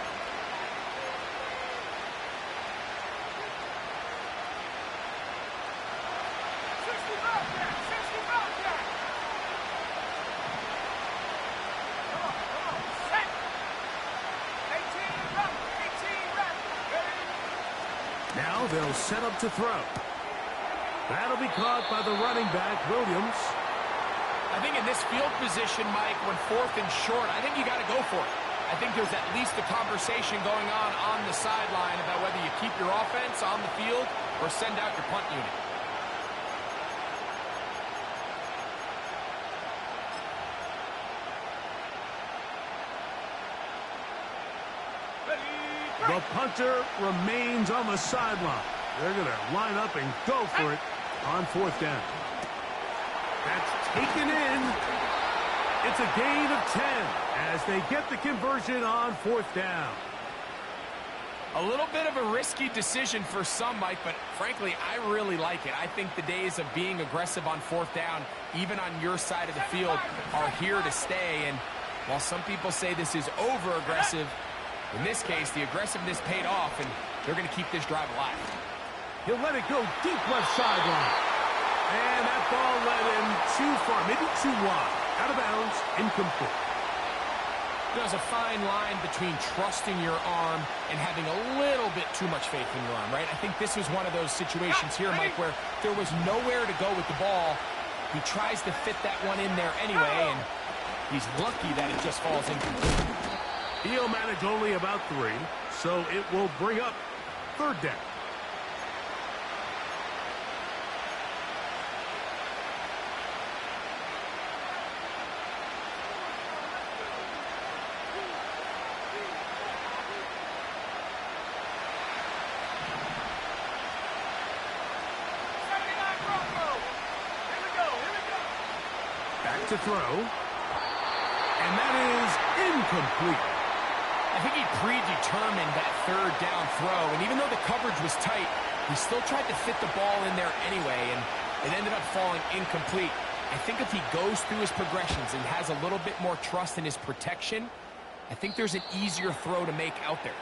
they'll set up to throw. That'll be caught by the running back, Williams. I think in this field position, Mike, when 4th and short, I think you got to go for it. I think there's at least a conversation going on the sideline about whether you keep your offense on the field or send out your punt unit. The punter remains on the sideline. They're going to line up and go for it on 4th down. That's taken in. It's a gain of 10 as they get the conversion on 4th down. A little bit of a risky decision for some, Mike, but frankly, I really like it. I think the days of being aggressive on 4th down, even on your side of the field, are here to stay. And while some people say this is over-aggressive, in this case, the aggressiveness paid off, and they're going to keep this drive alive. He'll let it go deep left sideline. And that ball led him too far, maybe too wide. Out of bounds, incomplete. There's a fine line between trusting your arm and having a little bit too much faith in your arm, right? I think this was one of those situations here, Mike, where there was nowhere to go with the ball. He tries to fit that one in there anyway, and he's lucky that it just falls incomplete. He'll manage only about 3, so it will bring up 3rd down. Back to throw. And that is incomplete. I think he predetermined that 3rd down throw, and even though the coverage was tight, he still tried to fit the ball in there anyway, and it ended up falling incomplete. I think if he goes through his progressions and has a little bit more trust in his protection, I think there's an easier throw to make out there.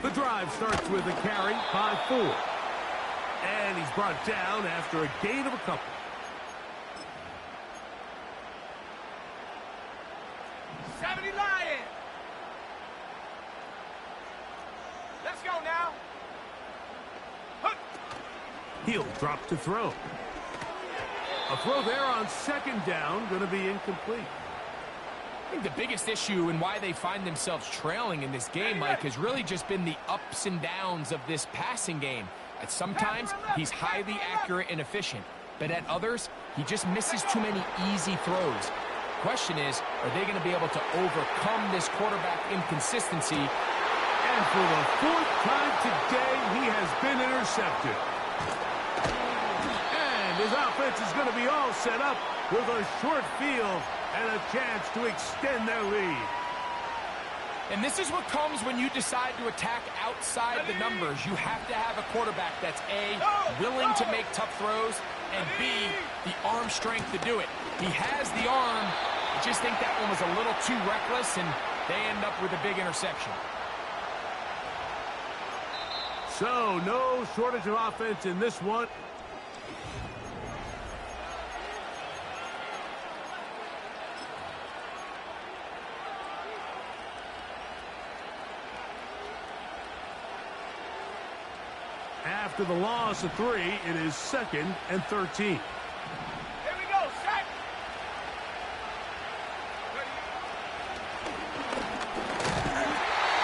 The drive starts with a carry by 4. And he's brought down after a gain of a couple. Lions. Let's go now. He'll drop to throw. A throw there on 2nd down, going to be incomplete. I think the biggest issue and why they find themselves trailing in this game, Mike, has really just been the ups and downs of this passing game. At sometimes, he's highly accurate and efficient, but at others, he just misses too many easy throws. Question is, are they going to be able to overcome this quarterback inconsistency? And for the 4th time today, he has been intercepted. And his offense is going to be all set up with a short field and a chance to extend their lead. And this is what comes when you decide to attack outside the numbers. You have to have a quarterback that's A, willing to make tough throws, and B, the arm strength to do it. He has the arm. I just think that one was a little too reckless, and they end up with a big interception. So, no shortage of offense in this one. After the loss of 3, it is 2nd and 13. Here we go, set.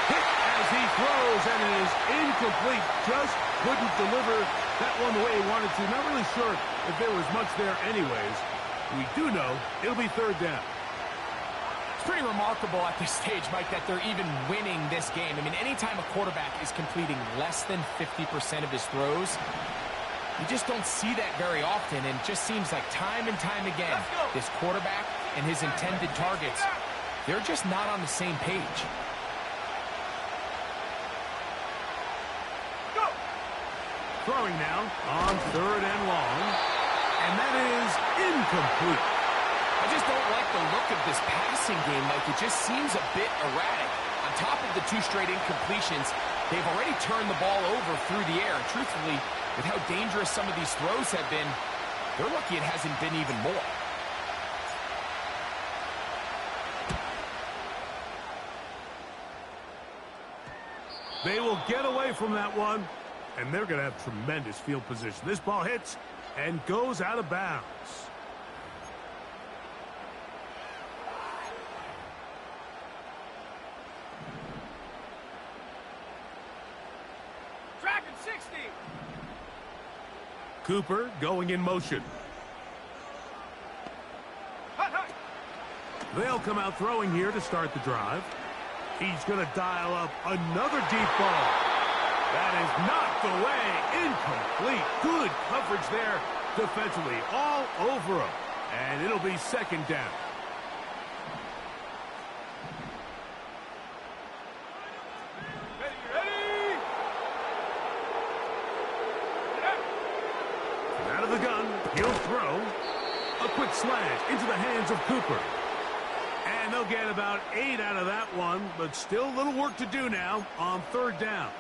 Hit as he throws, and it is incomplete. Just couldn't deliver that one the way he wanted to. Not really sure if there was much there anyways. We do know it'll be 3rd down. It's pretty remarkable at this stage, Mike, that they're even winning this game. I mean, anytime a quarterback is completing less than 50% of his throws, you just don't see that very often, and it just seems like time and time again, this quarterback and his intended targets, they're just not on the same page. Throwing now on 3rd and long, and that is incomplete. I just don't like the look of this passing game, Mike. It just seems a bit erratic. On top of the 2 straight incompletions, they've already turned the ball over through the air. And truthfully, with how dangerous some of these throws have been, They're lucky it hasn't been even more. They will get away from that one, and they're going to have tremendous field position. This ball hits and goes out of bounds. Dragon 60. Cooper going in motion. They'll come out throwing here to start the drive. He's going to dial up another deep ball. That is knocked away. Incomplete. Good coverage there defensively. All over him. And it'll be second down. Ready. Out of the gun, he'll throw. A quick slant into the hands of Cooper. And they'll get about 8 out of that one, but still a little work to do now on third down.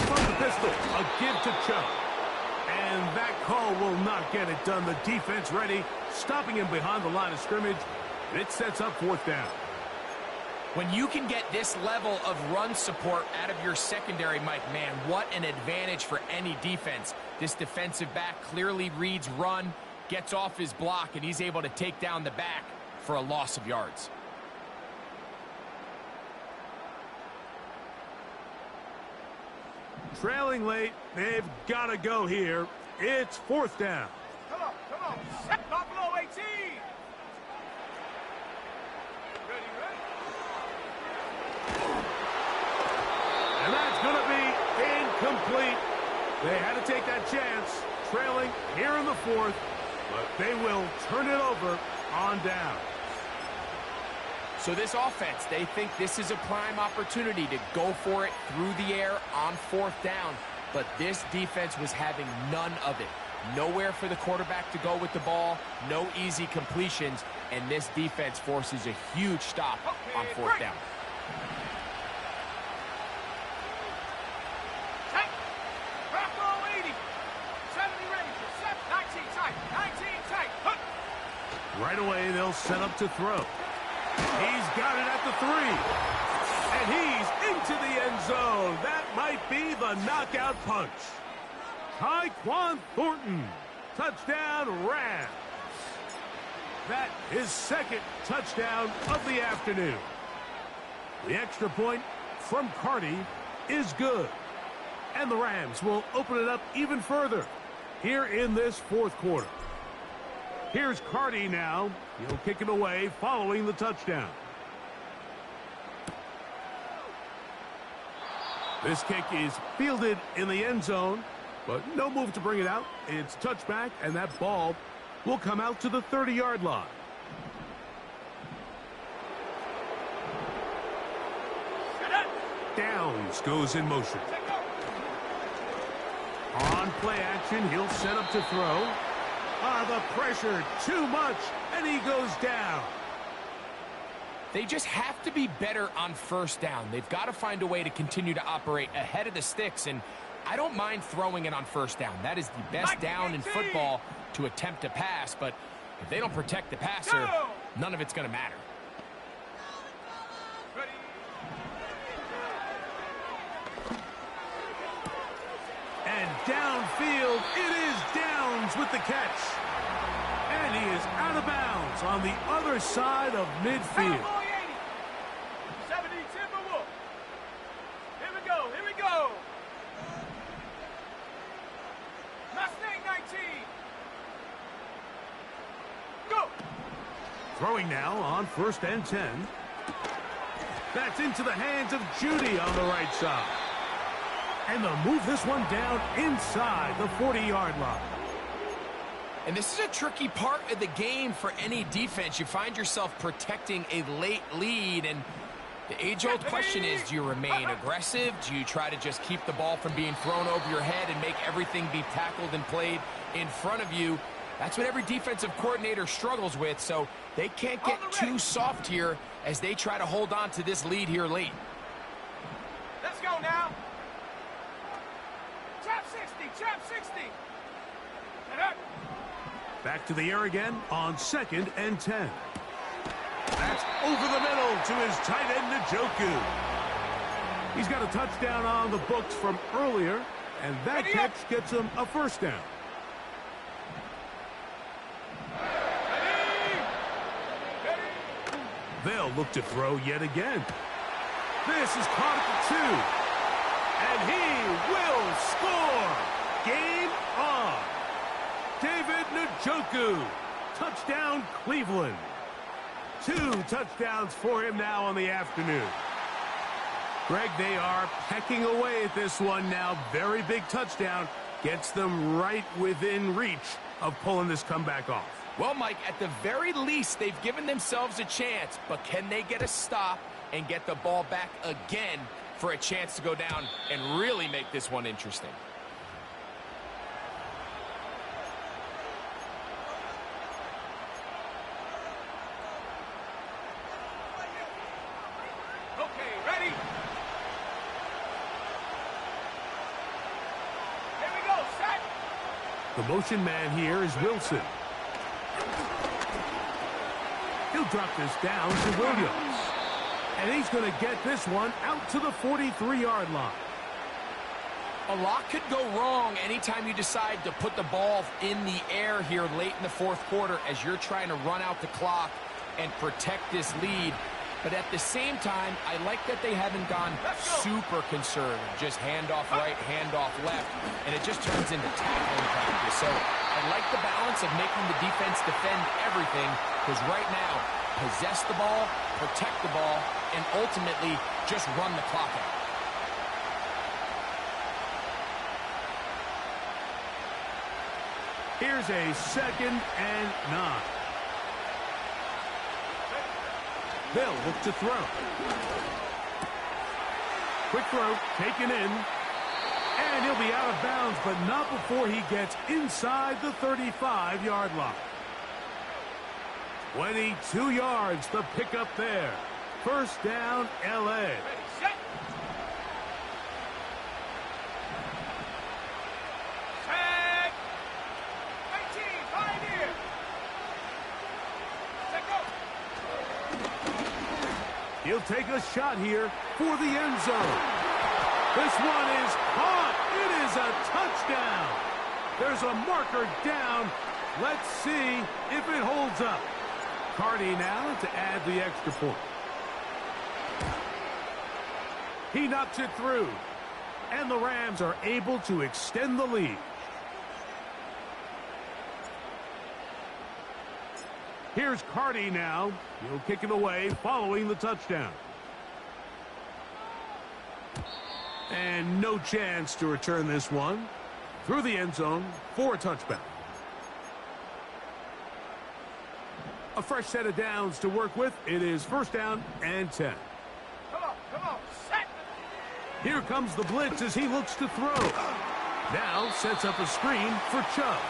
From the pistol, a give to Chuck. And that call will not get it done. The defense ready, stopping him behind the line of scrimmage. And it sets up fourth down. When you can get this level of run support out of your secondary, Mike, man, what an advantage for any defense. This defensive back clearly reads run, gets off his block, and he's able to take down the back for a loss of yards. Trailing late, they've got to go here. It's fourth down. Come on. Set Buffalo 18. Ready. And that's going to be incomplete. They had to take that chance, trailing here in the fourth, but they will turn it over on down. So this offense, they think this is a prime opportunity to go for it through the air on fourth down, but this defense was having none of it. Nowhere for the quarterback to go with the ball, no easy completions, and this defense forces a huge stop on fourth down. Take. Buffalo 80. 70 ready for set. 19 tight. 19 tight. Right away, they'll set up to throw. He's got it at the 3. And he's into the end zone. That might be the knockout punch. Tyquan Thornton. Touchdown, Rams. That is second touchdown of the afternoon. The extra point from Carty is good. And the Rams will open it up even further here in this fourth quarter. Here's Carty now. He'll kick it away following the touchdown. This kick is fielded in the end zone, but no move to bring it out. It's touchback, and that ball will come out to the 30-yard line. Downs goes in motion. On play action, he'll set up to throw. The pressure, too much, and he goes down. They just have to be better on first down. They've got to find a way to continue to operate ahead of the sticks, and I don't mind throwing it on first down. That is the best down in football to attempt a pass, but if they don't protect the passer, none of it's going to matter. And downfield, it is Downs with the catch. And he is out of bounds on the other side of midfield. 70 Timberwolf. Here we go. Mustang 19. Go. Throwing now on first and 10. That's into the hands of Judy on the right side. And they'll move this one down inside the 40-yard line. And this is a tricky part of the game for any defense. You find yourself protecting a late lead, and the age-old question is, do you remain aggressive? Do you try to just keep the ball from being thrown over your head and make everything be tackled and played in front of you? That's what every defensive coordinator struggles with, so they can't get too soft here as they try to hold on to this lead here late. Let's go now. Trap 60, trap 60. Back to the air again on 2nd and 10. That's over the middle to his tight end, Njoku. He's got a touchdown on the books from earlier, and that catch gets him a first down. They'll look to throw yet again. This is caught at the 2. And he will score. Game on. David Njoku. Touchdown, Cleveland. 2 touchdowns for him now on the afternoon. Greg, they are pecking away at this one now. Very big touchdown. Gets them right within reach of pulling this comeback off. Well, Mike, at the very least, they've given themselves a chance, but can they get a stop and get the ball back again for a chance to go down and really make this one interesting? Okay, ready? Here we go, set. The motion man here is Wilson. He'll drop this down to Williams. And he's going to get this one out to the 43-yard line. A lot could go wrong anytime you decide to put the ball in the air here late in the fourth quarter as you're trying to run out the clock and protect this lead. But at the same time, I like that they haven't gone super conservative. Just handoff right, handoff left, and it just turns into tackling practice. So I like the balance of making the defense defend everything, because right now, possess the ball, protect the ball, and ultimately just run the clock out. Here's a 2nd and 9. They'll look to throw. Quick throw, taken in. And he'll be out of bounds, but not before he gets inside the 35-yard line. 22 yards, the pickup there. First down, L.A. Ready, set. Set. 19, pioneer. Set, go. He'll take a shot here for the end zone. This one is caught. It is a touchdown. There's a marker down. Let's see if it holds up. Cardi now to add the extra point. He knocks it through. And the Rams are able to extend the lead. Here's Cardi now. He'll kick it away following the touchdown. And no chance to return this one. Through the end zone for a touchback. A fresh set of downs to work with. It is first down and 10. Come on, set. Here comes the blitz as he looks to throw. Now sets up a screen for Chubb.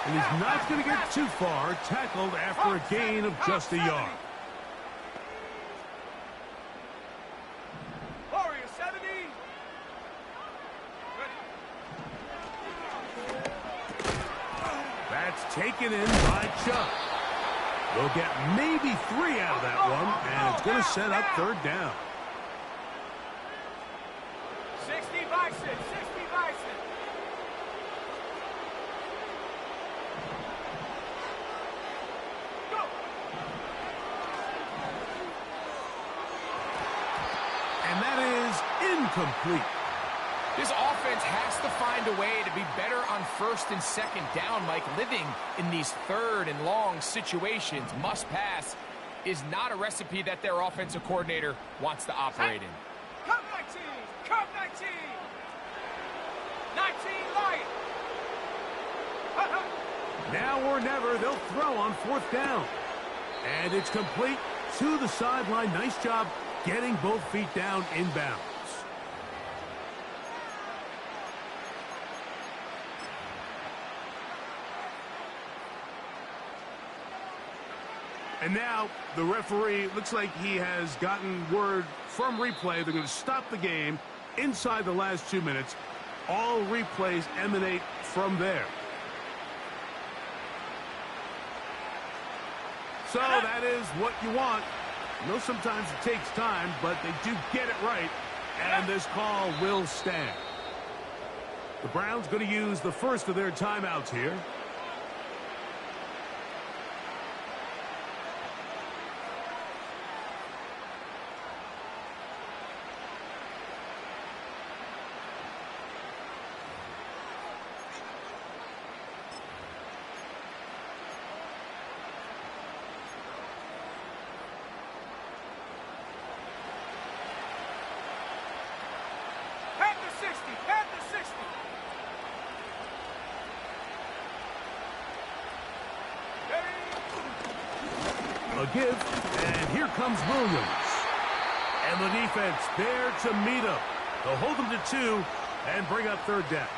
And he's not going to get too far, tackled after a gain of just a yard. Warrior 70. That's taken in by Chubb. They'll get maybe 3 out of that one, and it's going to set up third down. 60 Bison, 60 Bison. Go. And that is incomplete. This offense has to find a way to be better on first and second down, Mike. Living in these third and long situations, must pass, is not a recipe that their offensive coordinator wants to operate in. Come 19, come 19. 19 Lion. Now or never, they'll throw on fourth down. And it's complete to the sideline. Nice job getting both feet down inbounds. And now the referee looks like he has gotten word from replay. They're going to stop the game inside the last 2 minutes. All replays emanate from there. So that is what you want. I know sometimes it takes time, but they do get it right. And this call will stand. The Browns going to use the first of their timeouts here. A give, and here comes Williams. And the defense there to meet him. They'll hold him to 2 and bring up third down.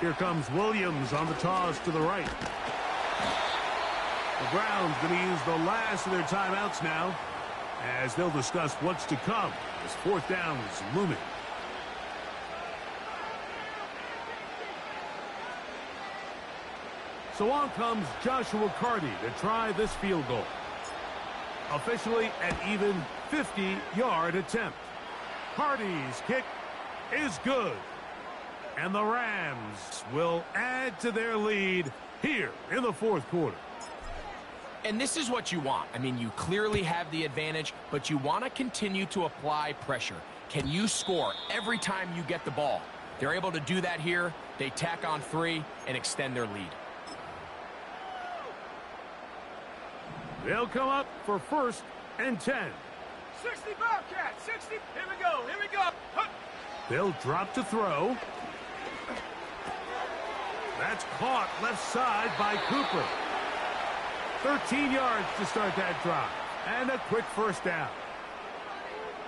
Here comes Williams on the toss to the right. The Browns going to use the last of their timeouts now as they'll discuss what's to come as fourth down is looming. So on comes Joshua Carty to try this field goal. Officially an even 50-yard attempt. Carty's kick is good. And the Rams will add to their lead here in the fourth quarter. And this is what you want. I mean, you clearly have the advantage, but you want to continue to apply pressure. Can you score every time you get the ball? They're able to do that here. They tack on 3 and extend their lead. They'll come up for 1st and 10. 60 Bobcats, 60. Here we go, here we go. Hup. They'll drop to throw. That's caught left side by Cooper. 13 yards to start that drive. And a quick first down.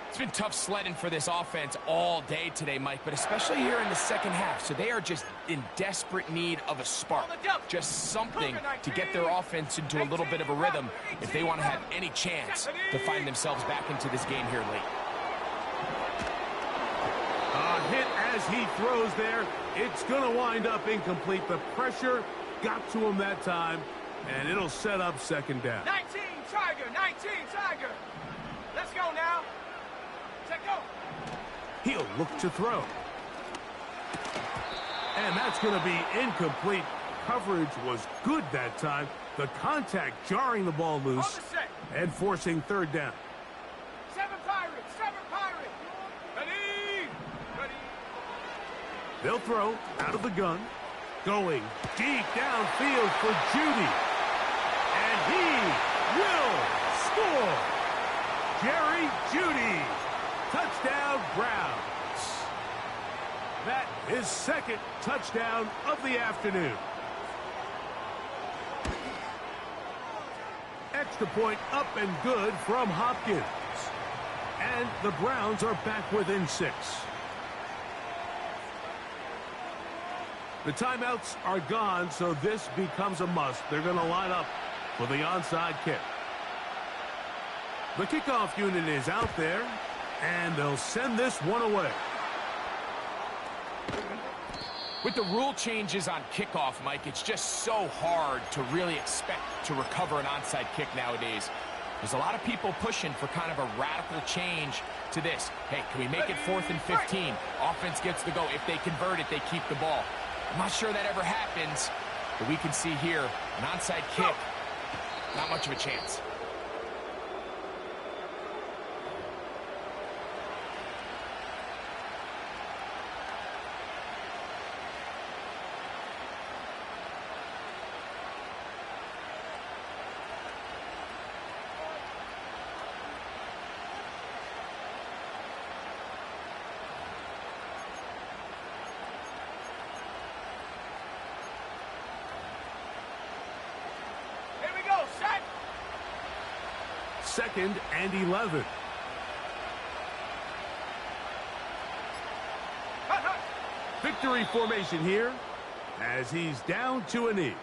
It's been tough sledding for this offense all day today, Mike, but especially here in the second half. So they are just in desperate need of a spark. Just something to get their offense into a little bit of a rhythm if they want to have any chance to find themselves back into this game here late. A hit as he throws there. It's going to wind up incomplete. The pressure got to him that time, and it'll set up second down. 19 Tiger, 19 Tiger. Let's go now. Check go. He'll look to throw. And that's going to be incomplete. Coverage was good that time. The contact jarring the ball loose and forcing third down. 7 Pirates, 7 Pirates. Ready, ready. They'll throw out of the gun. Going deep downfield for Judy. And he will score. Jerry Judy. Touchdown, Browns. That is second touchdown of the afternoon. Extra point up and good from Hopkins. And the Browns are back within 6. The timeouts are gone, so this becomes a must. They're going to line up for the onside kick. The kickoff unit is out there, and they'll send this one away. With the rule changes on kickoff, Mike, it's just so hard to really expect to recover an onside kick nowadays. There's a lot of people pushing for kind of a radical change to this. Hey, can we make it 4th and 15? Offense gets to go. If they convert it, they keep the ball. I'm not sure that ever happens, but we can see here an onside kick, not much of a chance. 2nd and 11. Victory formation here as he's down to a knee.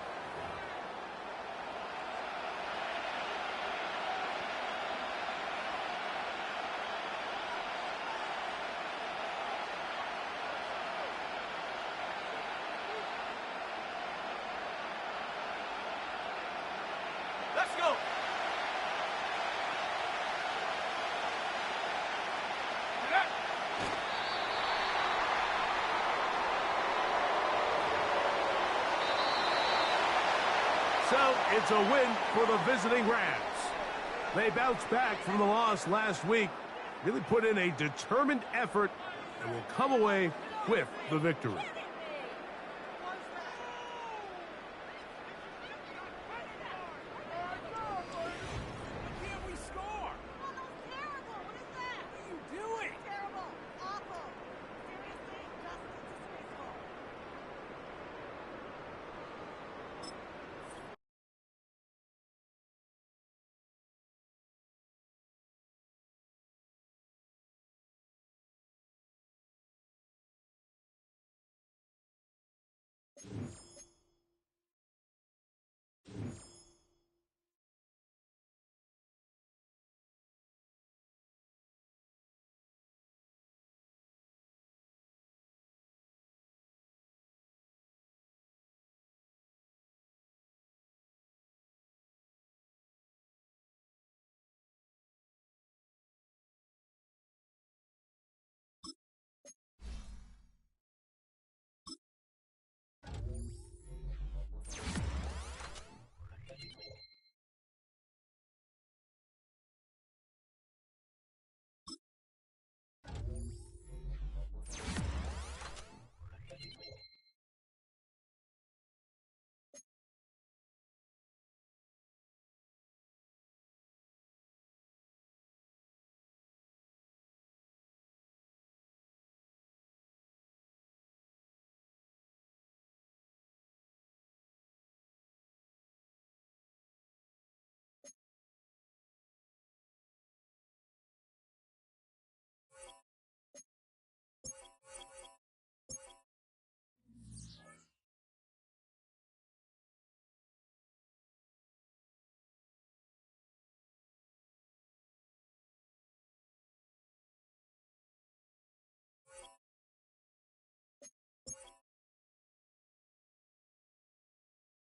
Let's go. So it's a win for the visiting Rams. They bounced back from the loss last week, really put in a determined effort, and will come away with the victory.